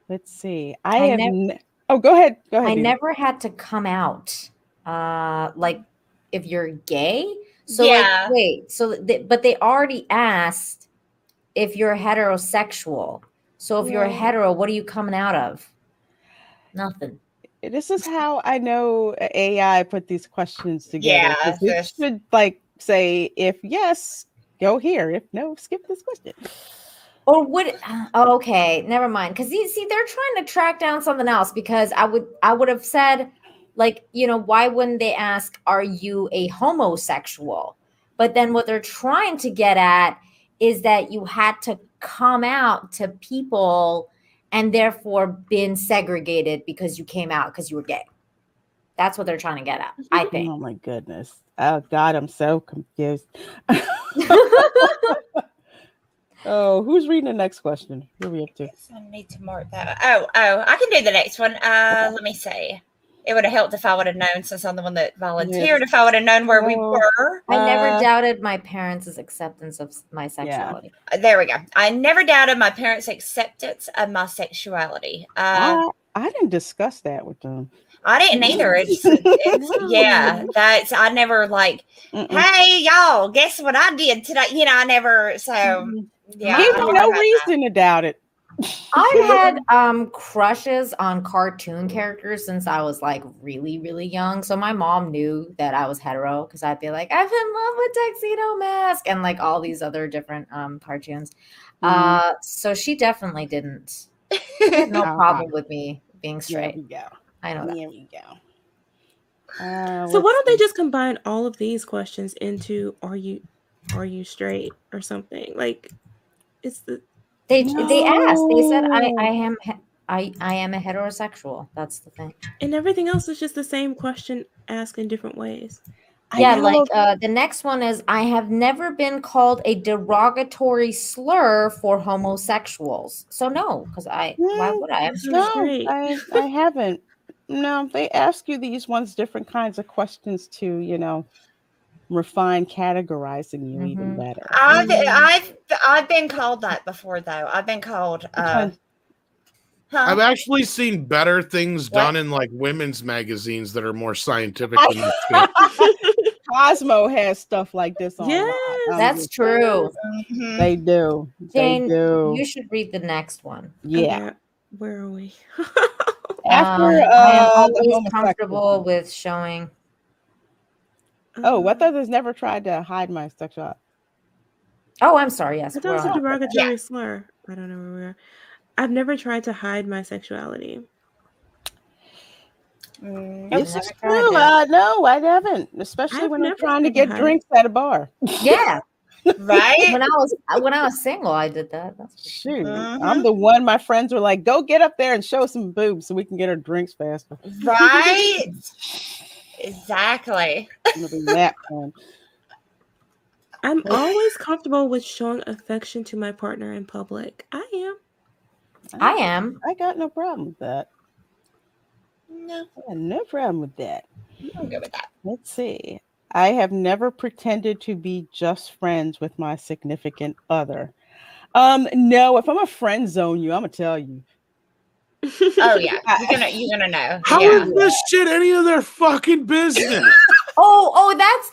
Let's see. I have. nev- Oh, go ahead. Go ahead. I Dee. never had to come out. Like if you're gay. So Yeah. like, wait, but they already asked if you're heterosexual. So if you're a Well- hetero, what are you coming out of? Nothing. This is how I know AI put these questions together. Yeah, 'Cause it this- should like say if yes, go here. If no, skip this question. Or would okay, never mind. Because see, they're trying to track down something else. Because I would have said, like, you know, why wouldn't they ask, are you a homosexual? But then what they're trying to get at is that you had to come out to people and therefore been segregated because you came out because you were gay. That's what they're trying to get at, I think. Oh my goodness. Oh God, I'm so confused. Oh, who's reading the next question? Who are we up to? I need to mark that. Oh, I can do the next one. Let me see. It would have helped if I would have known, since I'm the one that volunteered, if I would have known where we were. I never doubted my parents' acceptance of my sexuality. There we go. I never doubted my parents' acceptance of my sexuality. I didn't discuss that with them. I didn't either. It's yeah. That's I never like. Hey y'all, guess what I did today? You know, I never. So yeah, Give me no reason to doubt it. I've had crushes on cartoon characters since I was like really, really young. So my mom knew that I was hetero because I'd be like, I'm in love with Tuxedo Mask and like all these other different cartoons. So she definitely didn't. She had no problem with me being straight. There we go. I know that. There we go. So why don't they just combine all of these questions into are you straight or something? Like it's the They asked. They said I am a heterosexual. That's the thing. and everything else is just the same question asked in different ways. Yeah, like the next one is I have never been called a derogatory slur for homosexuals. So no, because why would I? I haven't. No, they ask you these ones different kinds of questions to, you know, refine categorizing you even better. I've been called that before though. I've been called I've actually seen better things done in like women's magazines that are more scientific than this shit. Cosmo has stuff like this on. Yes, that's true. They do. Jane, they do. You should read the next one. Yeah. Where are we? After I am always comfortable with showing. Oh, I thought there's never tried to hide my sexuality. Oh, I'm sorry. Yes, I thought it was a derogatory slur. I don't know where we are. I've never tried to hide my sexuality. This is true. No, I haven't. Especially when I'm trying to get drinks at a bar. Yeah. Right? When I was single, I did that. That's for sure. Shoot, Mhm. I'm the one. My friends were like, "Go get up there and show some boobs so we can get our drinks faster." Right? Exactly. I'm gonna be that one. I'm always comfortable with showing affection to my partner in public. I am. I am. I got no problem with that. No, I got no problem with that. I'm good with that. Let's see. I have never pretended to be just friends with my significant other. No, if I'm a friend zone you, I'm gonna tell you. Oh yeah, you're gonna know. How Yeah. is this shit any of their fucking business?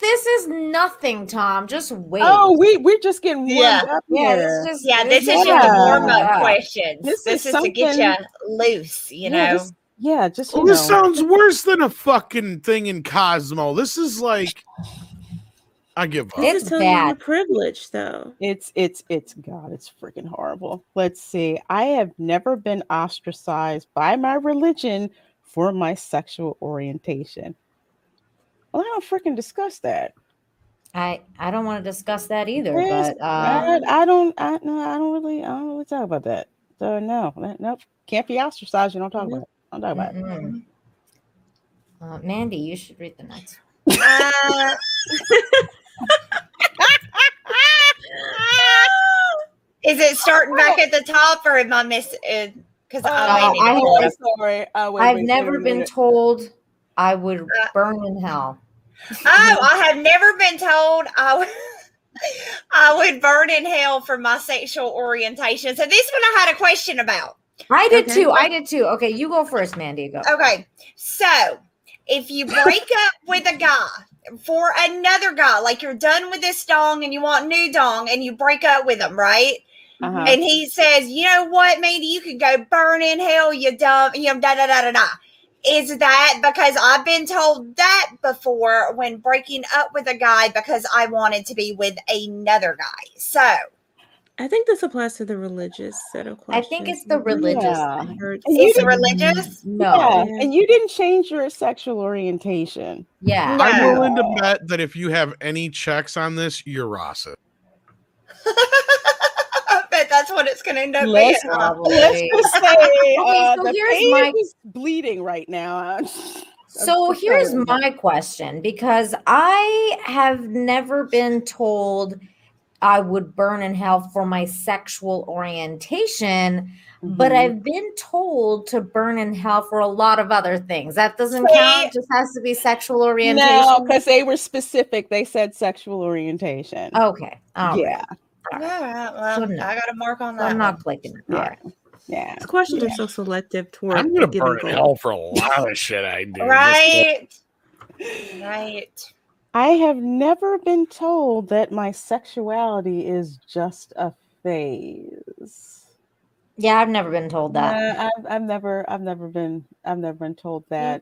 This is nothing, Tom. Just wait. Oh, we're just getting warmed Yeah. up yeah, here. this just Yeah, this is Yeah. just the warm up Yeah. questions. This This is is to get you something- loose, you Yeah, know. just Well, you this know. sounds worse than a fucking thing in Cosmo. This is like, I give up. This It's is telling you bad. you're privileged, though. It's God, it's freaking horrible. Let's see. I have never been ostracized by my religion for my sexual orientation. Well, I don't freaking discuss that. I don't want to discuss that either, Yes, but I don't really talk about that. So no, nope. Can't be ostracized. You don't talk about it. Don't talk about it. mm-mm. Mandy, you should read the next. Uh, is it starting back at the top, or am I missing? Because I may need I to pull it have- up. sorry. I've never been told I would burn in hell. Oh, I have never been told I would burn in hell for my sexual orientation. So this one I had a question about. I did Okay. too. I did too. Okay, you go first, Mandy. Go. Okay, so if you break up with a guy for another guy, like you're done with this dong and you want new dong, and you break up with him, right? Uh-huh. And he says, "You know what, Mandy? You can go burn in hell, you dumb, da da da da da." Is that because I've been told that before when breaking up with a guy because I wanted to be with another guy? So I think this applies to the religious set of I questions. think it's the religious. Yeah. thing. Heard And you is it didn't- religious? No. Yeah, Yeah. and you didn't change your sexual orientation. Yeah. No. I'm willing to bet that if you have any checks on this, you're Rasa. I bet that's what it's going to end up being. Let's Probably. just say so the here's page my- is bleeding right now. So I'm here's sorry. my question, because I have never been told I would burn in hell for my sexual orientation, but Mhm. I've been told to burn in hell for a lot of other things. That doesn't See? count. It just has to be sexual orientation. No, because they were specific. They said sexual orientation. Okay. All right. yeah, All right, well, So no. I got to mark on So that. I'm not one. clicking it. Yeah. All right. yeah. These questions are so selective toward I'm gonna giving burn in gold. hell for a lot of shit I do. Right. Right. I have never been told that my sexuality is just a phase. Yeah, I've never been told that. I've never been told that.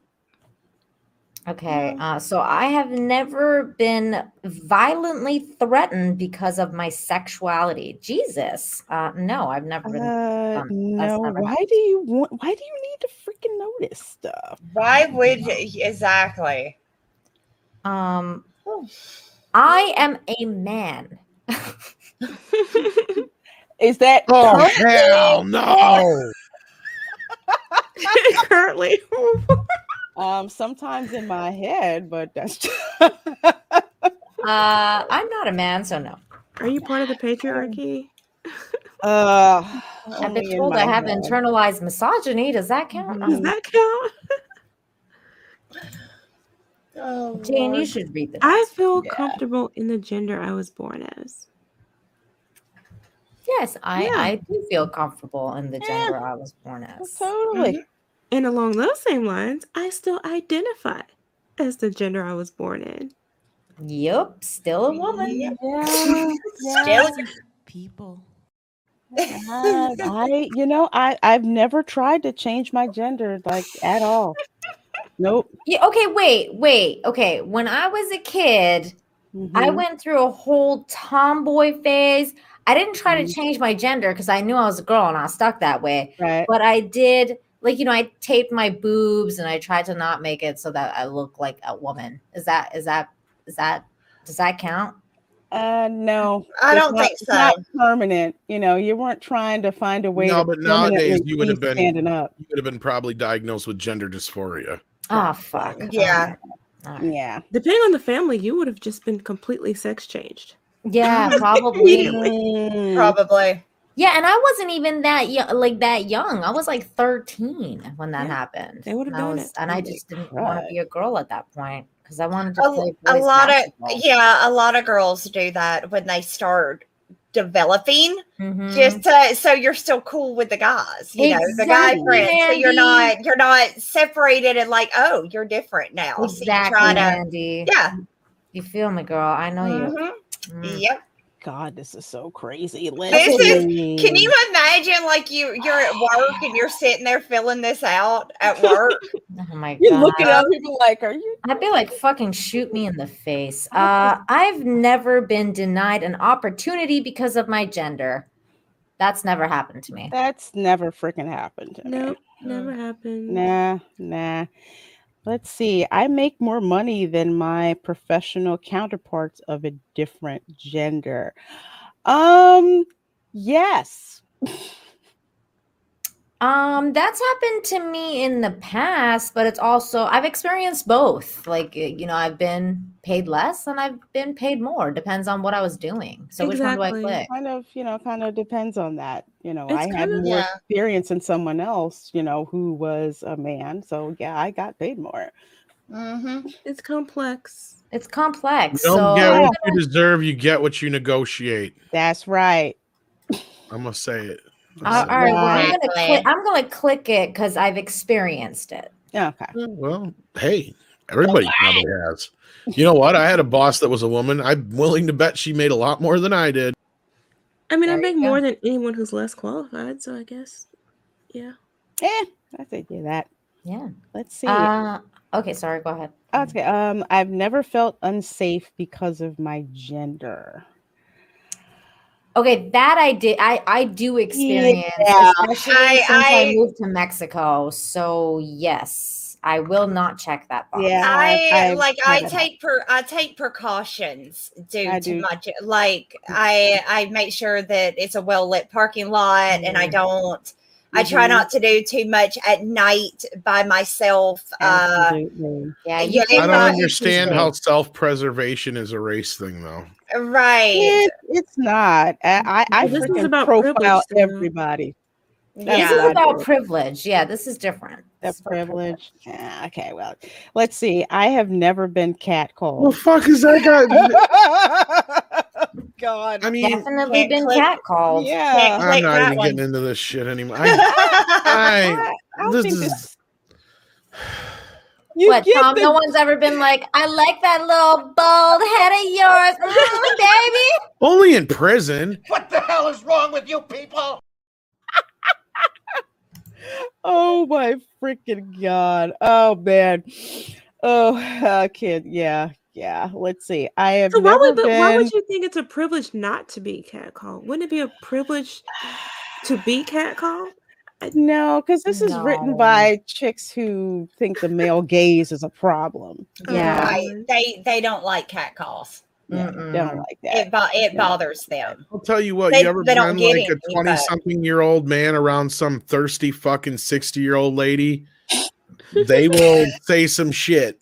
Okay. So I have never been violently threatened because of my sexuality. Jesus. No, I've never been. That's No. never- Why do you need to freaking know this stuff? Why would you? Exactly. I am a man. Is that Oh currently? hell no! Currently. Sometimes in my head, but that's I'm not a man, so no. Are you part of the patriarchy? I've only been in told my I have head. internalized misogyny. Does that count? Does that count? Oh, Jane, you Lord. should read this. I feel Yeah. comfortable in the gender I was born as. Yes, I, Yeah. I do feel comfortable in the gender I was born as. Totally. And along those same lines, I still identify as the gender I was born in. Yup, still a woman. Yep. Yeah. Still, People. I've never tried to change my gender like at all. Nope. Yeah, okay, wait. Okay, when I was a kid, I Mhm. went through a whole tomboy phase. I didn't try to Mhm. change my gender because I knew I was a girl and I was stuck that way. Right. But I did, like, I taped my boobs and I tried to not make it so that I look like a woman. Does that count? No, I it's don't not, think it's so. not permanent. You weren't trying to find a way No, to but nowadays permanently you would have cease been standing up. probably diagnosed with gender dysphoria. Oh, fuck. Yeah. All right. Yeah. Depending on the family, you would have just been completely sex changed. Yeah, probably. Mm. Probably. Yeah, and I wasn't even that young. I was like 13 when that Yeah, happened. they would have And I done was, it. and I just didn't want to be a girl at that point because I wanted to play A boys lot basketball. a lot of girls do that when they start developing. Mhm. Just so you're still cool with the guys, the guy Exactly, friends. So you're not separated and like, oh, you're different now. So you Exactly, try to, Mandy. yeah. You feel me, girl? I know you. Mhm. Yep. God, this is so crazy. This is. Leslie. Can you imagine, like you're at work and you're sitting there filling this out at work? Oh my You god! look at other people like, are you? I'd be like, fucking shoot me in the face. I've never been denied an opportunity because of my gender. That's never happened to me. That's never freaking happened to me. Nope, never happened. Nah. Let's see. I make more money than my professional counterparts of a different gender. Yes. That's happened to me in the past, but it's also I've experienced both. Like, I've been paid less and I've been paid more. Depends on what I was doing. So which one do I Exactly. click? Kind of depends on that. It's I had kind of- more Yeah. experience than someone else, who was a man. So yeah, I got paid more. Mm-hmm. It's complex. It's complex. You don't So get I'm what you deserve, you get what you negotiate. That's right. I'm gonna say it. all right. Well, Exactly. I'm gonna click it because I've experienced it. Okay. Well, hey, everybody probably has. You know what? I had a boss that was a woman. I'm willing to bet she made a lot more than I did. I mean, I There make you go. more than anyone who's less qualified, so I guess, yeah. I think do that. Yeah. Let's see. Okay. Sorry. Go ahead. Okay. I've never felt unsafe because of my gender. Okay, that I did. I do experience, Yeah. especially since I moved to Mexico. So yes, I will not check that box. Yeah. I take precautions due I to do. my like I make sure that it's a well lit parking lot and I don't. I try not to do too much at night by myself. Absolutely. Yeah, Yeah, I don't not understand how self-preservation is a race thing, though. right. It's not. I Well, this is freaking about profile privilege, though. everybody. That's This Yeah. is what I about do. privilege. Yeah, this is different. The This is about privilege. Yeah, okay, well, let's see. I have never been Well, catcalled. fuck is that guy? God. I mean, Definitely Can't been click. catcalled. Yeah. I'm not that even one. getting into this shit anymore. I don't This think is this. You What, get Tom? the- No one's ever been like, I like that little bald head of yours, baby. only in prison. What the hell is wrong with you people? Oh my freaking God. Oh man. Oh, kid. Yeah. Let's see. I have So why never why would been. you think it's a privilege not to be catcalled? Wouldn't it be a privilege to be catcalled? No, because this is written No. by chicks who think the male gaze is a problem. Yeah. Right. They don't like catcalls. Yeah, Mm-mm. they don't like that. It bothers them. I'll tell you what, They- you ever they don't been get like a any, but- 20-something-year-old man around some thirsty fucking 60-year-old lady? They will say some shit.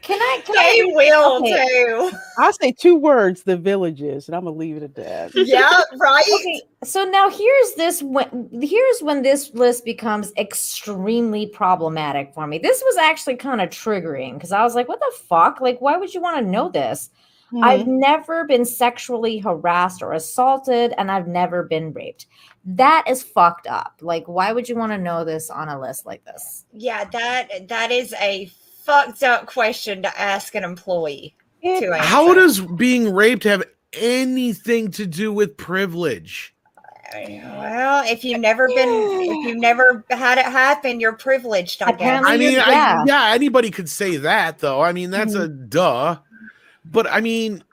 Can I They will Okay. too. I'll say 2 words, the villages, and I'm gonna leave it at that. Yeah, right. Okay, so now here's when this list becomes extremely problematic for me. This was actually kind of triggering because I was like, what the fuck? Like, why would you want to know this? I've never been sexually harassed or assaulted, and I've never been raped. That is fucked up. Like, why would you want to know this on a list like this? Yeah, that is a fucked up question to ask an employee to answer. How does being raped have anything to do with privilege? Well, if you've never had it happen, you're privileged, I guess. Apparently- I mean, Yeah. anybody could say that, though. I mean, that's a duh. But I mean,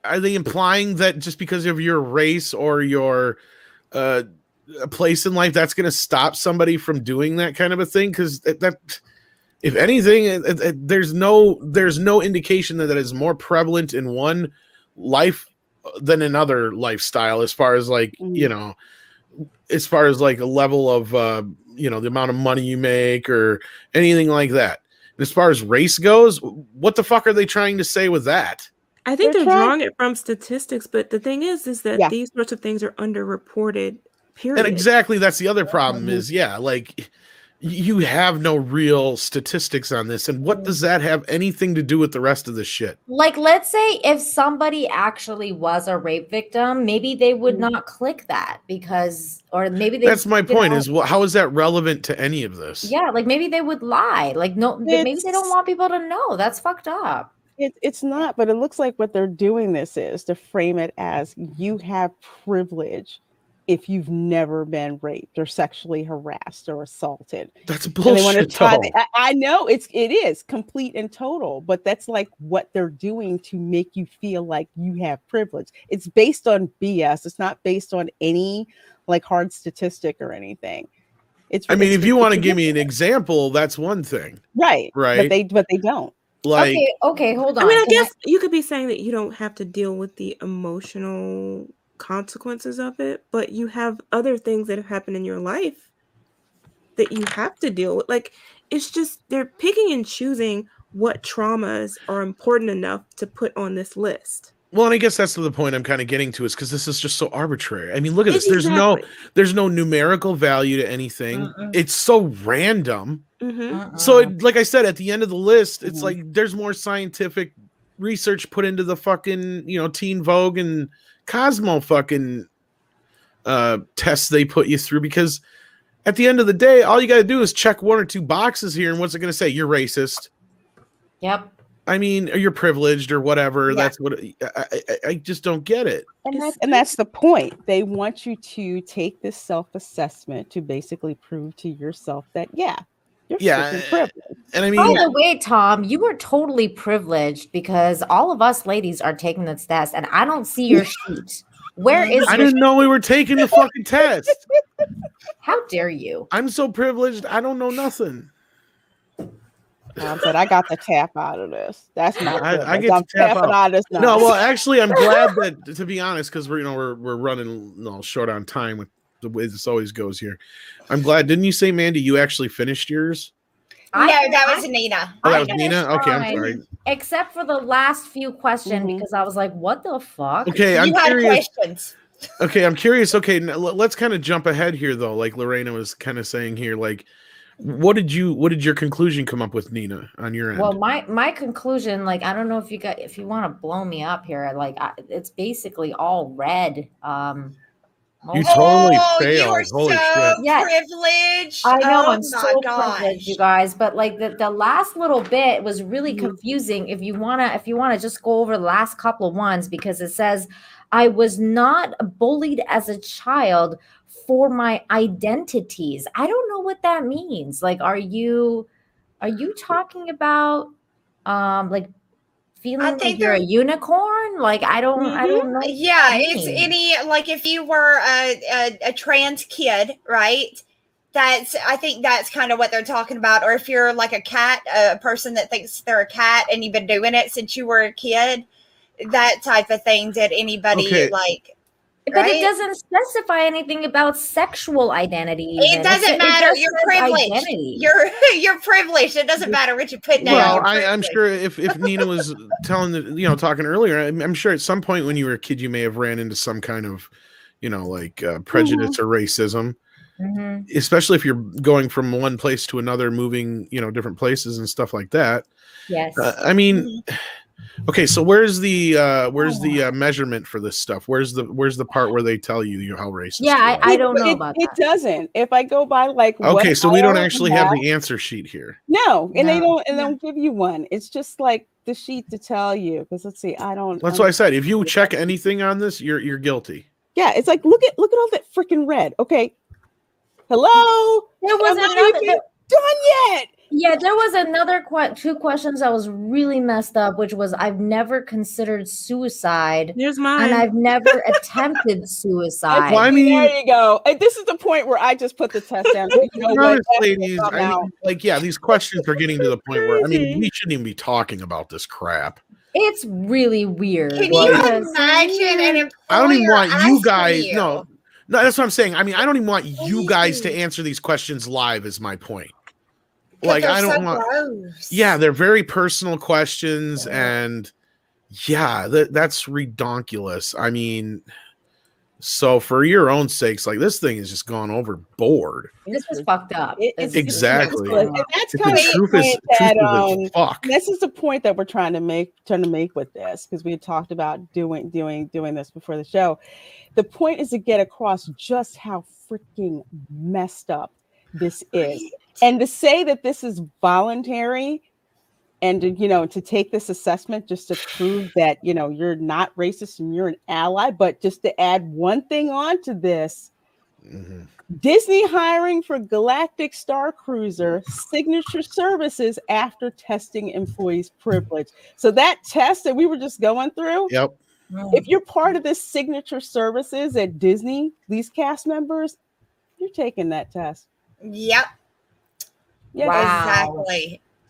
are they implying that just because of your race or your place in life, that's going to stop somebody from doing that kind of a thing? Because that, if anything, there's no indication that is more prevalent in one life than another lifestyle, as far as like, you know, as far as like a level of, you know, the amount of money you make or anything like that. And as far as race goes, what the fuck are they trying to say with that? I think they're drawing it from statistics, but the thing is that these sorts of things are underreported, period. And exactly, that's the other problem is, like, you have no real statistics on this. And what does that have anything to do with the rest of the shit? Like, let's say if somebody actually was a rape victim, maybe they would not click that because, or maybe they. That's my point is, how is that relevant to any of this? Yeah, like maybe they would lie. Like, no, maybe they don't want people to know. That's fucked up. It's not, but it looks like what they're doing this is to frame it as you have privilege if you've never been raped or sexually harassed or assaulted. That's bullshit. I know it is complete and total, but that's like what they're doing to make you feel like you have privilege. It's based on BS. It's not based on any like hard statistic or anything. I mean, if you want to give me an example, that's one thing. Right. Right. But they don't. Like, okay, hold on. I mean, I guess you could be saying that you don't have to deal with the emotional consequences of it, but you have other things that have happened in your life that you have to deal with. Like, it's just they're picking and choosing what traumas are important enough to put on this list. Well, and I guess that's the point I'm kind of getting to is because this is just so arbitrary. I mean, look at this. There's no numerical value to anything. It's so random. So, like I said, at the end of the list, it's like there's more scientific research put into the fucking, you know, Teen Vogue and Cosmo fucking tests they put you through, because at the end of the day, all you got to do is check one or two boxes here, and what's it going to say? You're racist. Yep. I mean, or you're privileged or whatever. Yeah. That's what I just don't get it. And that's the point. They want you to take this self-assessment to basically prove to yourself that you're privileged. And I mean, by the way, Tom, you were totally privileged because all of us ladies are taking this test, and I don't see your sheet. Where is? I didn't know we were taking the fucking test. How dare you? I'm so privileged. I don't know nothing. But I got the tap out of this. That's my privilege. I get to tap out of this. Now. No, well, actually, I'm glad that, to be honest, because we're running short on time with the way this always goes here. I'm glad. Didn't you say, Mandy, you actually finished yours? No, that was Nina. Oh, that was Nina? Okay, I'm sorry. Except for the last few questions, because I was like, what the fuck? Okay, I'm curious. Questions. Okay, I'm curious. Okay, now, let's kind of jump ahead here, though. Like Lorena was kind of saying here, like, what did your conclusion come up with, Nina, on your end? Well, my conclusion, like, I don't know if you want to blow me up here, like, it's basically all red. You totally failed. Holy shit! Privileged. I know, I'm so privileged, you guys. But like the last little bit was really confusing. If you wanna just go over the last couple of ones, because it says, I was not bullied as a child for my identities. I don't know what that means. Like, are you talking about like feeling like you're a unicorn? Like, I don't know. Yeah, it's any, like, if you were a trans kid, right? I think that's kind of what they're talking about. Or if you're like a person that thinks they're a cat and you've been doing it since you were a kid, that type of thing. Did anybody like? But it doesn't specify anything about sexual identity. It doesn't matter. You're privileged. You're privileged. It doesn't matter what you put down. Well, I'm sure if Nina was talking earlier, I'm sure at some point when you were a kid, you may have ran into some kind of, prejudice or racism, especially if you're going from one place to another, moving, different places and stuff like that. Yes. I mean. Okay, so where's the measurement for this stuff? Where's the part where they tell you how racist? Yeah, I don't know about that. It doesn't. If I go by like okay, so we don't actually have the answer sheet here. No, and they don't give you one. It's just like the sheet to tell you. Because let's see, That's what I said. If you check anything on this, you're guilty. Yeah, it's like look at all that freaking red. Okay, hello. There was another done yet. Yeah, there was another two questions that was really messed up, which was I've never considered suicide. There's mine. And I've never attempted suicide. Well, I mean, there you go. And this is the point where I just put the test down. Ladies, these questions are getting to the point where, we shouldn't even be talking about this crap. It's really weird. Can you because- imagine an employer I don't even want you asking guys. you? No, that's what I'm saying. I mean, I don't even want you guys to answer these questions live. Is my point. Like, they're I don't so want. gross. Yeah, they're very personal questions, and yeah, that's redonkulous. I mean, so for your own sakes, like this thing is just gone overboard. This is fucked up. It's Exactly. ridiculous. And that's If kind the of truth the is point that as fuck. this is the point that we're trying to make with this, because we had talked about doing this before the show. The point is to get across just how freaking messed up this is, and to say that this is voluntary, and to take this assessment just to prove that you're not racist and you're an ally. But just to add one thing onto this. Mm-hmm. Disney hiring for Galactic Star Cruiser signature services after testing employees' privilege. So that test that we were just going through, Yep. if you're part of this signature services at Disney, these cast members, you're taking that test. Yep. Yeah, Wow.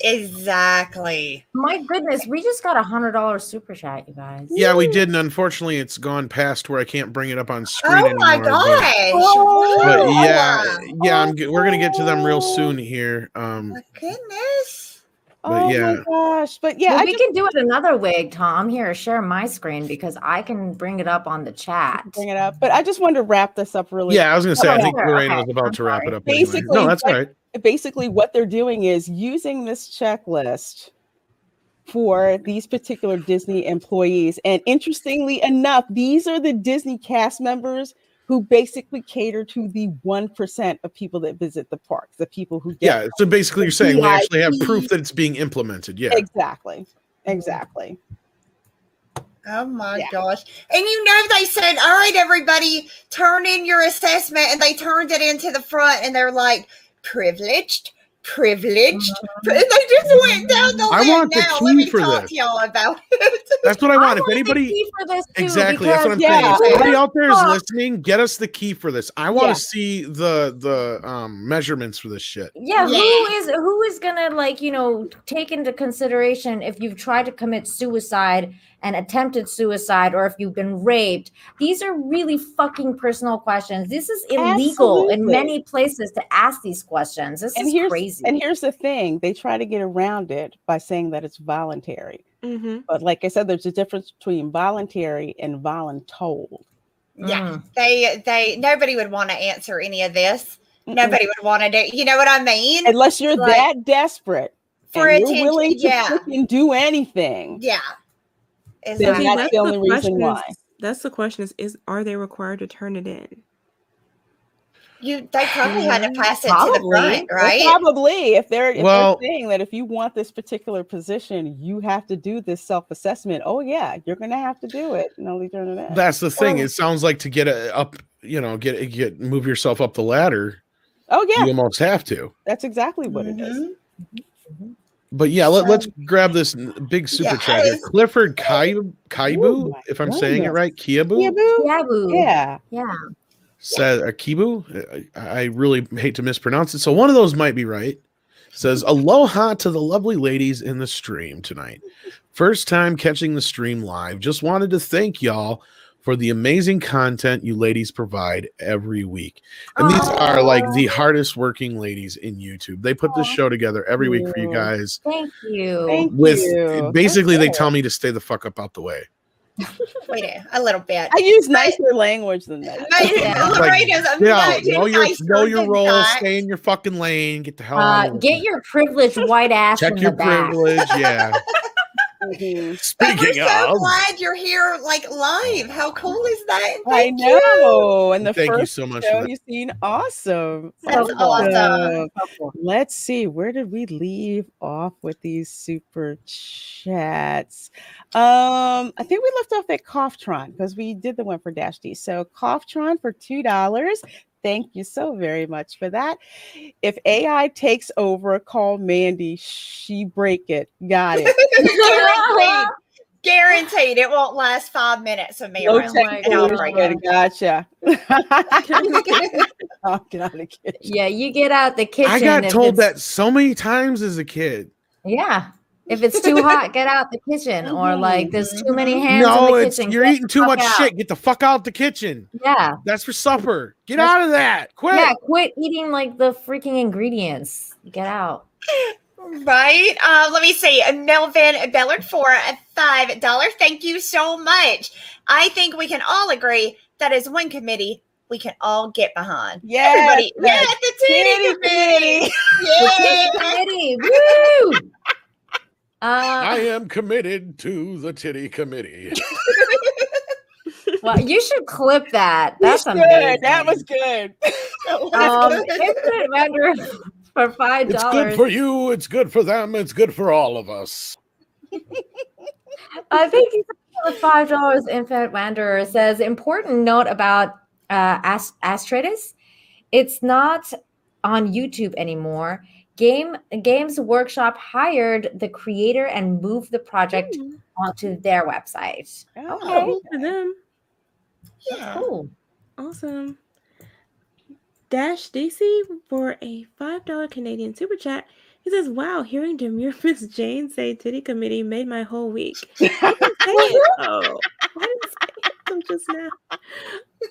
Exactly. My goodness, we just got $100 super chat, you guys. Yeah, we did, and unfortunately, it's gone past where I can't bring it up on screen Oh anymore. my gosh! But Wow. yeah, we're gonna get to them real soon here. My goodness. But yeah. my gosh! But yeah, Well, we can do it another way, Tom. Here, share my screen because I can bring it up on the chat. Bring it up. But I just wanted to wrap this up really. Yeah, I was gonna say I think sure. Lorena Okay, was about I'm to wrap sorry. it up. Anyway. No, that's all right. Basically, what they're doing is using this checklist for these particular Disney employees. And interestingly enough, these are the Disney cast members who basically cater to the 1% of people that visit the parks, the people who get. Yeah, so basically you're saying they actually have proof that it's being implemented. Yeah. Exactly. Oh my gosh. And they said, all right, everybody, turn in your assessment. And they turned it into the front and they're like, privileged. And they just went down the I want the now. key Let me for talk this. to y'all about it. That's what I want. If want the anybody, key for this too, exactly, that's what I'm because- saying. If anybody out there is Fuck. listening, get us the key for this. I want to see the measurements for this shit. Yeah, who is gonna take into consideration if you've tried to commit suicide and attempted suicide, or if you've been raped? These are really fucking personal questions. This is illegal in many places to ask these questions. This is crazy. And here's the thing: they try to get around it by saying that it's voluntary. Mm-hmm. But like I said, there's a difference between voluntary and voluntold. Yeah, they nobody would want to answer any of this. Nobody would want to do. You know what I mean? Unless you're that desperate for and attention. you're willing to freaking do anything. Yeah. Then that's the only reason why. That's the question: is are they required to turn it in? They probably had to pass it to the front, right? Probably. If they're Well- saying that if you want this particular position, you have to do this self-assessment. Oh yeah, you're gonna have to do it. And only turn it in. That's the thing. It sounds like to get it up, move yourself up the ladder. Oh yeah, you almost have to. That's exactly what it is. But yeah, let's grab this big super chat here. Clifford Kaibu, if I'm saying it right, Kiabu. Yeah. Says Akibu. I really hate to mispronounce it, so one of those might be right. Says aloha to the lovely ladies in the stream tonight. First time catching the stream live. Just wanted to thank y'all for the amazing content you ladies provide every week. And these are like the hardest working ladies in YouTube. They put this show together every week for you guys. Thank you. Basically, they tell me to stay the fuck up out the way. Wait a little bit. I use nicer language than that. Know your role, stay in your fucking lane, get the hell out. Get your privileged white ass. Check in your the back. privilege, yeah. Speaking we're so of, glad you're here, live. How cool is that? I know. And the Thank you first so much show for that. you've seen, awesome. That's awesome. Let's see, where did we leave off with these super chats? I think we left off at Coughtron because we did the one for Dash D. So Coughtron for $2. Thank you so very much for that. If AI takes over, call Mandy. She break it. Got it. Guaranteed. It won't last 5 minutes of me No around. Gotcha. Oh, get out of the kitchen. Yeah, you get out the kitchen. I got told that so many times as a kid. Yeah. If it's too hot, get out the kitchen. Or like there's too many hands No, in the it's kitchen. you're get eating the too fuck much out. shit. Get the fuck out the kitchen. Yeah. That's for supper. Get out of that. Quit. Yeah, quit eating like the freaking ingredients. Get out. Right. Let me see. Melvin Bellard for $5. Thank you so much. I think we can all agree that as one committee, we can all get behind. Yes, Everybody. the Yeah, the titty committee. The Yeah. committee. Woo! I am committed to the titty committee. Well, you should clip that. That's That's good. amazing. That was good. Infinite Wonder for $5. It's good for you. It's good for them. It's good for all of us. I think for $5, Infinite Wanderer says important note about Astratus. It's not on YouTube anymore. Games Workshop hired the creator and moved the project onto their website. Oh, Okay, Cool for them. cool. Awesome. Dash DC for a $5 Canadian super chat. He says, "Wow, hearing Demure Miss Jane say titty committee made my whole week." I didn't say it. Oh, I didn't say it until just now.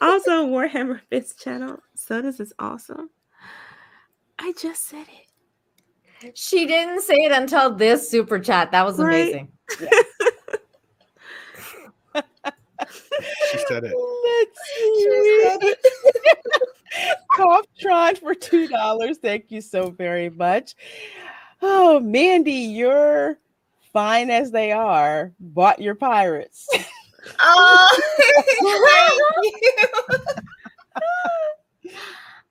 Also, Warhammer Fist channel. Sodas is awesome. I just said it. She didn't say it until this super chat. That was Right. amazing. She said it. Let's see. Coughtron for $2. Thank you so very much. Oh, Mandy, you're fine as they are. Bought your pirates. Oh,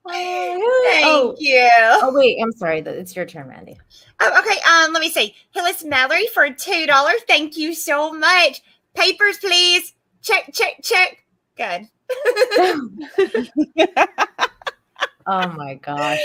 thank you. Thank you. Oh wait, I'm sorry. It's your turn, Mandy. Oh, okay. Let me see. Hillis Mallory for $2. Thank you so much. Papers, please. Check, check, check. Good. Oh my gosh.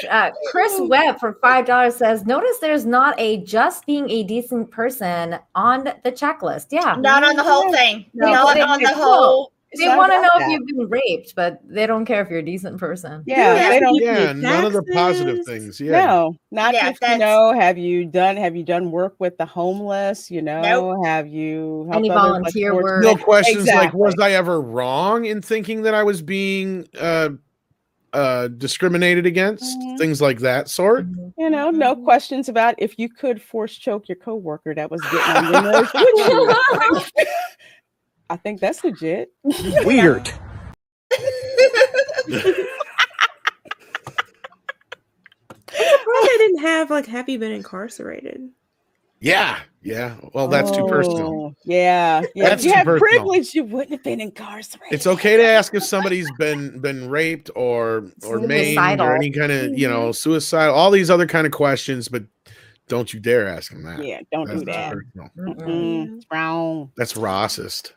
Chris Webb for $5 says, notice there's not a just being a decent person on the checklist. Yeah. Not on the whole thing. No, Not they- on the they- whole. It's They not want to about know that. if you've been raped, but they don't care if you're a decent person. Yeah, they don't. Yeah, none of the positive taxes. things. Yeah. No, not Yeah, just that's- have you done work with the homeless? Nope. Have you helped Any others, like volunteer sports- work? No questions like, Exactly. was I ever wrong in thinking that I was being discriminated against? Mhm. Things like that sort. No questions about if you could force choke your coworker that was getting on your nerves. Would you? I think that's legit. Weird. I didn't have like, have you been incarcerated? Yeah. Yeah. Well, that's too personal. Oh, yeah. That's If you too had personal. privilege, you wouldn't have been incarcerated. It's okay to ask if somebody's been raped or maimed Suicidal. or any kind of suicide, all these other kind of questions, but don't you dare ask them that. Yeah, don't That's do that. too personal. It's wrong. That's racist.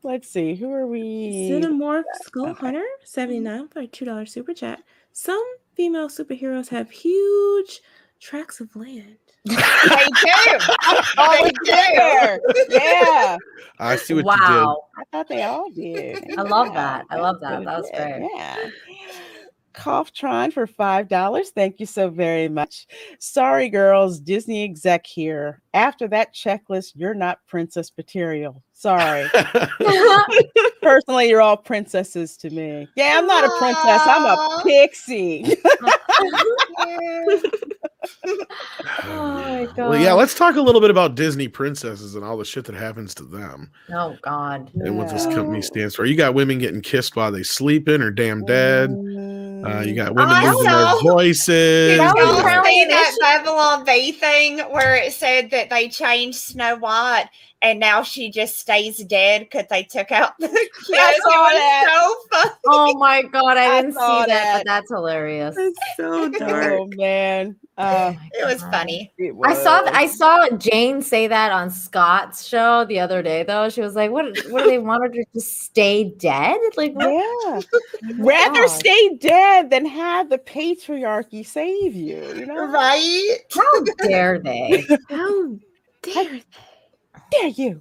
Let's see. Who are we? Cinemorph Skull Hunter 79 for a $2 super chat. Some female superheroes have huge tracts of land. They do. Oh, They do. Yeah. I see what Wow. I thought they all did. I love Yeah, that. I love that. really That was good. great. Yeah. Coughtron for $5. Thank you so very much. Sorry, girls. Disney exec here. After that checklist, you're not princess material. Sorry. you Personally, you're all princesses to me. Yeah, I'm not a princess. I'm a Aw. pixie. Oh my god. Well, yeah, let's talk a little bit about Disney princesses and all the shit that happens to them Oh god. and what this Yeah. company stands for. You got women getting kissed while they sleeping or damn dead. You got women I losing their saw- voices. Did That was y'all apparently see an that issue. Babylon Bay thing where it said that they changed Snow White and now she just stays dead because they took out the kiss? It saw was that. so funny. Oh my god, I didn't see saw that, that. but that's hilarious. It's so dark. Oh man. Oh my It was God. funny. It I saw Jane say that on Scott's show the other day though. She was like, what do they want her to just stay dead? Like what? Yeah. Oh my Rather God. stay dead than have the patriarchy save you. You know? Right? How dare they? How dare they? Dare you?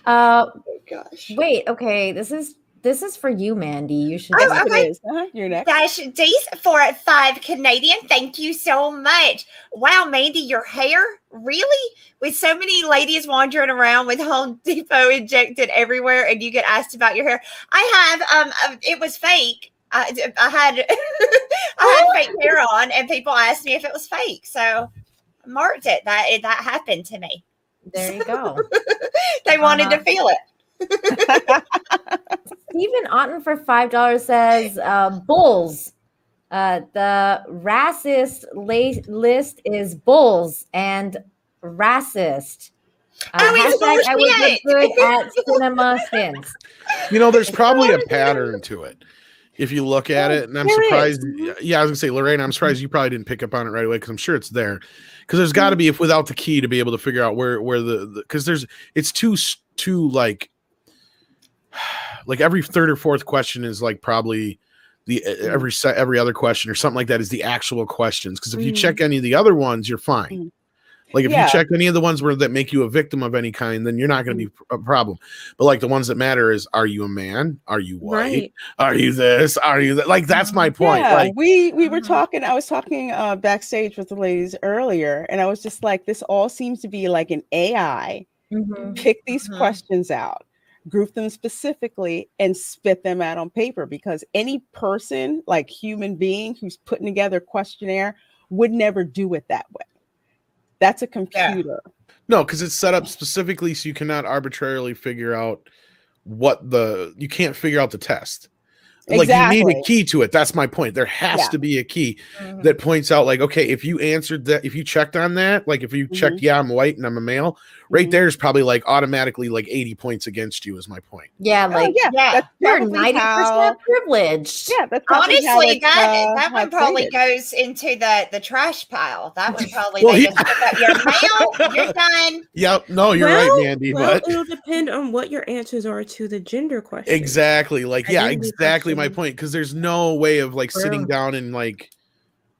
Uh Oh gosh. wait, okay. This is This is for you, Mandy. You should. Oh, Yes, okay. it is. You're next. Dash D's for 5 Canadian. Thank you so much. Wow, Mandy, your hair? Really? With so many ladies wandering around with Home Depot injected everywhere and you get asked about your hair. I have, it was fake. I had I had fake hair on and people asked me if it was fake. So I marked it that happened to me. There you go. They wanted to feel it. Stephen Otten for $5 says bulls. The racist list is bulls and racist. It's Hashtag I would bullshit. look good at cinema skins. You know, there's probably a pattern to it if you look at it, and I'm There is. surprised. Yeah, I was gonna say, Lorraine, I'm surprised you probably didn't pick up on it right away because I'm sure it's there. Because there's got to be, if without the key, to be able to figure out where the because it's too like every third or fourth question is like probably the every other question or something like that is the actual questions. Because if you check any of the other ones, you're fine. Like if you check any of the ones that make you a victim of any kind, then you're not going to be a problem. But like the ones that matter is, are you a man? Are you white? Right. Are you this? Are you that? Like that's my point. Yeah, Like we were talking. I was talking backstage with the ladies earlier, and I was just like, this all seems to be like an AI. Pick these questions out, group them specifically, and spit them out on paper. Because any person, like human being, who's putting together a questionnaire would never do it that way. That's a computer. no, because it's set up specifically so you cannot arbitrarily figure out you can't figure out the test. Like you need a key to it. That's my point. There has to be a key that points out, like, okay, if you answered that, if you checked on that, like if you checked, yeah, I'm white and I'm a male, right there is probably like automatically like 80 points against you is my point. Yeah, like that's you're probably 90% privileged. Yeah, that's probably honestly, how that one it's probably rated. goes into the trash pile. That one probably Well, they yeah. just put up, you're male, you're done. Yep. No, you're right, Mandy. Well, but it'll depend on what your answers are to the gender question. exactly. Like, yeah, Identity exactly my question. point. Because there's no way of like sitting down and like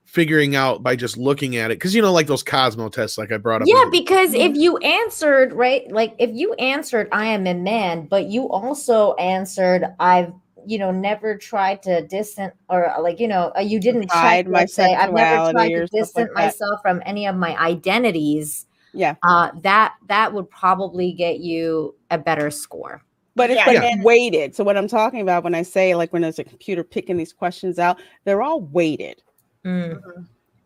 figuring out by just looking at it. Because you know, like those Cosmo tests, like I brought up. Yeah, because if you answered right, like if you answered I am a man, but you also answered I've never tried to distant or like you didn't Hide check, my let's say I've never tried sexuality to or stuff distance like that. myself from any of my identities. Yeah. That would probably get you a better score. But it's Yeah, like weighted. So what I'm talking about when I say like when there's a computer picking these questions out, they're all weighted. And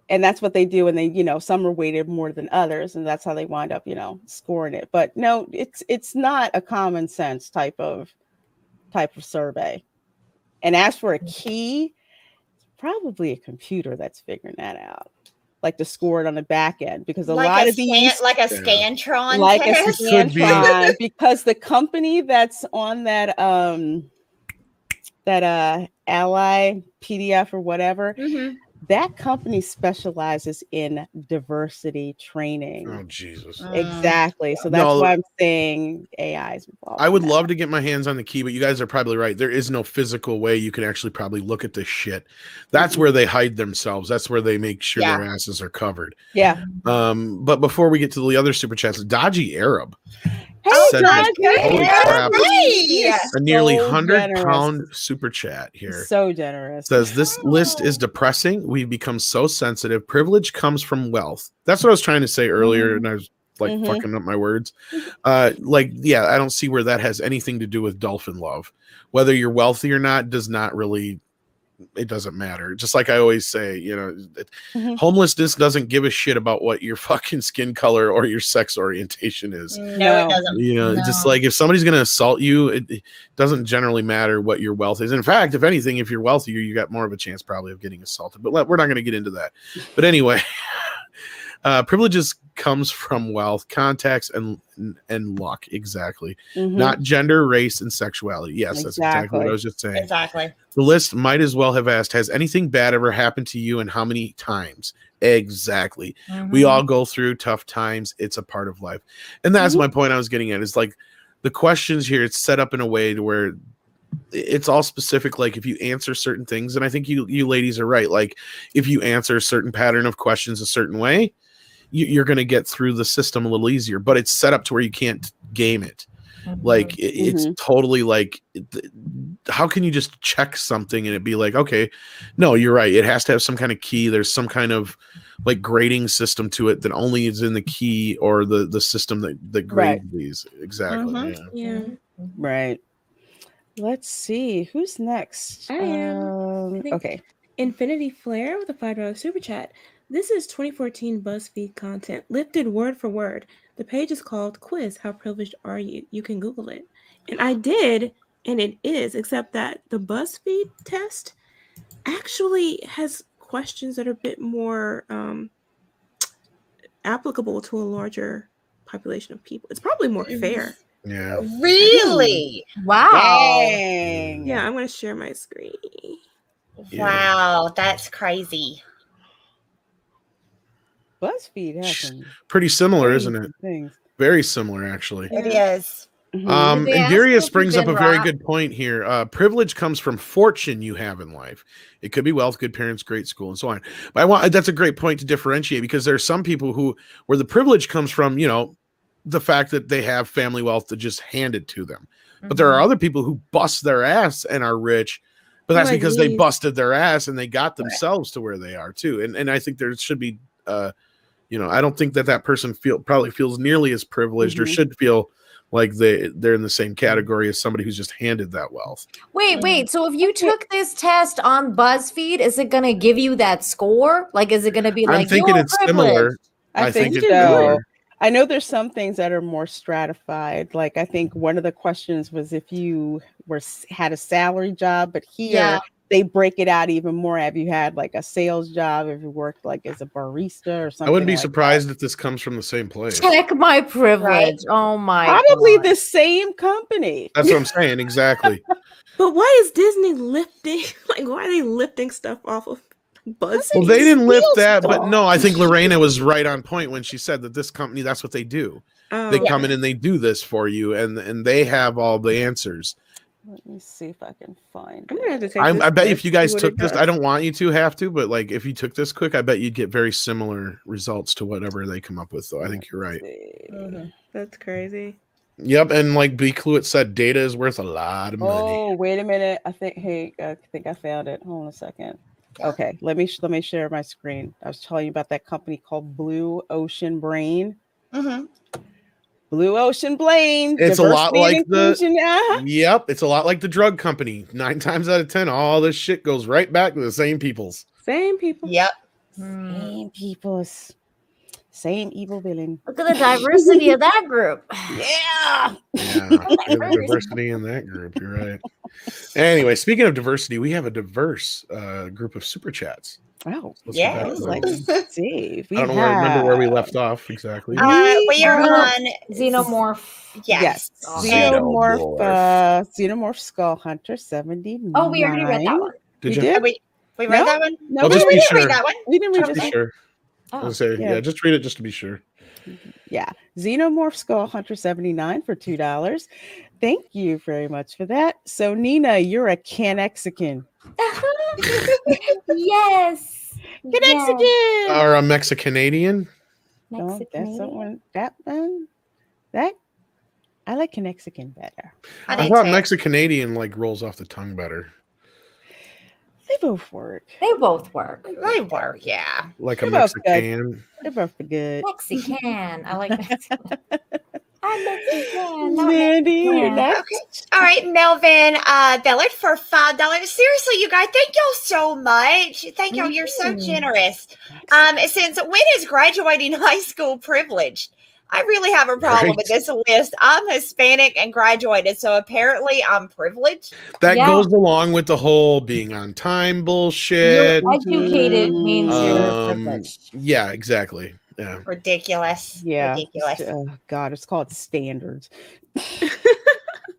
that's what they do. And they, some are weighted more than others. And that's how they wind up, scoring it. But no, it's not a common sense type of survey. And as for a key, it's probably a computer that's figuring that out. Like to score it on the back end, because a lot of these, like a Scantron, like a test. Scantron, because the company that's on that Ally PDF or whatever, that company specializes in diversity training. Oh, Jesus. Exactly. So that's why I'm saying AI is involved. I would love to get my hands on the key, but you guys are probably right. There is no physical way you can actually probably look at this shit. That's where they hide themselves. That's where they make sure their asses are covered. Yeah. But before we get to the other super chats, Dodgy Arab. Hey, Dodgy, holy crap. Hey. A nearly So 100-pound super chat here. So generous. Says this list is depressing. We've become so sensitive. Privilege comes from wealth. That's what I was trying to say earlier, and I was like fucking up my words. I don't see where that has anything to do with dolphin love. Whether you're wealthy or not does not really, it doesn't matter. Just like I always say, homelessness doesn't give a shit about what your fucking skin color or your sex orientation is. No, it doesn't. Just like if somebody's going to assault you, it doesn't generally matter what your wealth is. In fact, if anything, if you're wealthier, you got more of a chance probably of getting assaulted. But we're not going to get into that. But anyway, privileges comes from wealth, contacts, and luck. Exactly. Not gender, race, and sexuality. Yes, that's exactly what I was just saying. Exactly. The list might as well have asked, has anything bad ever happened to you and how many times? Exactly. We all go through tough times. It's a part of life. And that's my point I was getting at. Is like the questions here, it's set up in a way to where it's all specific. Like if you answer certain things, and I think you ladies are right. Like if you answer a certain pattern of questions a certain way, you're going to get through the system a little easier, but it's set up to where you can't game it. Like it's totally like how can you just check something and it be like, okay, no, you're right. It has to have some kind of key. There's some kind of like grading system to it that only is in the key or the system that grades these. Exactly. Mhm. Yeah. Right. Let's see who's next. I am. I think Okay. Infinity Flare with a $5 super chat. This is 2014 BuzzFeed content, lifted word for word. The page is called Quiz, How Privileged Are You? You can Google it. And I did, and it is, except that the BuzzFeed test actually has questions that are a bit more applicable to a larger population of people. It's probably more fair. Yeah. Really? Wow. Dang. Yeah, I'm going to share my screen. Yeah. Wow, that's crazy. BuzzFeed has some Pretty similar, isn't crazy it? things. Very similar, actually. It Yeah. is. Mhm. Did they And ask you Darius if you've brings up a been very robbed? good point here. Privilege comes from fortune you have in life. It could be wealth, good parents, great school, and so on. But that's a great point to differentiate, because there are some people where the privilege comes from, the fact that they have family wealth to just hand it to them. But there are other people who bust their ass and are rich, but that's Like because they me. busted their ass and they got themselves to where they are too. And I think there should be, I don't think that person probably feels nearly as privileged or should feel like they're in the same category as somebody who's just handed that wealth. Wait. So if you took this test on BuzzFeed, is it going to give you that score? Like, is it going to be I'm like, thinking you're it's privileged? similar. I think it's so. similar. I know there's some things that are more stratified. Like I think one of the questions was if you had a salary job, but here they break it out even more. Have you had like a sales job? Have you worked like as a barista or something? I wouldn't be like surprised if this comes from the same place. Check my privilege. Oh my Probably God. the same company. That's what I'm saying. Exactly. But why is Disney lifting? Like, why are they lifting stuff off of BuzzFeed? Well, they didn't lift steal that, but stuff. no, I think Lorena was right on point when she said that this company, that's what they do. They come in and they do this for you, and they have all the answers. Let me see if I can find I'm gonna have to take I this bet quiz, if you guys see what took it this, does. I don't want you to have to, but like if you took this quick, I bet you'd get very similar results to whatever they come up with. Though I think you're right. That's crazy. Yep, and like B. Cluett said, data is worth a lot of money. Oh, wait a minute. I think I found it. Hold on a second. Okay, let me share my screen. I was telling you about that company called Blue Ocean Brain. Blue Ocean Brain. It's a lot like inclusion. Yep, it's a lot like the drug company. 9 times out of 10, all this shit goes right back to the same peoples. Same people. Yep. Same peoples. Same evil villain. Look at the diversity of that group. Yeah. Diversity in that group. You're right. Anyway, speaking of diversity, we have a diverse group of super chats. Oh, yeah. Let's see. I don't remember where we left off exactly. We are on Xenomorph. Yes. Xenomorph Skull Hunter 79. Oh, we already read that one. Did We you? did? We read that one? No, Well, we just be didn't sure. read that one. We didn't read Just this be one. sure. Oh. I was gonna say, yeah, just read it just to be sure. Yeah. Xenomorph Skull Hunter 79 for $2. Thank you very much for that. So, Nina, you're a Canexican. Yes. Canexican. Or a Mexicanadian? No, that's someone that I like Canexican better. I thought Mexicanadian like rolls off the tongue better. They both work. They both work. They work, yeah. Like a They're both Mexican. They're both good. Mexican. I like Mexican. I'm Mexican. Mandy, you're next. Okay. All right, Melvin Bellard for $5. Seriously, you guys, thank y'all so much. Thank y'all. You're so generous. Since when is graduating high school privileged? I really have a problem with this list. I'm Hispanic and graduated, so apparently I'm privileged. That goes along with the whole being on time bullshit. You're educated means you're privileged. Yeah, exactly. Yeah. Ridiculous. Yeah. Ridiculous. Oh God, it's called standards.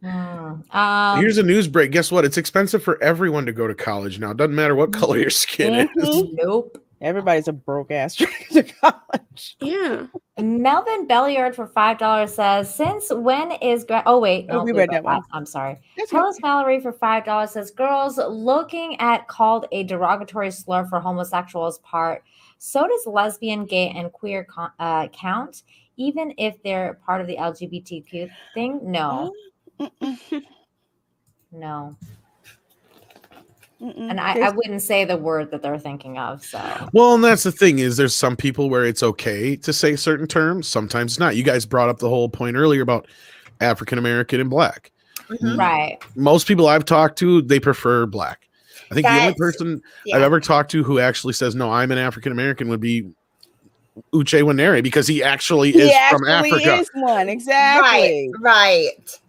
Here's a news break. Guess what? It's expensive for everyone to go to college now. It doesn't matter what color your skin is. Nope. Everybody's a broke ass trying to college. Yeah. Melvin Belliard for $5 says, since when is we read that one. I'm sorry. Hellas Mallory for $5 says, girls looking at called a derogatory slur for homosexuals part. So does lesbian, gay, and queer count, even if they're part of the LGBTQ thing? No. No. And I wouldn't say the word that they're thinking of. So Well, and that's the thing is there's some people where it's okay to say certain terms. Sometimes it's not. You guys brought up the whole point earlier about African American and black. right. Most people I've talked to, they prefer black. I think the only person I've ever talked to who actually says, no, I'm an African American would be Uche Wanere, because he actually is from Africa. Is one, exactly. Right.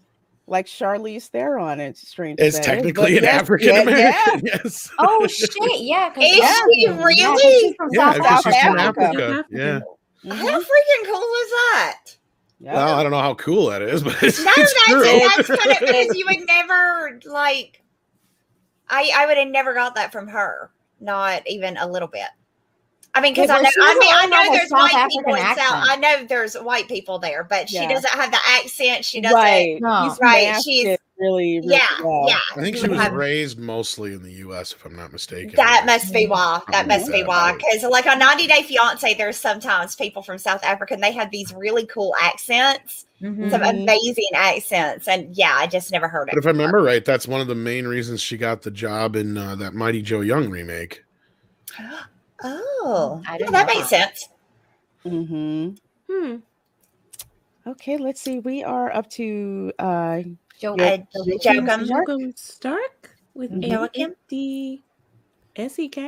Like Charlize Theron, it's strange. Is technically an African American. Yes. Oh shit! Yeah. Is she really? She's from Yeah, South she's from Africa. Africa. Yeah. How freaking cool is that? Well, I don't know how cool that is, but it's, No, it's that's kind of because you would never like. I would have never got that from her, not even a little bit. I mean, because I know there's white people in South. I know there's white people there, but she doesn't have the accent. She doesn't. Right. She's really well. I think she was raised mostly in the U.S., if I'm not mistaken. That must be why. That must be why. Because like on 90 Day Fiance, there's sometimes people from South Africa, and they have these really cool accents, some amazing accents, and I just never heard it. But if I remember right, that's one of the main reasons she got the job in that Mighty Joe Young remake. Oh, that makes sense. Okay, let's see. We are up to Joachim Stark with the SEK.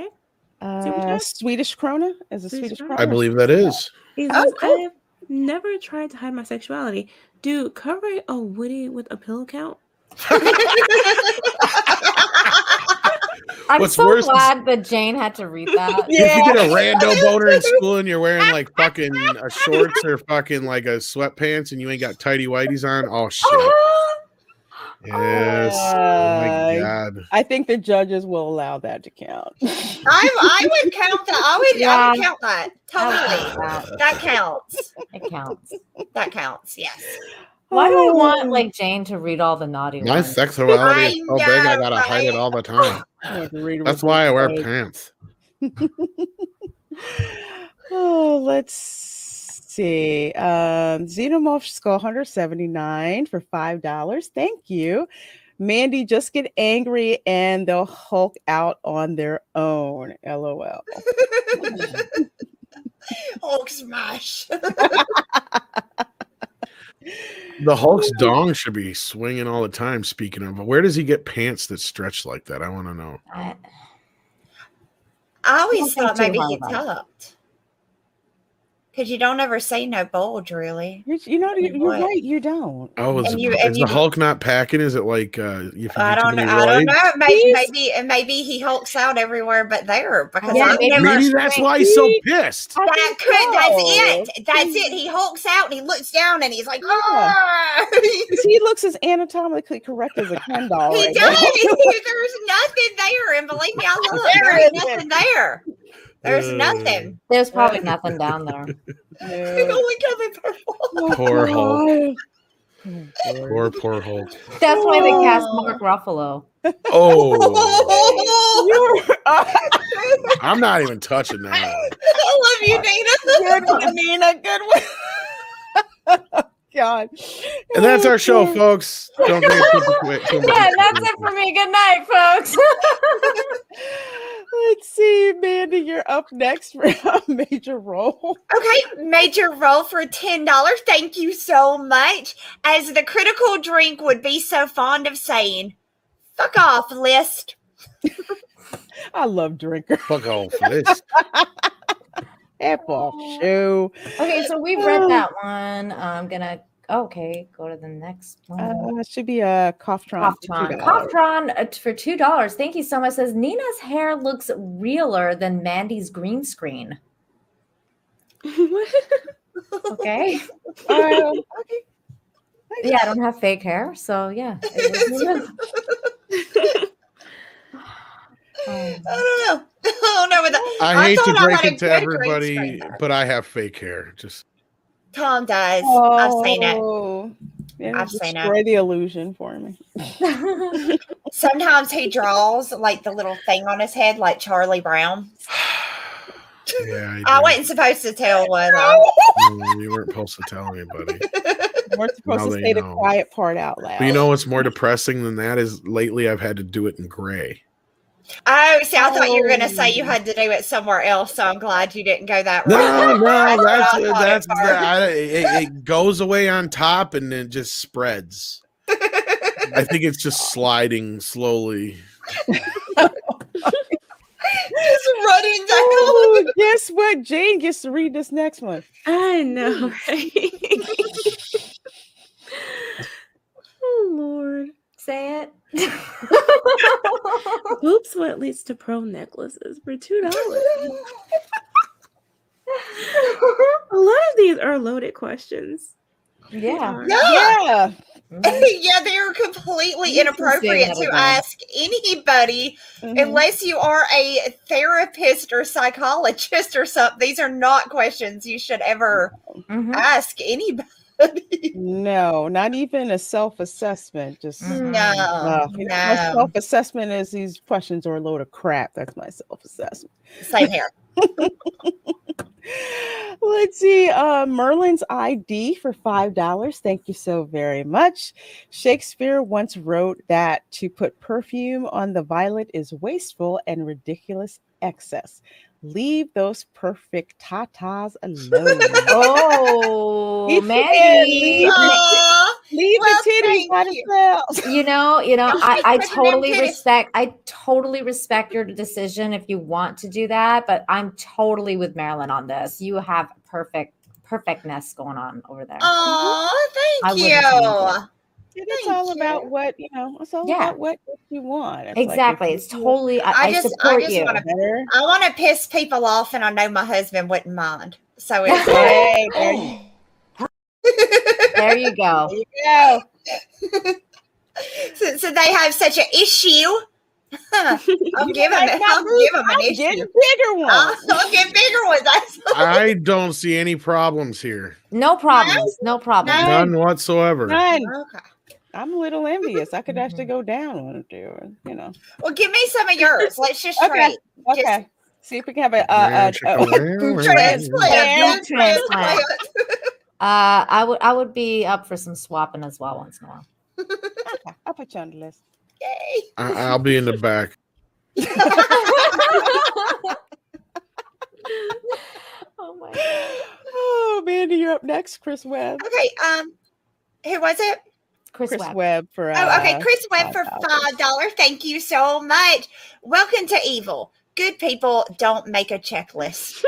Swedish krona is a Swedish krona. I believe that is. Oh, cool. I've never tried to hide my sexuality. Do covering a Woody with a pillow count? I'm so glad that Jane had to read that. If you get a rando boner in school and you're wearing like fucking shorts or fucking like a sweatpants and you ain't got tighty whities on, oh shit. Yes. Oh my God. I think the judges will allow that to count. I would count that. I would count that. Totally. That counts. It counts. That counts. Yes. Why do I want like Jane to read all the naughty ones? My sexuality is so big I gotta hide it all the time. That's why I wear pants. Let's see. Xenomorph Skull Hunter 79 for $5. Thank you. Mandy, just get angry and they'll Hulk out on their own. LOL. Hulk smash. The Hulk's dong should be swinging all the time. Speaking of, where does he get pants that stretch like that? I want to know. I always thought maybe he tucked. Because you don't ever see no bulge, really. You're right. You don't. Oh, is the Hulk not packing? Is it like I don't know. Maybe he hulks out everywhere but there. Because maybe that's why he's so pissed. That's it. That's it. He hulks out and he looks down and he's like, he looks as anatomically correct as a Ken doll. He does. There's nothing there. And believe me, I look. There is nothing there. There's nothing. There's probably nothing down there. Only coming purple. Poor Hulk. Poor Hulk. That's why they cast Mark Ruffalo. Oh. I'm not even touching that. I love you, Nina. Good one, Nina. Good one. God. And that's our show, folks. Don't forget that's it for me. Good night, folks. Let's see, Mandy, you're up next for a major role. Okay, major role for $10. Thank you so much. As the critical drink would be so fond of saying, fuck off, list. I love drinker. Fuck off, list. F off, shoe. Okay, so we've read that one. I'm gonna go to the next one. It should be a Coughtron. Coughtron for $2. Thank you so much. Says Nina's hair looks realer than Mandy's green screen. Okay. Okay. Yeah, I don't have fake hair, so yeah. I don't know. With that. I hate to break it to everybody, but I have fake hair. Just Tom does. I've seen it. I've seen it. Destroy the illusion for me. Sometimes he draws like the little thing on his head, like Charlie Brown. Yeah, I wasn't supposed to tell one. You weren't supposed to tell anybody. You weren't supposed to say the quiet part out loud. But you know what's more depressing than that is lately I've had to do it in gray. Oh, see, I thought you were going to say you had to do it somewhere else, so I'm glad you didn't go that route. No, That's what I thought it goes away on top and then just spreads. I think it's just sliding slowly. Just running down. Oh, guess what? Jane gets to read this next one. I know, right? Oh Lord. Say it. Boob sweat leads to pearl necklaces for $2. A lot of these are loaded questions. Yeah. Yeah. Mhm. Yeah, they're completely You can say inappropriate that to again. ask anybody unless you are a therapist or psychologist or something. These are not questions you should ever Mhm. ask anybody. No, not even a self-assessment. Just Mhm. No, my no. self-assessment is these questions are a load of crap. That's my self-assessment. Same here. Let's see. Merlin's ID for $5. Thank you so very much. Shakespeare once wrote that to put perfume on the violet is wasteful and ridiculous excess. Leave those perfect tatas alone. Oh, He said, Mandy. Aw, Leave well, the titties thank by you. themselves. You know, I Put them in totally titties. respect your decision if you want to do that, but I'm totally with Marilyn on this. You have perfectness going on over there. Aw, I thank wouldn't change it. you. And it's Thank all about you. what it's all Yeah. about what you want. It's like if Exactly. you It's feel totally I I support just you. want to better. I want to piss people off, and I know my husband wouldn't mind. So it's like, Hey, there you There you go. go. so they have such an issue. I'll give them Like my boobs, an I'm issue. getting bigger ones. I'll get bigger ones. I don't see any problems here. No problems. No problems. None whatsoever. None. Okay. I'm a little envious. I could actually Mhm. go down one or two, Well, give me some of yours. Let's just Okay. trade. Okay. See if we can have a Transplant. Transplant. I would be up for some swapping as well once in a while. Okay, I'll put you on the list. Yay. I'll be in the back. Oh my god. Oh, Mandy, you're up next. Chris Webb. Okay. Who was it? Chris Chris Webb. Webb for Oh, okay. Chris Webb for $5. $5. Thank you so much. Welcome to evil. Good people don't make a checklist.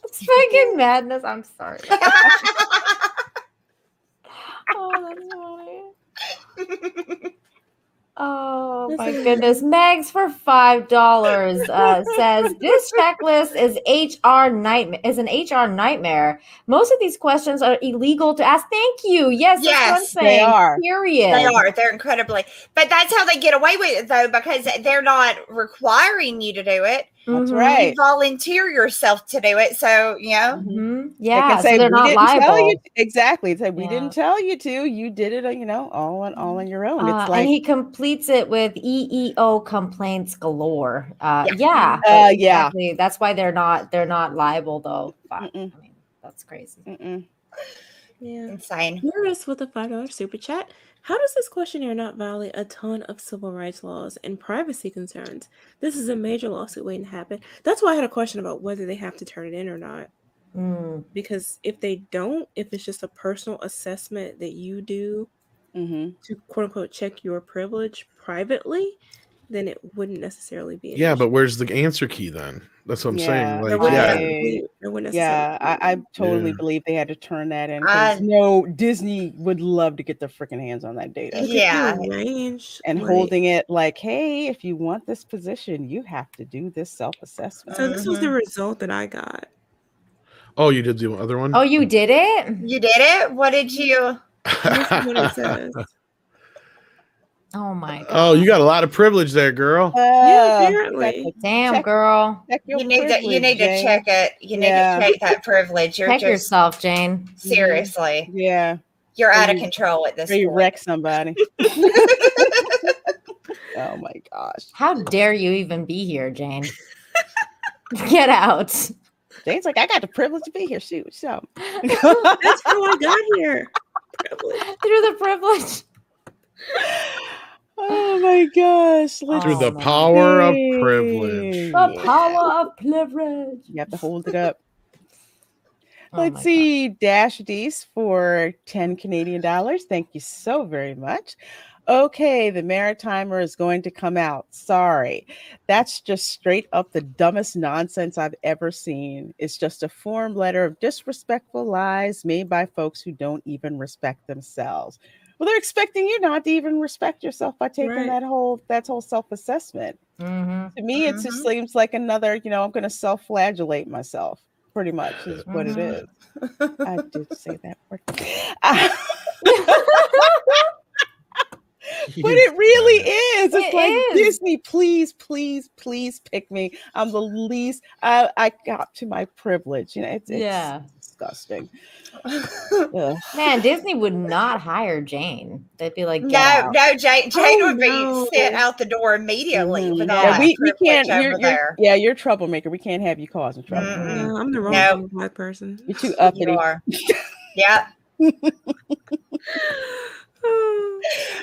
It's fucking madness. I'm sorry. Oh, that's funny. Oh my goodness. Megs for $5 says this checklist is an HR nightmare. Most of these questions are illegal to ask. Thank you. Yes, that's what I'm Yes, saying. they are. Period. They are. They're incredibly. But that's how they get away with it, though, because they're not requiring you to do it. That's Mhm. right. You volunteer yourself to do it. So, Mhm. They Yeah, can so say they're we not didn't tell liable. you exactly. Say we Yeah. didn't tell you to. You did it, all on your own. It's And like he completes it with EEO complaints galore. Yeah. Yeah, yeah. exactly. That's why they're not liable though. But, I Mm-mm. mean, that's crazy. Yeah. insane. Morris with a $5 super chat. How does this questionnaire not violate a ton of civil rights laws and privacy concerns? This is a major lawsuit waiting to happen. That's why I had a question about whether they have to turn it in or not. Because if they don't, if it's just a personal assessment that you do to quote unquote check your privilege privately, then it wouldn't necessarily be an Yeah, issue. but where's the answer key then? That's what I'm saying. There Like, wouldn't yeah, necessarily- there wouldn't necessarily be an I issue. totally Yeah. believe they had to turn that in because Disney would love to get their freaking hands on that data. Look, Yeah. if you arrange, And like- holding it like, hey, if you want this position, you have to do this self-assessment. So this was the result that I got. Oh, you did the other one? Oh, you did it? You did it? What did you? This is what it says. Oh my god. Oh, you got a lot of privilege there, girl. Yeah, apparently. Damn, girl. Check your You need to privilege, check Jane. it. You need Yeah. to check that privilege. You're Check just yourself, Jane. seriously. Yeah. You're Or out of you- control at this Or you point. wreck somebody. Oh my gosh. How dare you even be here, Jane? Get out. Jane's like, I got the privilege to be here. Shoot, so. That's how I got here. Privilege. Through the privilege. Oh my gosh. Through the man. power of privilege. The power of privilege. You have to hold it up. Oh Let's my see. Dash Dees for 10 Canadian dollars. Thank you so very much. Okay, the Maritimer is going to come out. Sorry. That's just straight up the dumbest nonsense I've ever seen. It's just a form letter of disrespectful lies made by folks who don't even respect themselves. Well, they're expecting you not to even respect yourself by taking Right. that whole self-assessment. Mhm. To me, it just seems like another, I'm going to self-flagellate myself. Pretty much is what it is. I did say that word. But it really is. It's It like, is. Disney, please, please, please pick me. I'm the least. I got to my privilege. It's disgusting. Ugh. Man, Disney would not hire Jane. They'd be like, get No, out. no, Jane Oh, would be no. sent out the door immediately with all Yeah, that we privilege can't. over there. You're a troublemaker. We can't have you causing trouble. Mm-mm. No, I'm the wrong No. kind of Black person. You're too You uppity. are. Yeah.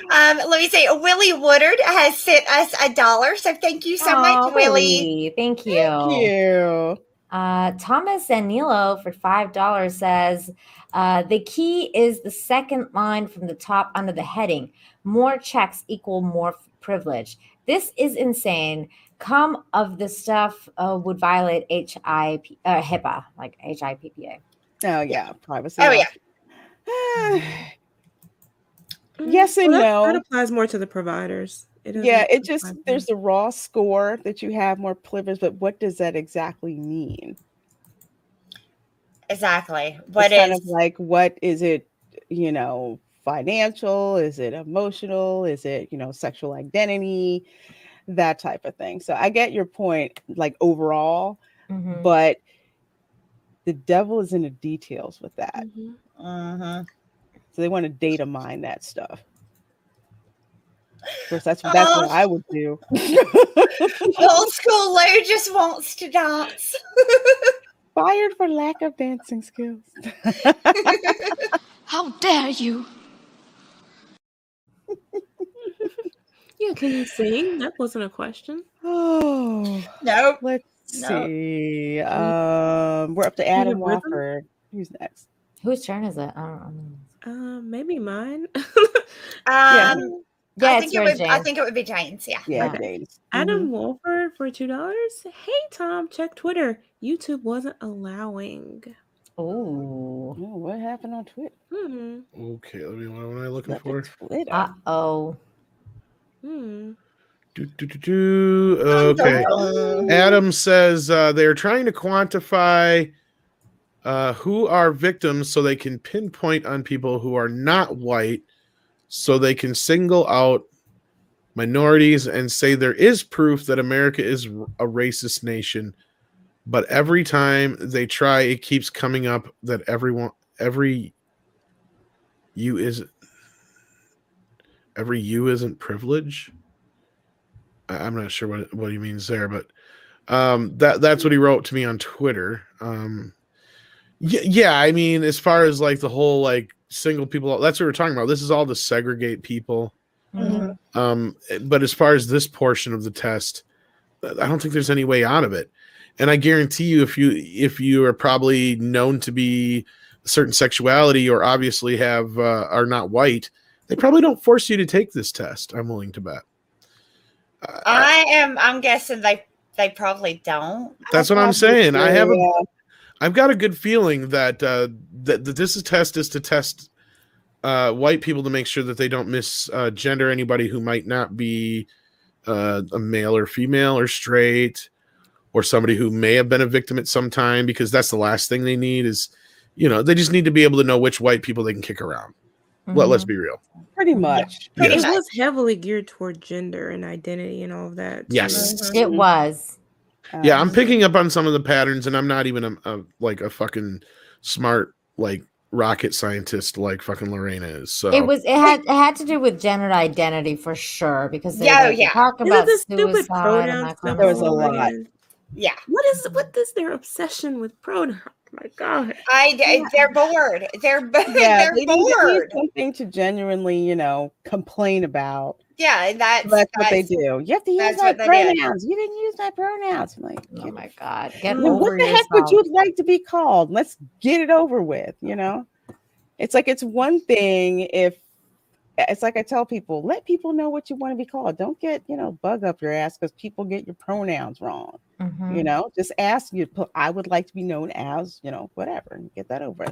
Let me see. Willie Woodard has sent us $1, so thank you so much, Willie. Thank you. Thank you. Thomas Anilo for $5 says, the key is the second line from the top under the heading. More checks equal more privilege. This is insane. Come of the stuff would violate HIPAA, like HIPPA. Oh yeah, privacy. Oh, laws. Yes and That no. applies more to the providers. Yeah, it just there's the raw score that you have more privilege, but what does that exactly mean? Exactly. It's kind of like, what is it, financial? Is it emotional? Is it, sexual identity? That type of thing. So I get your point, like overall, but the devil is in the details with that. So they want to data mine that stuff. Of course, that's what I would do. Old school Lou just wants to dance. Fired for lack of dancing skills. How dare you? Yeah, can you sing? That wasn't a question. Oh, nope. Let's see. We're up to Adam Wofford. Who's next? Whose turn is it? I don't know. Maybe mine. I Yeah, think it would be Jane's. Yeah. Yeah, Jane's. Adam Wolford for $2. Hey Tom, check Twitter. YouTube wasn't allowing. Oh, what happened on Twitter? Okay, what am I looking for? Uh-oh. Okay. Adam says they're trying to quantify who are victims so they can pinpoint on people who are not white, so they can single out minorities and say there is proof that America is a racist nation. But every time they try, it keeps coming up that every you isn't privilege. I'm not sure what he means there, but that's what he wrote to me on Twitter. Yeah, I mean, as far as like the whole like single people, that's what we're talking about. This is all to segregate people. But as far as this portion of the test, I don't think there's any way out of it. And I guarantee you, if you are probably known to be a certain sexuality or obviously are not white, they probably don't force you to take this test. I'm willing to bet. I'm guessing they probably don't. That's what I'm saying. I've got a good feeling that that this test is to test white people to make sure that they don't misgender anybody who might not be a male or female or straight, or somebody who may have been a victim at some time, because that's the last thing they need is, they just need to be able to know which white people they can kick around. Let's be real. Pretty much. It was heavily geared toward gender and identity and all of that. Yes. It was. Yeah, I'm picking up on some of the patterns, and I'm not even a fucking smart like rocket scientist like fucking Lorena is. So it had to do with gender identity for sure, because they talk about stupid suicide. There was a lot. Yeah. What is their obsession with pronouns? My God. They're bored. They're they bored. need something to genuinely, complain about. Yeah, and That's what they do. You have to use that's my what they did. pronouns. You didn't use my pronouns. I'm like, Oh my God. Get what over the heck yourself. would you like to be called? Let's get it over with, you know? It's like it's one thing if it's like I tell people, let people know what you want to be called. Don't get, bug up your ass because people get your pronouns wrong. Mhm. Just ask you, I would like to be known as, whatever, and get that over.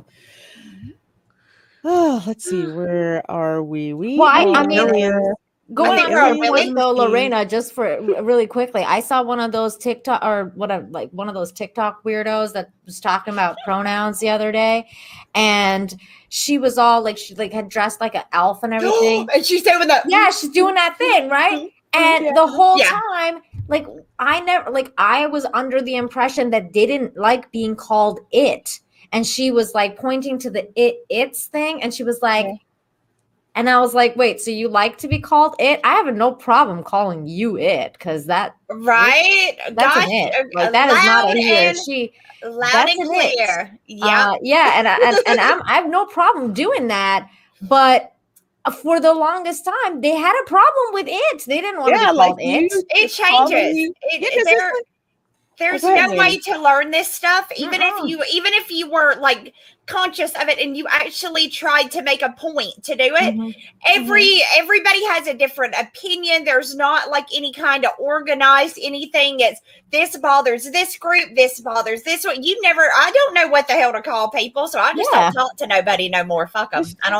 Oh, let's see, where are we? Well, I mean, Millions. going think on we're that on Willie. point though, Lorena, just for really quickly, I saw one of those TikTok or one of those TikTok weirdos that was talking about pronouns the other day, and she was all like, she like had dressed like an elf and everything. And she's doing that. Yeah, she's doing that thing, right? And the whole time, like I was under the impression that they didn't like being called it. And she was like pointing to the it's thing, and she was like, and I was like, wait, so you like to be called it? I have no problem calling you it, because that's Right? an it. Like that is not a he or she. Loud That's and an it. clear. Yeah. Yeah, and I have no problem doing that, but for the longest time, they had a problem with it. They didn't want to be called it. It changes. There's no way to learn this stuff, even if you were like conscious of it and you actually tried to make a point to do it. Everybody has a different opinion. There's not like any kind of organized anything. It's this bothers this group, this bothers this one. I don't know what the hell to call people, so I just don't talk to nobody no more. Fuck them. I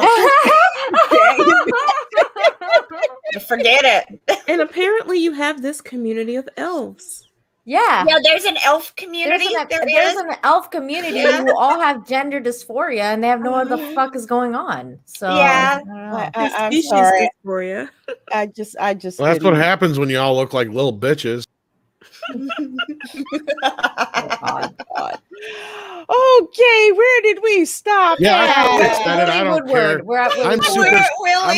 don't forget it. And apparently you have this community of elves. Yeah. Yeah, there's an elf community. There's an elf community who all have gender dysphoria and they have no idea what the fuck is going on. So I'm sorry. Dysphoria. I just well, that's what happens when you all look like little bitches. God. Okay, where did we stop? Yeah, I don't care. I'm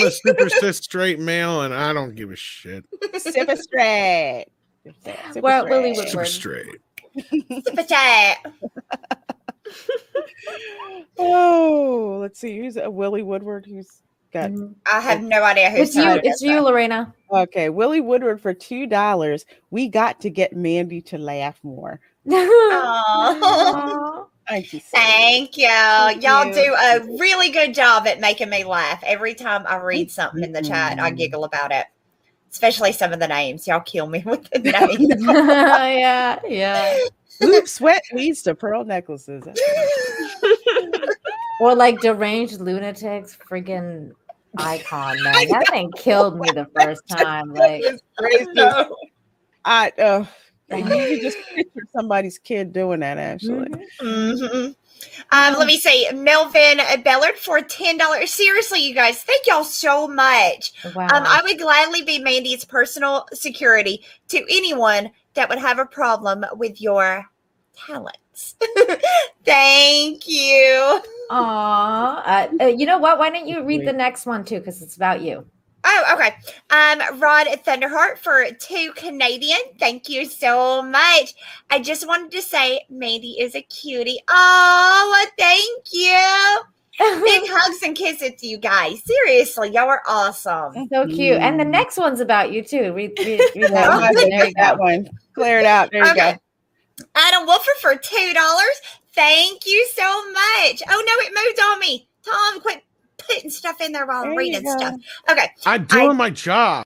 a super cis straight male, and I don't give a shit. Super straight. We're at Willie Woodward. Super straight. Super chat. Oh, let's see. Who's Willie Woodward? Who's got? I have no idea who's It's you, Lorena. Okay, Willie Woodward for $2. We got to get Mandy to laugh more. Oh. Thank you. Y'all do a really good job at making me laugh. Every time I read something in the chat, I giggle about it. Especially some of the names. Y'all kill me with the names. Yeah. Loop sweat leads to pearl necklaces. Or like deranged lunatics, freaking icon, man. That thing killed me the first time. Like, you could just picture somebody's kid doing that, actually. Let me say, Melvin Bellard for $10. Seriously, you guys, thank y'all so much. Wow. I would gladly be Mandy's personal security to anyone that would have a problem with your talents. Thank you. Aw. You know what? Why don't you read the next one too? Because it's about you. Oh, okay. Rod Thunderheart for $2 Canadian. Thank you so much. I just wanted to say Mandy is a cutie. Oh, thank you. Big hugs and kisses to you guys. Seriously, y'all are awesome. So cute. And the next one's about you too. Read that one. There you go. One. Clear it out. There you go. Adam Wolfer for $2. Thank you so much. Oh no, it moved on me. Tom, quit putting stuff in there while I'm reading stuff. Okay. I'm doing my job.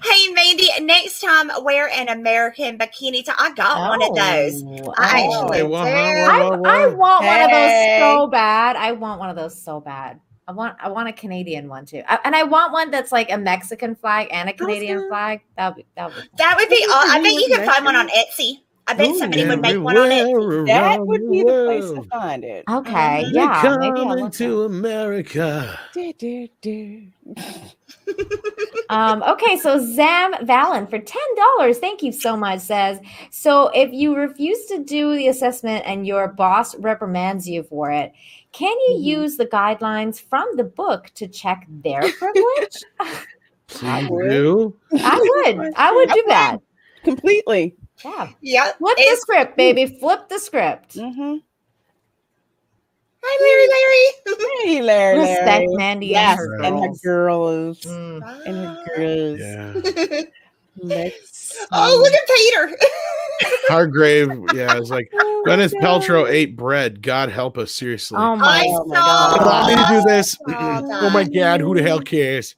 Hey, Mandy, next time wear an American bikini top. I got one of those. I actually do. I want one of those so bad. I want one of those so bad. I want a Canadian one too. And I want one that's like a Mexican flag and a Canadian flag. That would be I bet you can find one on Etsy. I bet somebody would make one on Etsy. That would be the place to find it. Okay. Yeah. Coming to America. Okay, so Zam Valen for $10, thank you so much, says, so if you refuse to do the assessment and your boss reprimands you for it, can you use the guidelines from the book to check their privilege? I would. I would do that. Completely. Yeah. Flip the script, baby. Flip the script. Hi, Larry. Hey, Larry. Respect Mandy Yes, and her and her girls. girls. Mm. And her girls. Yeah. Let's Oh, look see. at Peter. Hargrave, yeah, it's like Oh my Gwyneth Paltrow God. ate bread. God help us, seriously. Oh my Oh my god. Don't want me to do this. saw Oh my that. God, who the hell cares?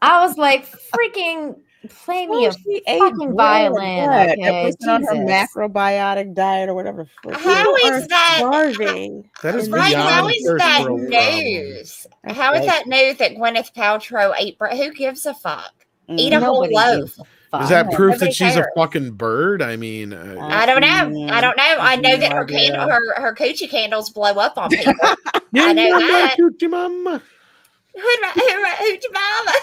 I was like, freaking play me a She ate fucking bread. violin, What? okay? That person on her Jesus. macrobiotic diet or whatever. the frick How People is are that? starving. That is in this Right, how beyond day is and first that world age. problem. news? That's How is right. that news that Gwyneth Paltrow ate bread? Who gives a fuck? Eat a Mhm. whole Nobody loaf. gives a fuck. Is that Yeah. proof Nobody that she's a cares. fucking bird? I mean, I don't know. I don't know. I have know no that her idea. her coochie candles blow up on people. you I know know my that. hoochie mama. Hoochie mama.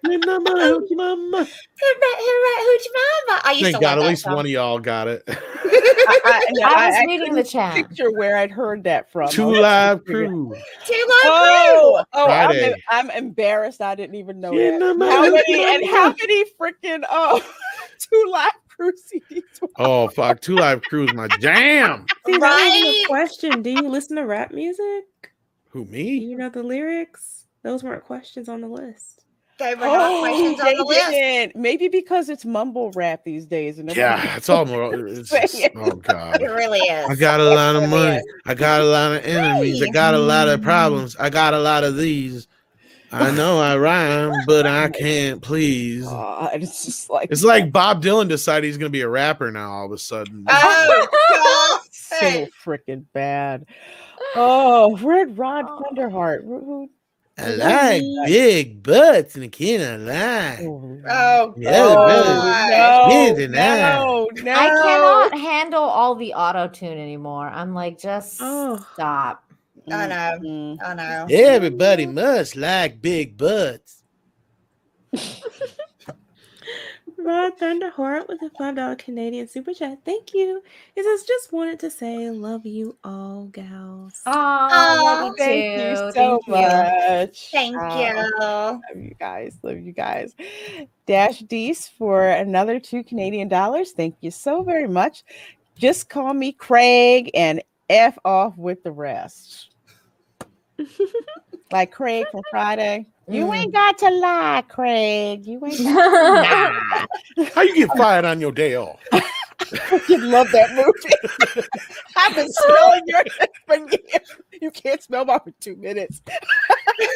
You know my hoochie mama. Hoochie mama. I used Thank to God, love at that least song. one of y'all got it. I was reading the couldn't chat. picture where I'd heard that from. I Two was Live trying to figure- Crew. Too low Oh, oh, Friday. I'm embarrassed. I didn't even know You that. know my How hoochie many and how mama. many freaking two live crew CDs? Oh fuck, Two Live Crew is my jam. See, that wasn't a Right? question. Do you listen to rap music? Who, Do me? you know the lyrics? Those weren't questions on the list. They were not questions on They the list. didn't. Maybe because it's mumble rap these days, and Yeah, it's all more. It's just, oh God. It really is. I got a It lot of really money. is. I got a lot of enemies. I Hey. got a lot of problems. I got a lot of these. I know I rhyme, but I can't please. God, it's just like It's like Bob Dylan decided he's going to be a rapper now all of a sudden. Oh God. so freaking bad. Oh, where'd Rod Oh. Thunderheart? Who? I like big butts and I cannot lie. Oh The other brother God. can't deny. no. I cannot handle all the auto tune anymore. I'm like, just Oh. stop. I know. Mm-mm. I know. Everybody must like big butts. Rod Thunderheart with a $5 Canadian super chat. Thank you. It says, just wanted to say, love you all, gals. Oh, love you Thank too. you so Thank you. much. Thank you. Love you guys. Love you guys. Dash Dees for another $2 Canadian. Thank you so very much. Just call me Craig and F off with the rest. Like Craig from Friday. You ain't got to lie, Craig. You ain't got to lie. How you get fired on your day off? You love that movie. I've been smelling your for years. You can't smell mine for 2 minutes. You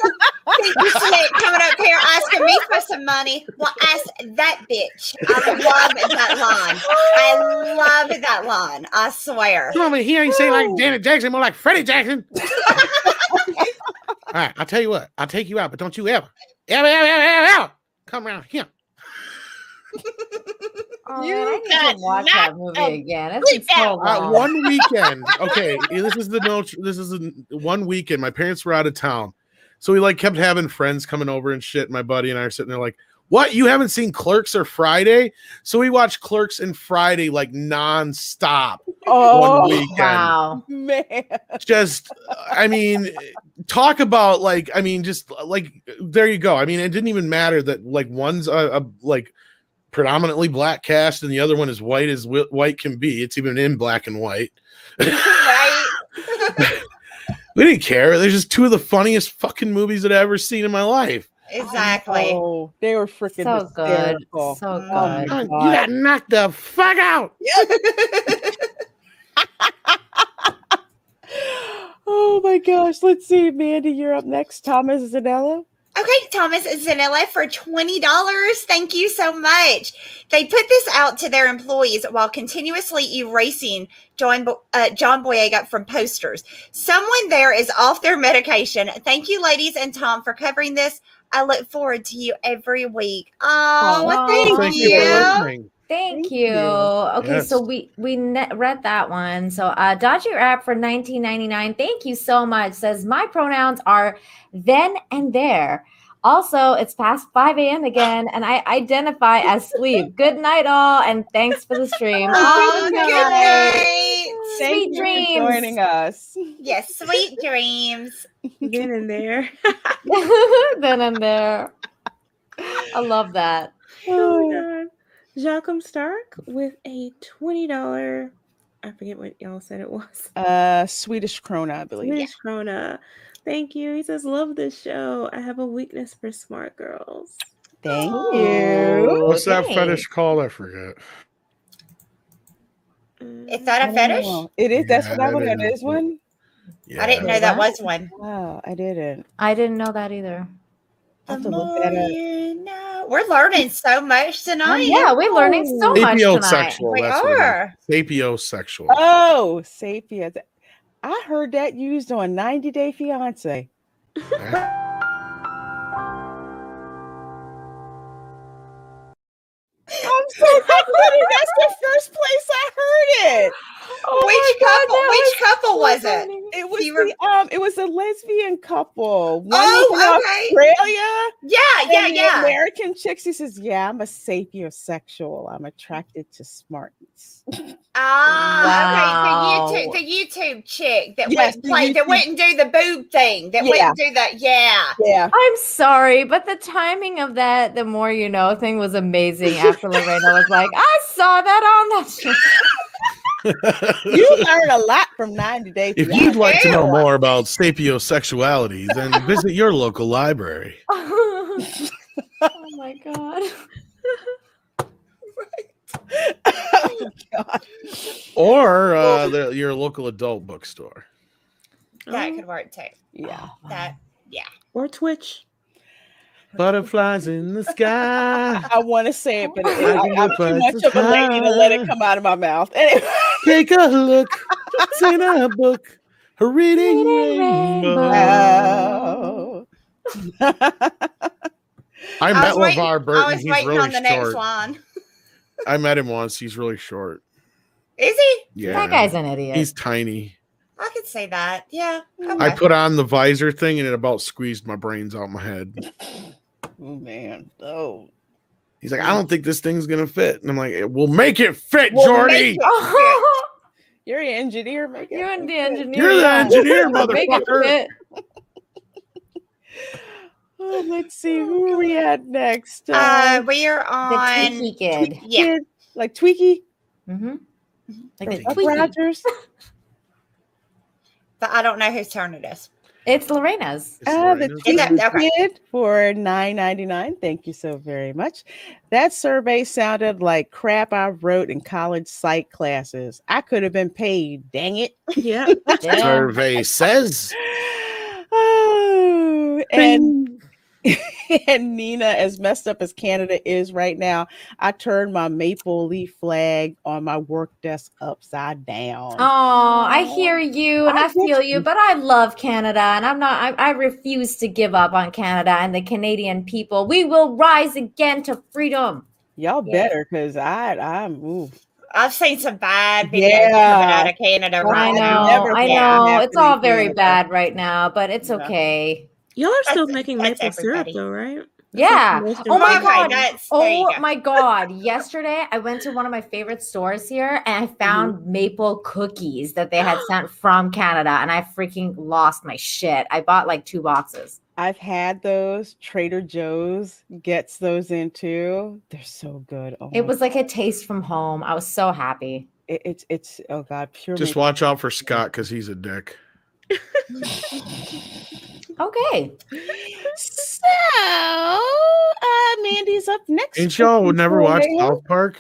slick coming up here asking me for some money. Well, ask that bitch. I love that line. I love that line. I swear. Come over here and say like Janet Jackson, more like Freddie Jackson. All right, I'll tell you what. I'll take you out, but don't you ever come around here. Oh, You man, I need got to watch knocked that movie out. again. It's been so long. One weekend. Okay, this is one weekend. My parents were out of town, so we like kept having friends coming over and shit. My buddy and I are sitting there like, "What? You haven't seen Clerks or Friday?" So we watched Clerks and Friday like nonstop. Oh, one weekend. Wow. man. Just, I mean, talk about like, I mean, just like there you go. I mean, it didn't even matter that like one's a like predominantly black cast and the other one is white as white can be. It's even in black and white. Right? We didn't care. They're just two of the funniest fucking movies that I've ever seen in my life. Exactly. Oh, they were freaking So good. hysterical. So Oh, my good. You God. got knocked the fuck out. Oh my gosh. Let's see, Mandy, you're up next. Thomas Zanella. Okay, Thomas Zanella for $20. Thank you so much. They put this out to their employees while continuously erasing John Boyega from posters. Someone there is off their medication. Thank you, ladies and Tom, for covering this. I look forward to you every week. Oh, Aw. thank you for you. listening. Thank Thank you. you. Okay, Yes. so we read that one. So Dodge Your App for $19.99. Thank you so much. Says my pronouns are then and there. Also, it's past 5 a.m. again, and I identify as sleep. Good night, all, and thanks for the stream. Oh, Good good night. night. Thank Sweet you dreams. for joining us. Yes, sweet dreams. Then and there. Then and there. I love that. Oh my God. Jacqueline Stark with a $20. I forget what y'all said it was. Swedish krona, I believe. Swedish krona Thank you. He says, love this show. I have a weakness for smart girls. Thank Oh, you. What's that okay. fetish called? I forget. Is that I a don't fetish? know. It is. That's Yeah, what I that want. It is. is one. Yeah. I didn't know Wait, that what? was one. Wow, I didn't. I didn't know that either. I The have to look more that up. you know. We're learning so much tonight. Yeah, we're learning so much tonight. Sapiosexual. We That's what it are. is. Sapiosexual. Oh, sapiens. I heard that used on 90 Day Fiance. I'm so excited. That's the first place I heard it. Oh Which my God, couple? that Which couple so was it? funny. It was Do you rem- it was a lesbian couple. One Oh, was in okay. Australia. Yeah, And the yeah. American chick, she says, "Yeah, I'm a sapiosexual. I'm attracted to smartness." Ah, okay. Wow. The YouTube chick that Yes, went the play that YouTube- went and do the boob thing. That went Yeah. and do that. Yeah. Yeah. I'm sorry, but the timing of that "the more you know" thing was amazing. After Lorena was like, "I saw that on that show." You learn a lot from 90 Day If Fiance. you'd like to know Ew. more about sapiosexuality, then visit your local library. Oh my God. Oh, God. Or your local adult bookstore. That could work too. Yeah. That. Yeah. Or Twitch. Butterflies in the sky. I want to say it, but I can I'm go too fast much as of a lady to let it high. come out of my mouth. Anyway. Take a look. It's in a book. A reading rainbow. Oh. I met LeVar I Burton. was He's waiting really on the next short. line. I met him once. He's really short. Is he? Yeah. That guy's an idiot. He's tiny. I could say that. Yeah. Okay. I put on the visor thing and it about squeezed my brains out my head. Oh, man. Oh. He's like, I don't think this thing's gonna fit. And I'm like, we'll make it fit, We'll Jordy. make it You're an engineer. Make it You're the fit. engineer. You're the yeah. engineer, Make it motherfucker. fit. Oh, let's see. Who are we at next? We are The on. Tweaky Kid. Yeah. Kid? Like Tweaky? Mm-hmm. Like the Up Tweaky. Rogers? But I don't know whose turn it is. It's Lorena's. It's The Lorena's Is Tweaky it? Okay. Kid for $9.99. Thank you so very much. That survey sounded like crap I wrote in college psych classes. I could have been paid. Dang it. Yeah. Yeah. Survey says. Oh, and Nina, as messed up as Canada is right now, I turned my maple leaf flag on my work desk upside down. Oh, I hear you and I I get feel you, you. but I love Canada and I refuse to give up on Canada and the Canadian people. We will rise again to freedom. Y'all Yeah. better, because I'm ooh. I've seen some bad videos Yeah. coming out of Canada I right I now. know, never I thought know. that It's all happened in very Canada. bad right now, but it's Yeah. okay. Y'all are still That's- making that's maple syrup everybody. though, right? Yeah. That's Oh my Okay, God. there you Oh go. my God. Yesterday, I went to one of my favorite stores here and I found maple cookies that they had sent from Canada and I freaking lost my shit. I bought like 2 boxes. I've had those. Trader Joe's gets those in too. They're so good. Oh It my was like a taste from home. I was so happy. it's oh God, pure Just maple. watch out for Scott because he's a dick. Okay. So Mandy's up next. Ain't y'all would never watch South Park?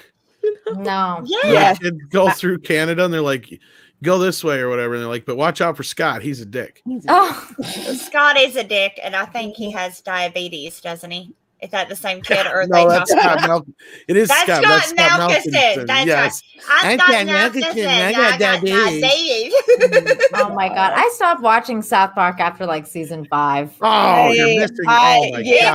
No. Yeah. Where Yeah. the kids go through Canada and they're like, go this way or whatever. And they're like, but watch out for Scott. He's a dick. Oh, Scott is a dick, and I think he has diabetes, doesn't he? Is that the same kid, or are No, they that's talking- Scott Malcolm. It is That's Scott. Scott That's Scott Malkinson. Malkinson. That's Yes. I'm I'm Scott Scott Malkinson. Malkinson. I I got got diabetes. diabetes. oh my God. I stopped watching South Park after like season 5. Oh, you're Hey, missing. I- Oh my yeah,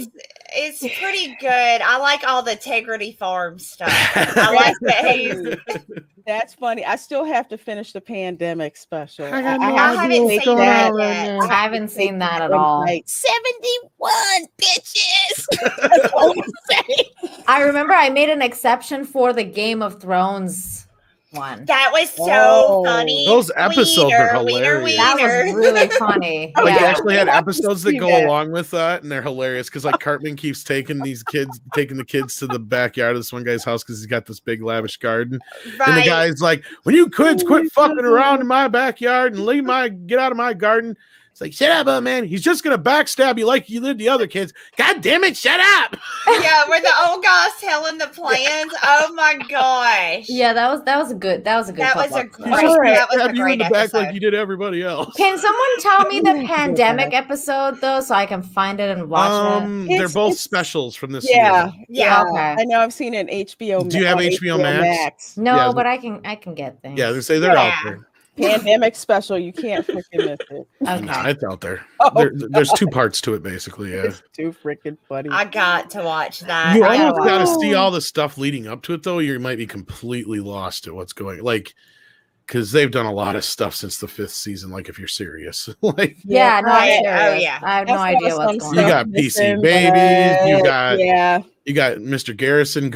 god. It's pretty good. I like all the Integrity Farm stuff. I like that he's. That's funny. I still have to finish the pandemic special. I got no have I to haven't take seen that right yet. now. I haven't seen that at and all. write 71 bitches. That's all I'm saying. I remember I made an exception for the Game of Thrones one. That was so Oh. funny. Those episodes are hilarious. That Wiener. was really funny. Like they Yeah. actually had I have to episodes that see go that. along with that, and they're hilarious because like Cartman keeps taking the kids to the backyard of this one guy's house because he's got this big lavish garden, and the Right. guy's like, "When you kids Oh quit my fucking God. around in my backyard and get out of my garden, It's like, shut up, man. He's just gonna backstab you like you did the other kids. God damn it, shut up. Yeah, where the old guy's telling the plans. Oh my gosh. Yeah, that was a good. That was a good. That was a couple. great. Right. That was a Stab you in great the back episode. like you did everybody else. Can someone tell me the pandemic episode though, so I can find it and watch it? They're both It's- specials from this Yeah, season. yeah. Okay. I know I've seen it in HBO. Do you have on HBO Max? No, Yeah, but I can get things. Yeah, they say they're out there. Pandemic special. You can't freaking miss it. Okay. No, it's out there. Oh, There's two parts to it, basically. Yeah. It's too freaking funny. I got to watch that. You I almost got to watch. see all the stuff leading up to it, though. You might be completely lost at what's going. Like, because they've done a lot of stuff since the 5th season. Like, if you're serious, like Yeah, no, I'm Right. serious. Oh, yeah. I have no That's idea why what's some going you on. got missing, PC babies, you got yeah. you got Mr. Garrison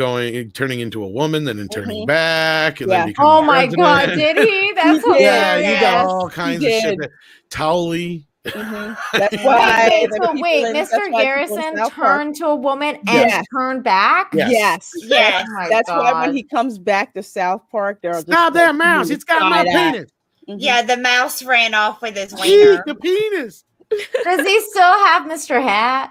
turning into a woman, then turning back, and Yeah. then becoming Oh my god, president. did he? That's He did. Yeah, you got hilarious. all kinds of shit. did. Towley. Mhm. That's why. Wait, the so people wait, in- Mr. that's why people in Garrison South Park- turned to a woman and Yes. turned back? Yes. Yes. Yes. Oh my That's why when God. he comes back to South Park, they're just Stop that mouse! really It's got my side-eye. penis. Mhm. Yeah, the mouse ran off with his Eat wiener. the penis. Does he still have Mr. Hat?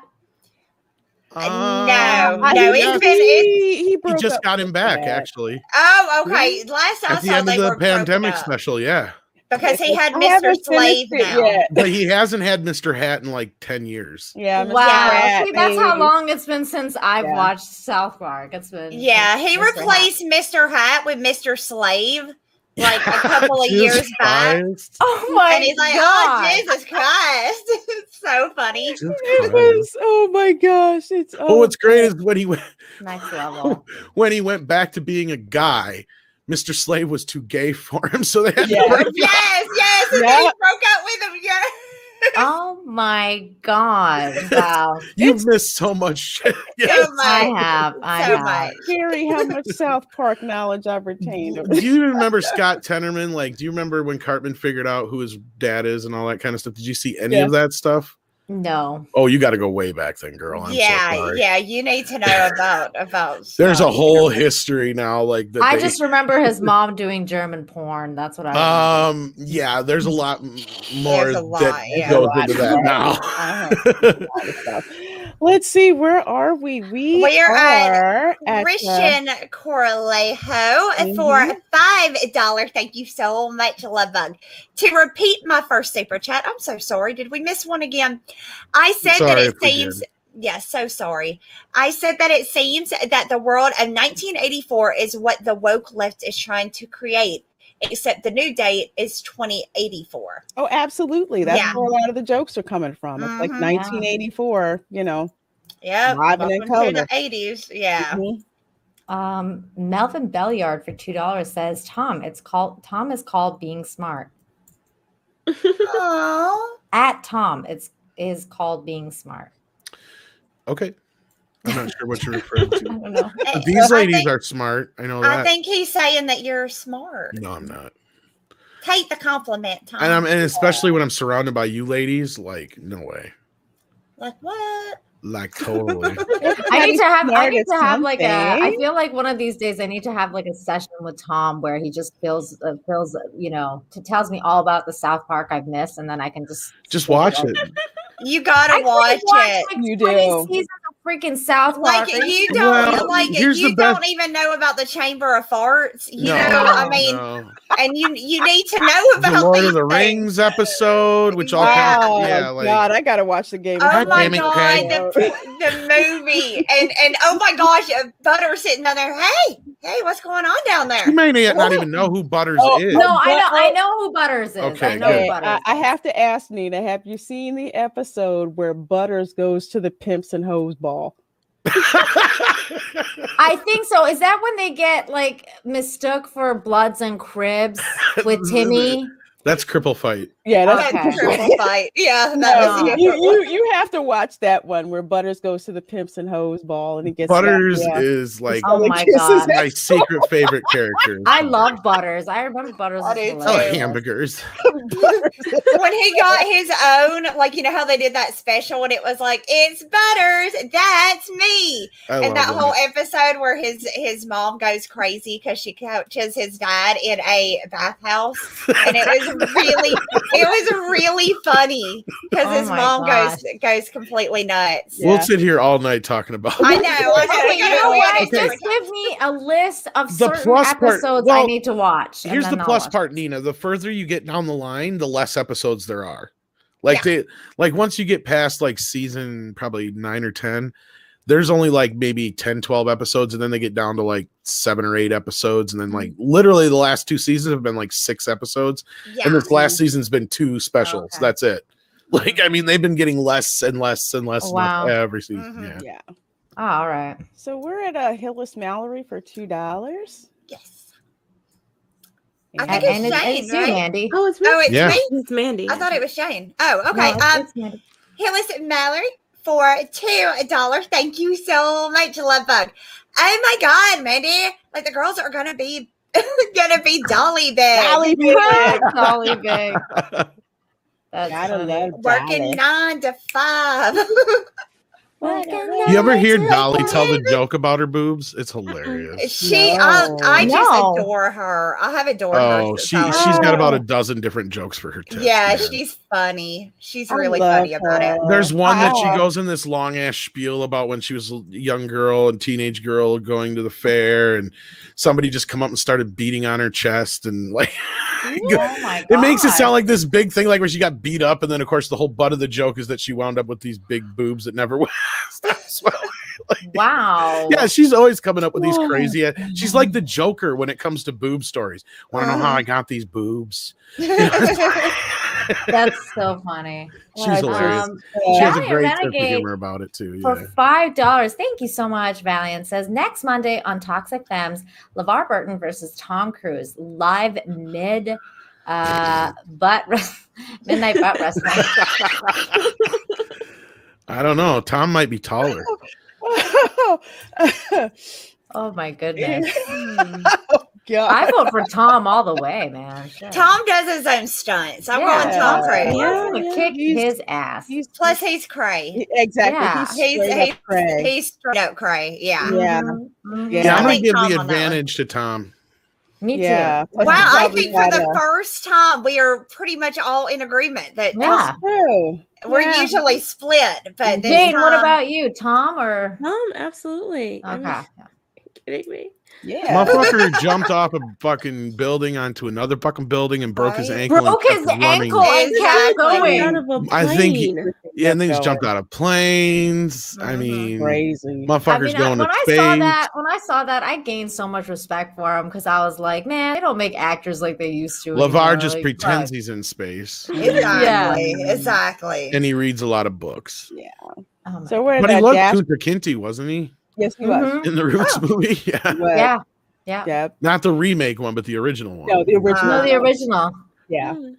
No, I no, think it's been. he He broke just up got with him back, that. actually. Oh, okay. Last I At the saw, end they of the were broken pandemic up special, yeah. because he had I Mr. haven't Slave finished it now. yet. But he hasn't had Mr. Hat in like 10 years. Yeah, Mr. Wow. Rat, See, that's how baby. long it's been since I've Yeah. watched South Park. It's been Yeah, he Mr. Hat. replaced Mr. Hat with Mr. Slave like a couple of Jesus years back. Christ. Oh my And he's like, god. oh, Jesus Christ. It's so funny. Jesus It Christ. was, oh my gosh. It's But what's great is when he went Next level. when he went back to being a guy, Mr. Slave was too gay for him, so they had Yeah. to break up. Yes, and then he Yeah. broke up with him. Yeah. Oh my god. Wow. You've missed so much shit. Yeah. So much. I have. So much. scary how much South Park knowledge I've retained. Do you remember Scott Tenorman? Like, do you remember when Cartman figured out who his dad is and all that kind of stuff? Did you see any Yeah. of that stuff? No. Oh, you got to go way back then, girl. I'm so Yeah, sorry. yeah. You need to know about There's a stuff. whole history now, like that. I they- just remember his mom doing German porn. That's what I remember. yeah, there's a lot more There's a lot, that yeah. goes A lot into that more. now. A lot of stuff. Let's see, where are we? We We're are at Christian Corlejo for $5. Thank you so much, Love Bug. To repeat my first super chat, I'm so sorry. Did we miss one again? I said that Sorry it if we seems. did. Yes, so sorry. I said that it seems that the world of 1984 is what the woke left is trying to create, except the new date is 2084. Oh, absolutely. That's Yeah. where a lot of the jokes are coming from. It's like Mhm. 1984, you know. Yeah, Live and in welcome to color. the 80s. Yeah. Mhm. Melvin Belliard for $2 says, Tom is called being smart. Oh. At Tom, is called being smart. Okay. I'm not sure what you're referring I to. don't know. But these ladies are smart. I know that. I think he's saying that you're smart. No, I'm not. Take the compliment, Tom. And especially when I'm surrounded by you ladies, like, no way. Like what? Like, totally. I need to have like I something. feel like one of these days I need to have like a session with Tom where he just tells me all about the South Park I've missed, and then I can Just watch it. You gotta I watch could watch it. like You 20 do. seasons of freaking South Like Park. you don't Well, like here's you the best- don't even know about the Chamber of Farts. You No, know, I mean, no. and you need to know The about Lord these of the things. Rings episode, which all Wow, kind of, yeah, like, God, I gotta watch the game. Oh God my damn it, god, Craig. the movie and oh my gosh, Butter sitting down there. Hey, what's going on down there? you may not even know who Butters Oh, is. No, I know who Butters is. Okay, I know who good. Butters I is. have to ask Nina, have you seen the episode where Butters goes to the Pimps and Hoes ball? I think so. Is that when they get like mistook for Bloods and Cribs with Timmy? That's Cripple Fight. Yeah, That's Okay. a triple fight. Yeah, that No, was a you have to watch that one where Butters goes to the Pimps and Hoes ball and he gets Butters yeah. is like Oh He my kisses God. my secret favorite character. I love Butters. I remember Butters. I was do Oh, hilarious. hamburgers. when he got his own, like you know how they did that special and it was like, it's Butters, that's me. I And that love whole him. episode where his mom goes crazy because she coaches his dad in a bathhouse, and it was really funny because Oh his my mom gosh. goes completely nuts. Yeah. We'll sit here all night talking about I it. know. Okay, you know what? Okay. Just give me a list of The certain plus part- episodes well, I need to watch. and Here's the then I'll plus watch part, it. Nina. The further you get down the line, the less episodes there are. Like once you get past like season probably 9 or 10, there's only like maybe 10, 12 episodes, and then they get down to like 7 or 8 episodes, and then like literally the last 2 seasons have been like 6 episodes, and this last season's been 2 specials. Okay. That's it. Like, I mean, they've been getting less and less and less, Wow. and less every season. Mhm. Yeah. Yeah. Oh, all right. So we're at Hillis Mallory for $2. Yes. I think And it's it's Shane, you, right? Mandy. Oh, it's me. Oh, it's Yeah. me. It's Mandy. I thought it was Shane. Oh, No, okay. it's Mandy. Hillis Mallory for $2. Thank you so much, Love Bug. Oh my God, Mandy! Like the girls are gonna be Dolly big. Dolly big. Dolly big. That's Gotta funny. love Working Dolly. 9 to 5. You ever hear Dolly tell the joke about her boobs? It's hilarious. I just No. adore her. I have adored her. Oh, since she's I was- got about a dozen different jokes for her tits. Yeah, man. she's funny. She's I really love funny about it. her. There's one that she Ah. goes in this long ass spiel about when she was a young girl and teenage girl going to the fair, and somebody just come up and started beating on her chest, and like Oh my it makes it God. sound like this big thing, like where she got beat up, and then of course the whole butt of the joke is that she wound up with these big boobs that never stopped swelling. Wow. Yeah, she's always coming up with these Whoa. crazy. She's like the Joker when it comes to boob stories. Want to know how I got these boobs? That's so funny. She's hilarious. She has a Valiant great sense of Renegade humor about it too. For Yeah. $5. Thank you so much, Valiant says next Monday on Toxic Femmes, LeVar Burton versus Tom Cruise, live midnight butt wrestling. I don't know. Tom might be taller. Oh my goodness. God. I vote for Tom all the way, man. Shit. Tom does his own stunts. I'm going Tom Cruise. Tom's gonna kick He's- his ass. Plus, he's cray. Exactly. Yeah. He's straight up cray. He's straight up cray. Yeah. Yeah. Mhm. Yeah, I'm I gonna think give Tom the on that one. advantage to Tom. Me too. Yeah. Plus Wow, he I probably think for had the a- first time we are pretty much all in agreement that Yeah. True. we're Yeah. usually split. But this Jane, what time- about you? Tom or Absolutely. I mean, okay. kidding me? Yeah. Motherfucker jumped off a fucking building onto another fucking building and broke his Right. ankle. Broke and his kept running. ankle and kept Exactly. Out going. of a I think he- plane. Yeah, and then he's Going. jumped out of planes. I Mhm. mean, Crazy. motherfuckers going when to I space. when I saw that, I gained so much respect for him because I was like, man, they don't make actors like they used to. LeVar anymore. just Like, pretends fuck. he's in space, Exactly. Exactly. and he reads a lot of books. Oh my So we're But at he that looked dash. Kunta Kinte, wasn't he, Yes, he was. Mhm. in the Roots movie? Yeah, But, Yeah. Yeah. yeah. not the remake one, but the original one. No, the original. No, the original. Yeah. Mm.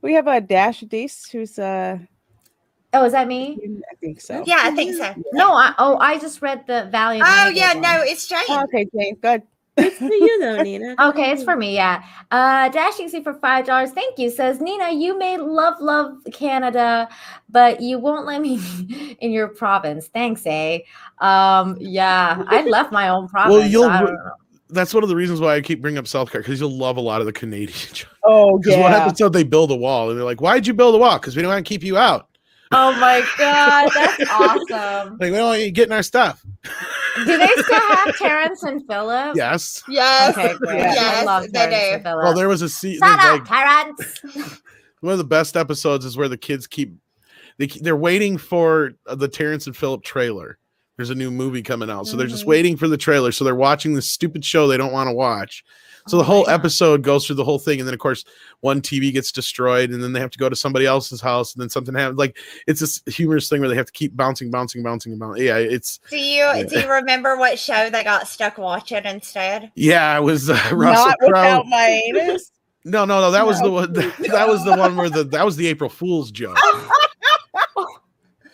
We have a Dash Deese who's Oh, is that me? I think so. Yeah, I think so. No, I just read the Valiant. Oh Renegade yeah, one. no, it's Jane. Oh, okay, Jane, good. It's for you though, Nina. Okay, it's for me, yeah. Dashing C for $5. Thank you. Says Nina, you may love Canada, but you won't let me in your province. Thanks, eh? Yeah, I left my own province. Well, you'll. I don't know. That's one of the reasons why I keep bringing up South Carolina, because you'll love a lot of the Canadian jokes. Oh Because one yeah. episode they build a wall, and they're like, "Why'd you build a wall? Because we don't want to keep you out. Oh my god, that's awesome. Like we don't want you getting our stuff." Do they still have Terrence and Phillip? Yes. Yes. Okay, great. Yes, I love they Terrence do. and Phillip. Well, there was a season. Shut Like, up, Terrence. one of the best episodes is where the kids they're waiting for the Terrence and Phillip trailer. There's a new movie coming out, so they're just waiting for the trailer. So they're watching this stupid show they don't want to watch. So the whole episode goes through the whole thing, and then of course one TV gets destroyed, and then they have to go to somebody else's house, and then something happens. Like it's this humorous thing where they have to keep bouncing. Yeah, it's Do you remember what show they got stuck watching instead? it was Russell Not Crowe. without my anus. No, that was the one. That was the one where that was the April Fool's joke.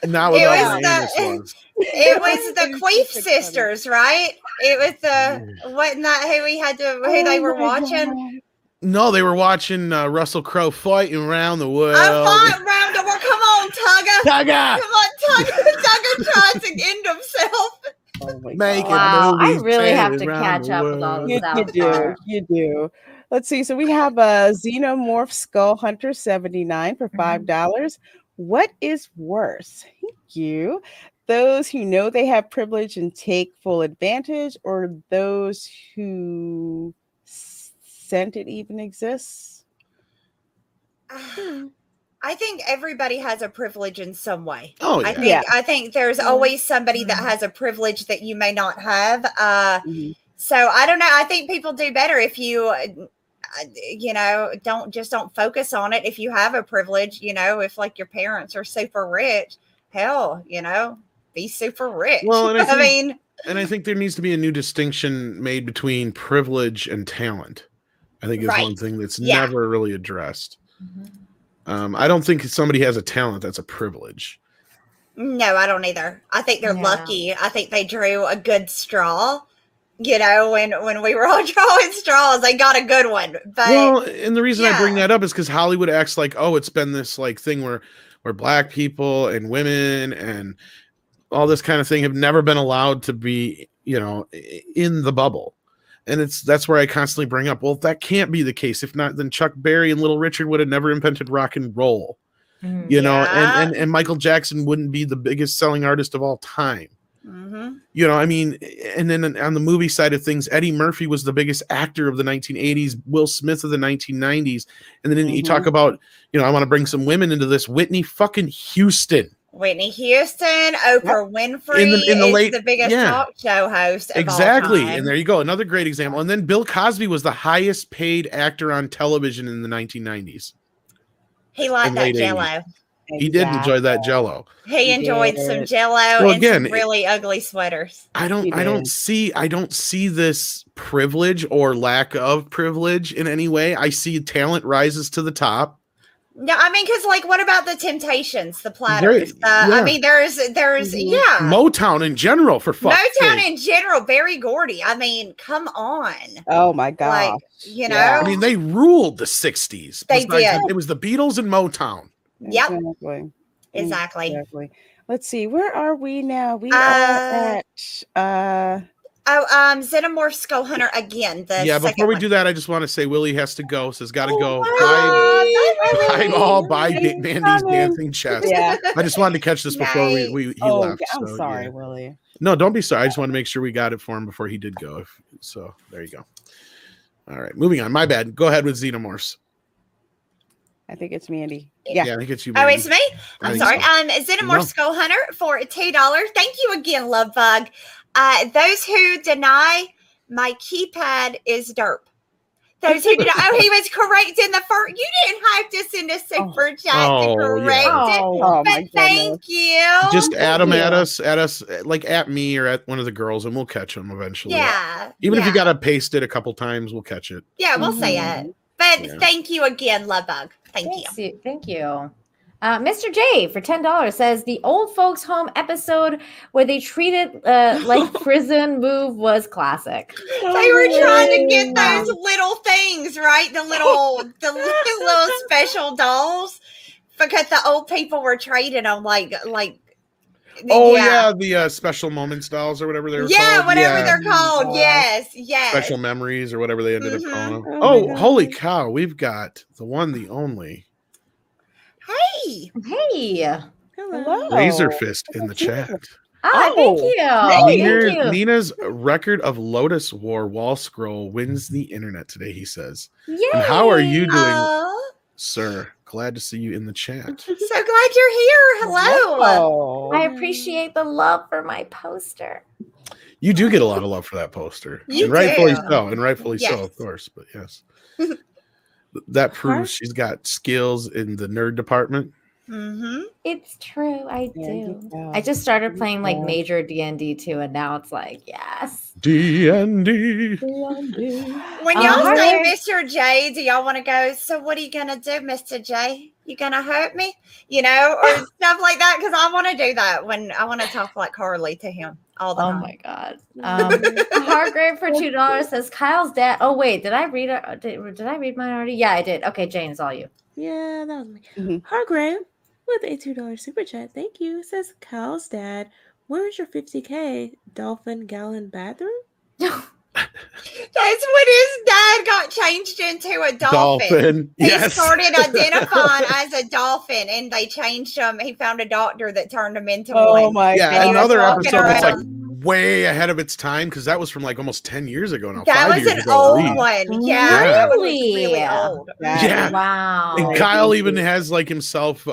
Not It without was my anus the- was. It was the Queef sisters, right? It was the wasn't that who we had to who they were watching? No, they were watching Russell Crowe fighting around the world. I fought round the world. Come on, Tugger. Tugger! Come on, Tugger. Tugger tried to end himself. Oh my Make God. it Wow, I movies, really have to sailing around catch the up with all world. the You South do. Park. You do. Let's see. So we have a Xenomorph Skull Hunter 79 for $5. What is worse? Thank you. Those who know they have privilege and take full advantage, or those who sent it even exists? I think everybody has a privilege in some way. Oh, yeah. I think there's always somebody that has a privilege that you may not have. So I don't know. I think people do better if you, don't focus on it. If you have a privilege, if like your parents are super rich, hell, be super rich. Well, and I mean, and I think there needs to be a new distinction made between privilege and talent. I think is one thing that's never really addressed. I don't think somebody has a talent that's a privilege. No, I don't either. I think they're lucky. I think they drew a good straw. When we were all drawing straws, they got a good one. But and the reason I bring that up is because Hollywood acts like, oh, it's been this like thing where black people and women and all this kind of thing have never been allowed to be, in the bubble. And that's where I constantly bring up, well, that can't be the case. If not, then Chuck Berry and Little Richard would have never invented rock and roll, and Michael Jackson wouldn't be the biggest selling artist of all time. I mean, and then on the movie side of things, Eddie Murphy was the biggest actor of the 1980s, Will Smith of the 1990s. And then you talk about, I want to bring some women into this. Whitney fucking Houston. Whitney Houston, Oprah Winfrey in the late, the biggest talk show host of all time. And there you go. Another great example. And then Bill Cosby was the highest paid actor on television in the 1990s. He liked that Jell-O. He did enjoy that Jell-O. He enjoyed some Jell-O and some really ugly sweaters. I don't see this privilege or lack of privilege in any way. I see talent rises to the top. No, I mean, because what about the Temptations, the Platters? I mean, there's Motown in general, for fuck's Motown sake. in general, Barry Gordy. I mean, come on. Oh my god! I mean, they ruled the '60s. They did. It was the Beatles and Motown. Yep. Exactly. Let's see. Where are we now? We are at Xenomorph Skull Hunter again. Before we do that, I just want to say Willie has to go, says gotta go. Buy Mandy's dancing chest. Yeah. I just wanted to catch this before he left. I'm sorry, Willie. No, don't be sorry. I just want to make sure we got it for him before he did go. So there you go. All right, moving on. My bad. Go ahead with Xenomorphs. I think it's Mandy. Yeah, I think it's you, Mandy. Oh, it's me? I'm sorry. So. Xenomorph Skull Hunter for $2. Thank you again, Love Bug. Those who deny my keypad is derp. Those who deny, he was correct in the first. You didn't have to send a super chat to correct it, but thank you. Just add them at us, like at me or at one of the girls, and we'll catch them eventually. Yeah. Even if you gotta paste it a couple times, we'll catch it. Yeah, we'll say it. But thank you again, Love Bug. Thank you. Thank you. Mr. J for $10 says the old folks home episode where they treated like prison move was classic. They were trying to get those little things, right? The little special dolls, because the old people were trading them like. The special moments dolls or whatever they're called. Yeah, whatever they're called. Yes. Special memories or whatever they ended up calling them. Oh, holy cow! We've got the one, the only. Hey. Hello. Razor Fist in the chat. Thank you. Thank you. Nina's record of Lotus War wall scroll wins the internet today, he says. Yay. And how are you doing, sir? Glad to see you in the chat. So glad you're here. Hello. I appreciate the love for my poster. You do get a lot of love for that poster. You and rightfully do. so. And rightfully so, of course. But yes. That proves she's got skills in the nerd department. It's true. I do. I just started playing like major D&D too, and now it's like, yes. D&D. When y'all say Mr. J, do y'all want to go, so what are you going to do, Mr. J? You going to hurt me? Or stuff like that? Because I want to do that when I want to talk like Harley to him all the time. Oh my God. Hargrave for $2 says Kyle's dad. Oh, wait. Did I read it? Did I read mine already? Yeah, I did. Okay, Jane, it's all you. Yeah, that was me. Hargrave with a $2 super chat. Thank you. It says Kyle's dad. Where's your $50K dolphin gallon bathroom? That's when his dad got changed into a dolphin. He Yes. started identifying as a dolphin, and they changed him. He found a doctor that turned him into Oh one. my Yeah, And he was another walking episode that's like around. way ahead of its time because that was from like almost 10 years ago now. That 5 was years an ago, at old least. one. Yeah, Yeah. that one was really old. Yeah. Wow. And Kyle even has like himself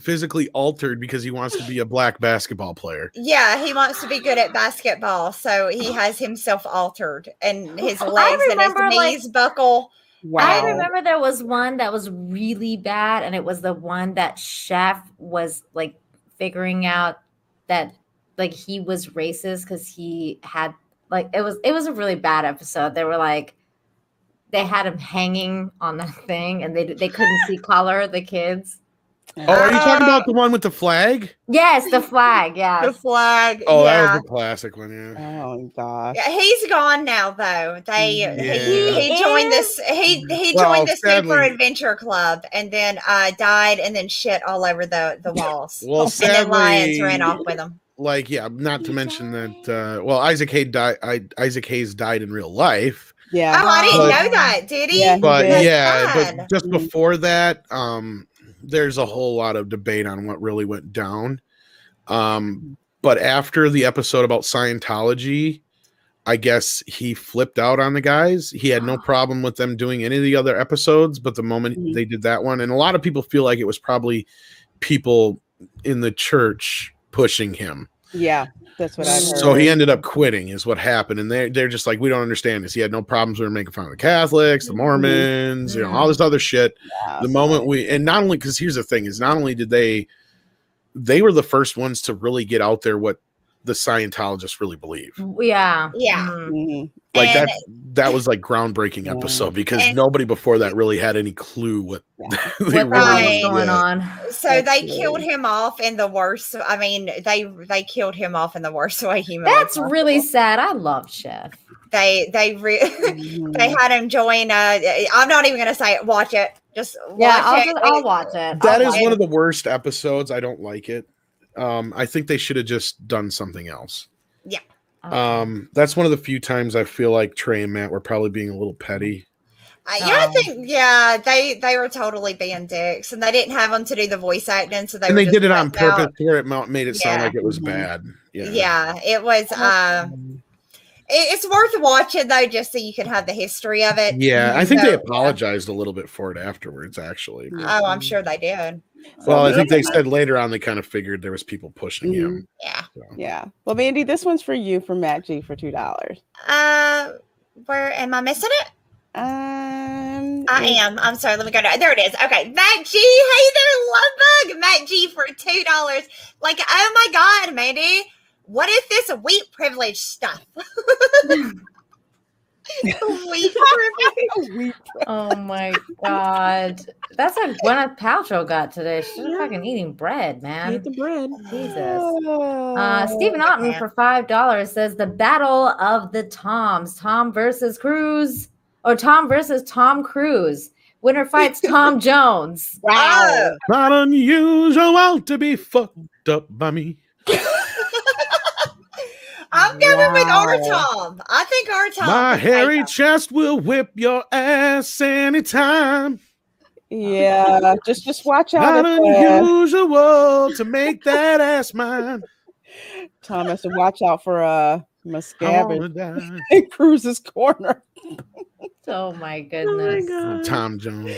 physically altered because he wants to be a black basketball player. Yeah, he wants to be good at basketball, so he has himself altered, and his I legs and his remember, like- knees buckle. Wow. I remember there was one that was really bad, and it was the one that Chef was like figuring out that like he was racist because he had like it was a really bad episode. They were like they had him hanging on that thing, and they couldn't see color. The kids. Oh, are you talking about the one with the flag? Yes, the flag. Yeah, The flag. Oh, yeah. that was a classic one. Yeah. Oh gosh. Yeah, he's gone now though. He joined this he Well, joined the Super sadly- Adventure Club and then died and then shit all over the walls. Well, and then lions sadly, ran off with him. Like, yeah, not to mention that. Well, Isaac Hayes died in real life. Yeah. Oh, I didn't But- know that. Did he? Yeah, But That's yeah, sad. but just before that, there's a whole lot of debate on what really went down. But after the episode about Scientology, I guess he flipped out on the guys. He had no problem with them doing any of the other episodes, but the moment they did that one, and a lot of people feel like it was probably people in the church pushing him. Yeah, that's what I've heard. So he ended up quitting, is what happened, and they're just like, we don't understand this. He had no problems with making fun of the Catholics, the Mormons, you know, all this other shit. Yeah, The moment and not only because here's the thing is not only did they were the first ones to really get out there what the Scientologists really believe. yeah, Yeah. Mhm. Like And- that was like groundbreaking Yeah. episode because And- nobody before that really had any clue what Yeah. they what really Right. was going yeah. on? So That's they weird. killed him off in the worst. I mean, they killed him off in the worst way humanly That's possible. really sad. I love Chef. They Mhm. they had him join. I'm not even gonna say it. Watch it. Just watch Yeah, it. I'll watch it. That I'll is watch one it. of the worst episodes. I don't like it. I think they should have just done something else. Okay. That's one of the few times I feel like Trey and Matt were probably being a little petty. I think they were totally being dicks, and they didn't have them to do the voice acting, so And they just did it on left out. purpose where it made it sound Yeah. like it was Mhm. bad. Yeah. Yeah, it was. It's worth watching though, just so you can have the history of it. Yeah, I think they So, apologized a little bit for it afterwards, actually. Oh, I'm sure they did. Well, I think they Mandy- said later on they kind of figured there was people pushing him. Yeah. Yeah. Well, Mandy, this one's for you from Matt G for $2. Where am I missing it? I It- am. I'm sorry. Let me go down. There it is. Okay, Matt G. Hey there, Lovebug. Matt G for $2. Like, oh my God, Mandy. What is this wheat privilege stuff? Wheat privilege. Oh my god, that's what Gwyneth Paltrow got today. She's fucking eating bread, man. Eat the bread. Jesus. Oh. Stephen Otten for $5 says the battle of the Toms, Tom versus Cruise, or Tom versus Tom Cruise. Winner fights Tom Jones. Wow. Not unusual to be fucked up by me. I'm going with our Wow. Tom. I think our Tom. My can take hairy him. chest will whip your ass anytime. Yeah, just watch out. Not If, unusual to make that ass mine. Tom has to watch out for I wanna Muscavage die. in Cruz's corner. Oh my goodness. God. Tom Jones.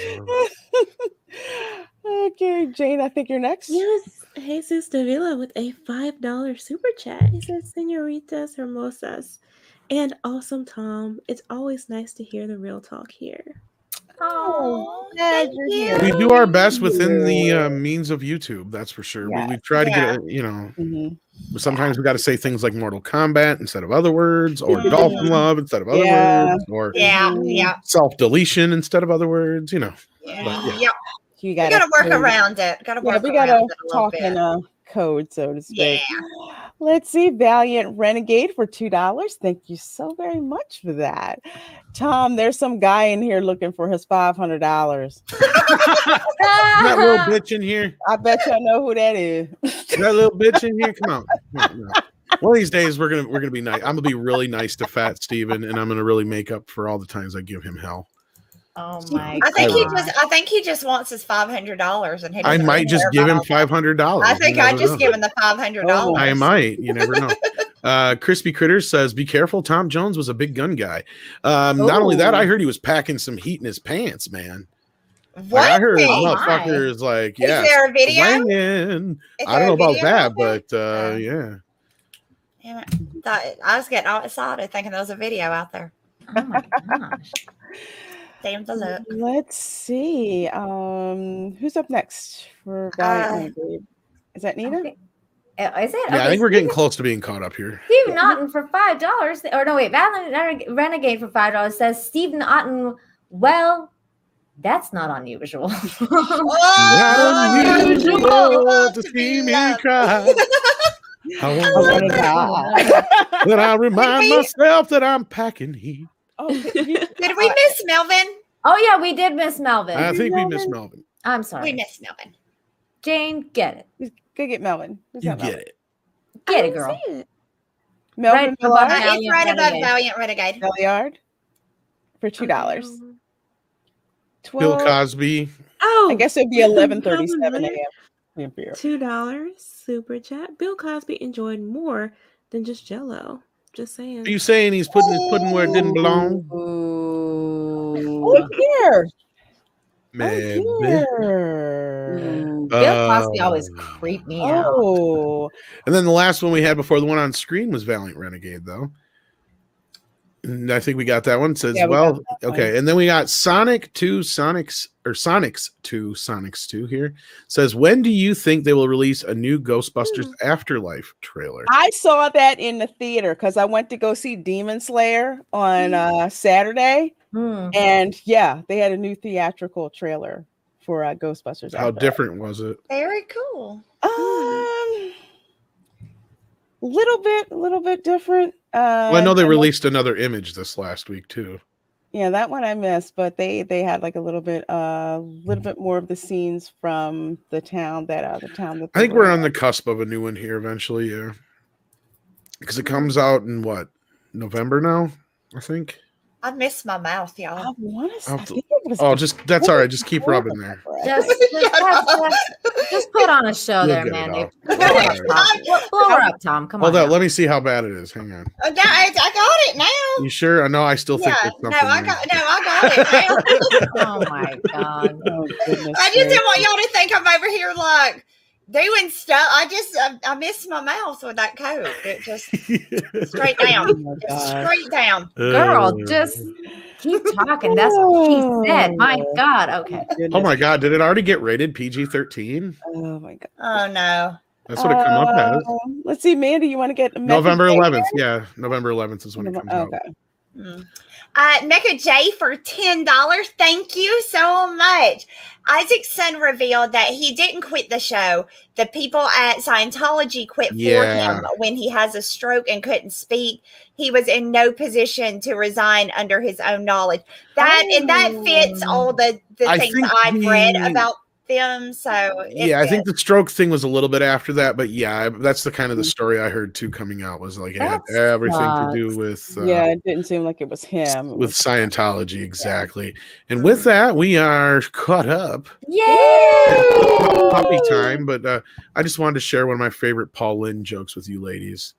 Okay, Jane, I think you're next. Yes, Jesus Davila with a $5 super chat. He says, Senoritas Hermosas and awesome Tom. It's always nice to hear the real talk here. Oh, glad thank you're you. here. We do our best within the means of YouTube, that's for sure. Yeah. We try to Yeah. get, you know, Mhm. sometimes we got to say things like Mortal Kombat instead of other words, or Yeah. Dolphin Love instead of other Yeah. words, or Yeah, Mhm. yeah, self deletion instead of other words, you know. yeah. But, yeah. You We gotta gotta work code. around it. Gotta Yeah, work we around gotta it a little talk bit. in a code, so to speak. Yeah. Let's see, Valiant Renegade for $2. Thank you so very much for that. Tom, there's some guy in here looking for his $500. That little bitch in here. I bet y'all know who that is. That little bitch in here. Come on. Come on, One of these days we're gonna be nice. I'm gonna be really nice to Fat Steven, and I'm gonna really make up for all the times I give him hell. Oh my I think god. I think he just wants his $500, and he I doesn't might really just care give about him all that. $500. I think I just give him the $500. I might. You never know. Crispy Critters says, "Be careful. Tom Jones was a big gun guy. Not only that, I heard he was packing some heat in his pants, man. What? Like, I heard Oh, motherfuckers like, Is yeah, there a video? swinging. Is I there don't know a about video that, out there? but yeah. Damn it. I was getting all excited thinking there was a video out there. Oh my gosh. Damn the look. Let's see. Who's up next for Valiant Renegade? Is that Nita? Okay. Is it? Yeah, I think we're getting close to being caught up here. Steve Naughton for $5. Or no, wait, Valiant Renegade for $5 says Steve Naughton. Well, that's not unusual. Not unusual to see me cry. I want to die. Then I remind myself that I'm packing heat. Oh, Did we miss Melvin? Oh yeah, we did miss Melvin. I think we missed Melvin. I'm sorry. We missed Melvin. Jane, get it. Go get Melvin. Who's You that get Melvin? it. Get it, girl. Melvin Right above Villard? It's right above Valiant Renegade. Belliard for $2. Bill Cosby. Oh, I guess it'd be 11:37 a.m. $2 super chat. Bill Cosby enjoyed more than just Jello. Just saying. Are you saying he's putting his pudding where it didn't belong? Look here. Man. Bill Cosby always creeped me out. Oh. And then the last one we had before the one on screen was Valiant Renegade, though. And I think we got that one. It says, Yeah, well, okay. And then we got Sonics 2 here. Says, when do you think they will release a new Ghostbusters Afterlife trailer? I saw that in the theater because I went to go see Demon Slayer on Saturday. And yeah, they had a new theatrical trailer for Ghostbusters. How different was it? Very cool. Little bit different. Well, I know they released another image this last week too. Yeah, that one I missed, but they had like a little bit more of the scenes from the town that I think we're on the cusp of a new one here eventually, yeah. Because it comes out in what, November now, I think. I missed my mouth, y'all. I want to. That's all right. Just keep rubbing there. Just put on a show there, Mandy. Blow her up, Tom. Come on. Hold on. Let me see how bad it is. Hang on. I got it now. You sure? No, I still think there's something. I got it now. Oh my god. Oh, goodness I just didn't want y'all to think I'm over here like doing stuff. I missed my mouth with that coat. It just straight down. Straight down. Girl, just keep talking. That's what she said. My God. Okay. Oh my God. Did it already get rated PG-13? Oh my God. Oh no. That's what it come up as. Let's see, Mandy, you want to get November 11th. Yeah. November 11th is when it comes out. Mecca J for $10. Thank you so much. Isaacson revealed that he didn't quit the show. The people at Scientology quit for him when he has a stroke and couldn't speak. He was in no position to resign under his own knowledge. That fits all the things I've read about them. So I think the stroke thing was a little bit after that, but yeah, that's the kind of the story I heard too coming out was like it had everything to do with it didn't seem like it was him with Scientology, exactly. And with that, we are caught up. Yay! Puppy time, but I just wanted to share one of my favorite Paul Lynde jokes with you ladies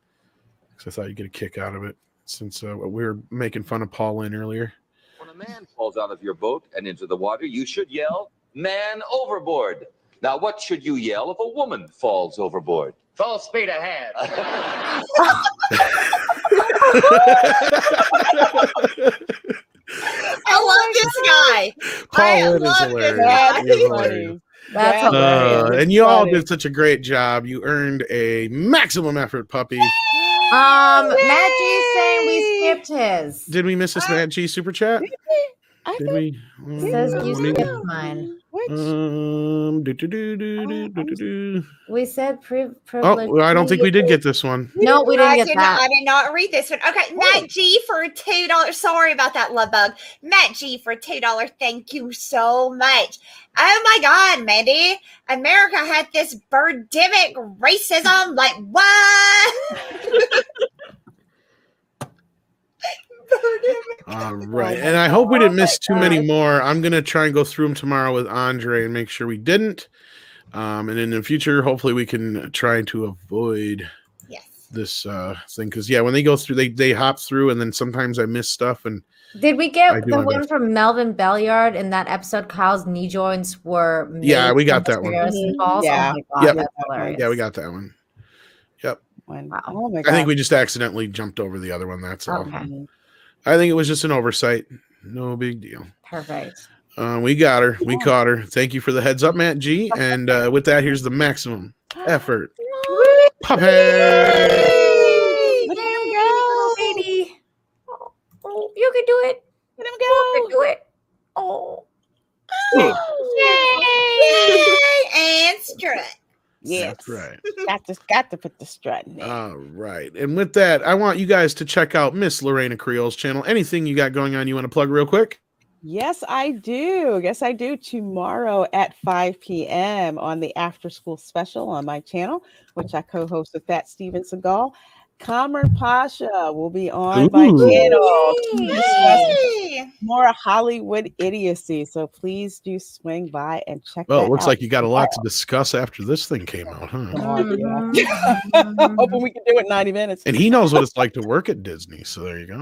because I thought you'd get a kick out of it since we were making fun of Paul Lynde earlier. When a man falls out of your boat and into the water, you should yell, "Man overboard." Now, what should you yell if a woman falls overboard? Full speed ahead. I love this guy. Paul Lynde is hilarious. That's hilarious. And you all did such a great job. You earned a maximum effort puppy. Matt G saying we skipped his. Did we miss this Matt G super chat? Did we? Says you skipped mine. We said privilege. Oh, I don't think we did get this one. No, we didn't get that. I did not read this one. Okay, Matt G for $2. Sorry about that, love bug. Matt G for $2. Thank you so much. Oh my God, Mandy. America had this birdemic racism. Like, what? All right. Oh And my I hope we didn't God. miss too many more. I'm going to try and go through them tomorrow with Andre and make sure we didn't. And in the future, hopefully we can try to avoid this thing. Because, yeah, when they go through, they hop through, and then sometimes I miss stuff. And did we get the one from Melvin Belliard in that episode? Kyle's knee joints were made yeah, we got that one. Balls. Yeah. Oh my God, Yep. that's hilarious. Yeah, we got that one. Yep. Wow. Oh my I God. think we just accidentally jumped over the other one. That's all. Okay. I think it was just an oversight. No big deal. Perfect. We got her. We caught her. Thank you for the heads up, Matt G. And with that, here's the maximum effort. Puppet! Let him go, baby. Oh, you can do it. Let him You go. can do it. Oh. Yay! And strut. Yes. That's right. Got to put the strut in there. All right. And with that, I want you guys to check out Miss Lorena Creole's channel. Anything you got going on you want to plug real quick? Yes, I do. Yes, I do. Tomorrow at 5 p.m. on the After School Special on my channel, which I co-host with Fat Steven Seagal. Kamer Pasha will be on my channel to discuss more Hollywood idiocy. So please do swing by and check Well, that it looks out. like you got a lot to discuss after this thing came out, huh? Hoping we can do it in 90 minutes. And he knows what it's like to work at Disney. So there you go.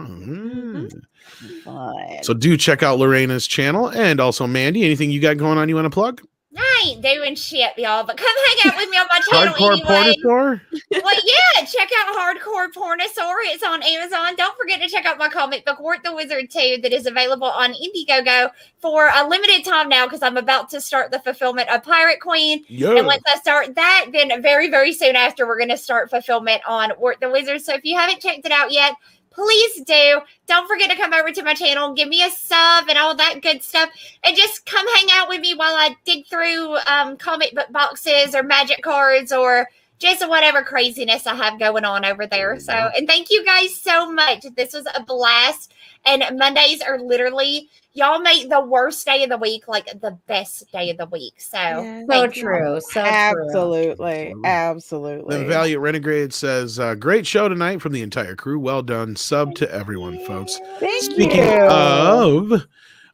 Fun. So do check out Lorena's channel. And also, Mandy, anything you got going on you want to plug? I ain't doing shit, y'all, but come hang out with me on my channel Hardcore anyway. Pornosaur? Well, yeah, check out Hardcore Pornosaur. It's on Amazon. Don't forget to check out my comic book, Wart the Wizard 2, that is available on Indiegogo for a limited time now because I'm about to start the fulfillment of Pirate Queen. Yeah. And once I start that, then very, very soon after, we're going to start fulfillment on Wart the Wizard. So if you haven't checked it out yet, please do. Don't forget to come over to my channel, give me a sub and all that good stuff, and just come hang out with me while I dig through comic book boxes or magic cards or just whatever craziness I have going on over there. So, and thank you guys so much. This was a blast. And Mondays are literally, y'all make the worst day of the week like the best day of the week. So, So true. So Absolutely. Absolutely. Then Valiant Renegade says, great show tonight from the entire crew. Well done. Sub to everyone, folks. Speaking of,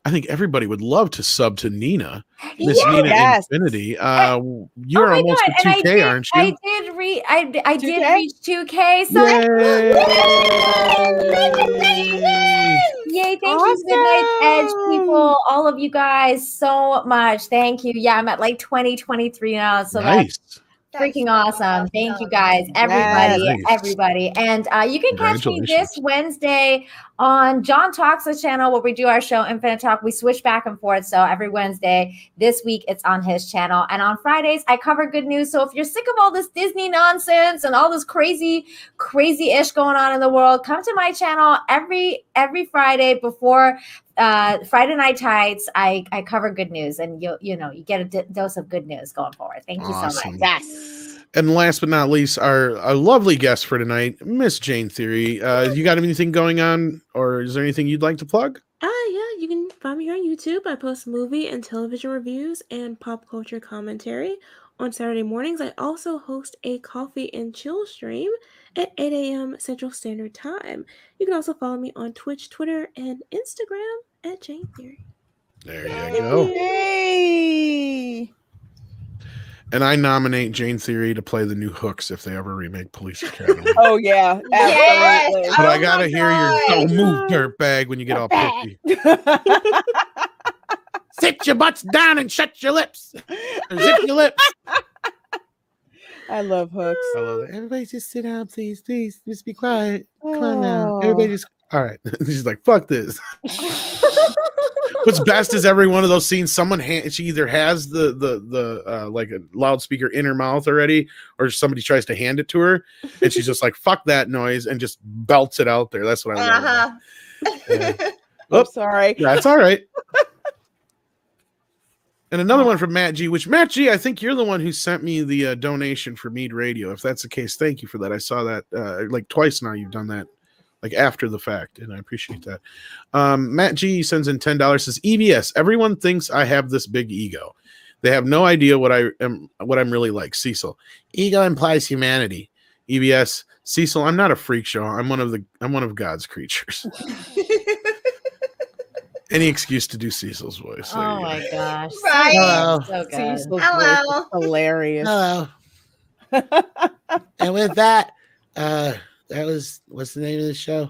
I think everybody would love to sub to Nina. Miss Nina Infinity. You're almost God. at 2K, aren't you? I did reach 2K. So yay, thank you, Midnight Edge people, all of you guys so much. Thank you. Yeah, I'm at like 23 now. So that's freaking awesome. Thank you guys, everybody. And you can catch me this Wednesday on John Talks' channel where we do our show Infinite Talk. We switch back and forth. So every Wednesday this week it's on his channel. And on Fridays I cover good news. So if you're sick of all this Disney nonsense and all this crazy-ish going on in the world, come to my channel every Friday before Friday Night Tights. I cover good news, and you get a dose of good news going forward. Thank you so much. Yes. And last but not least, our lovely guest for tonight, Miss Jane Theory. You got anything going on, or is there anything you'd like to plug? Yeah, you can find me on YouTube. I post movie and television reviews and pop culture commentary on Saturday mornings. I also host a coffee and chill stream at 8 a.m. Central Standard Time. You can also follow me on Twitch, Twitter, and Instagram at Jane Theory. There you go. Yay. And I nominate Jane Theory to play the new Hooks if they ever remake Police Academy. Oh, yeah. Absolutely. But I gotta hear your "Don't move, dirtbag" when you get all pissy. Sit your butts down and shut your lips. Or zip your lips. I love Hooks. I love it. Everybody just sit down, please. Please, just be quiet. Come on now. Everybody just... All right. She's like, fuck this. What's best is every one of those scenes, she either has the like a loudspeaker in her mouth already, or somebody tries to hand it to her, and she's just like, fuck that noise, and just belts it out there. That's what I love. I'm sorry. That's all right. And another one from Matt G, which Matt G, I think you're the one who sent me the donation for Mead Radio. If that's the case, thank you for that. I saw that like twice now. You've done that like after the fact, and I appreciate that. Matt G sends in $10, says, EBS, everyone thinks I have this big ego. They have no idea what I'm really like. Cecil, ego implies humanity. EBS, Cecil, I'm not a freak show. I'm one of God's creatures. Any excuse to do Cecil's voice. There Oh you go. my gosh. Right. Hello. So good. Cecil's voice Hello. is hilarious. Hello. And with that, that was, what's the name of the show?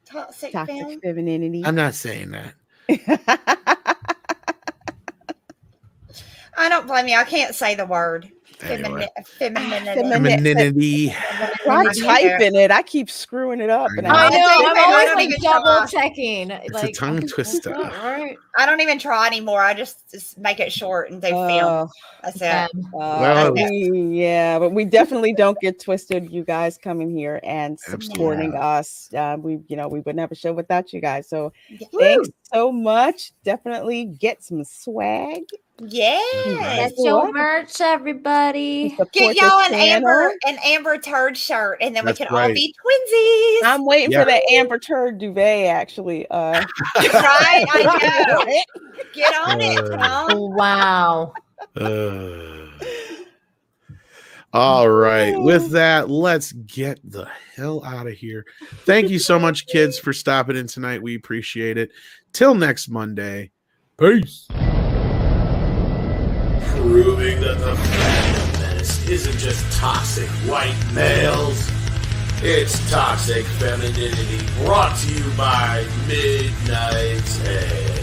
Toxic Toxic fam. femininity. I'm not saying that. I don't blame you. I can't say the word. Anyway. Femininity. Femininity. Try typing it. I keep screwing it up. And I know. I'm I always don't like even double try. checking. It's Like, a tongue twister. right. I don't even try anymore. I just make it short and do film. That's it. Well, but we definitely don't get twisted. You guys coming here and supporting us. We wouldn't have a show without you guys. So thanks so much. Definitely get some swag. Yeah. Get your merch, everybody. Get y'all an Amber Turd shirt, and then That's we can right. all be twinsies. I'm waiting for the Amber Turd duvet, actually. Right? I know. Get on it, Tom. Wow. All right. With that, let's get the hell out of here. Thank you so much, kids, for stopping in tonight. We appreciate it. Till next Monday. Peace. Proving that the Fandom Menace isn't just toxic white males. It's toxic femininity, brought to you by Midnight's Head.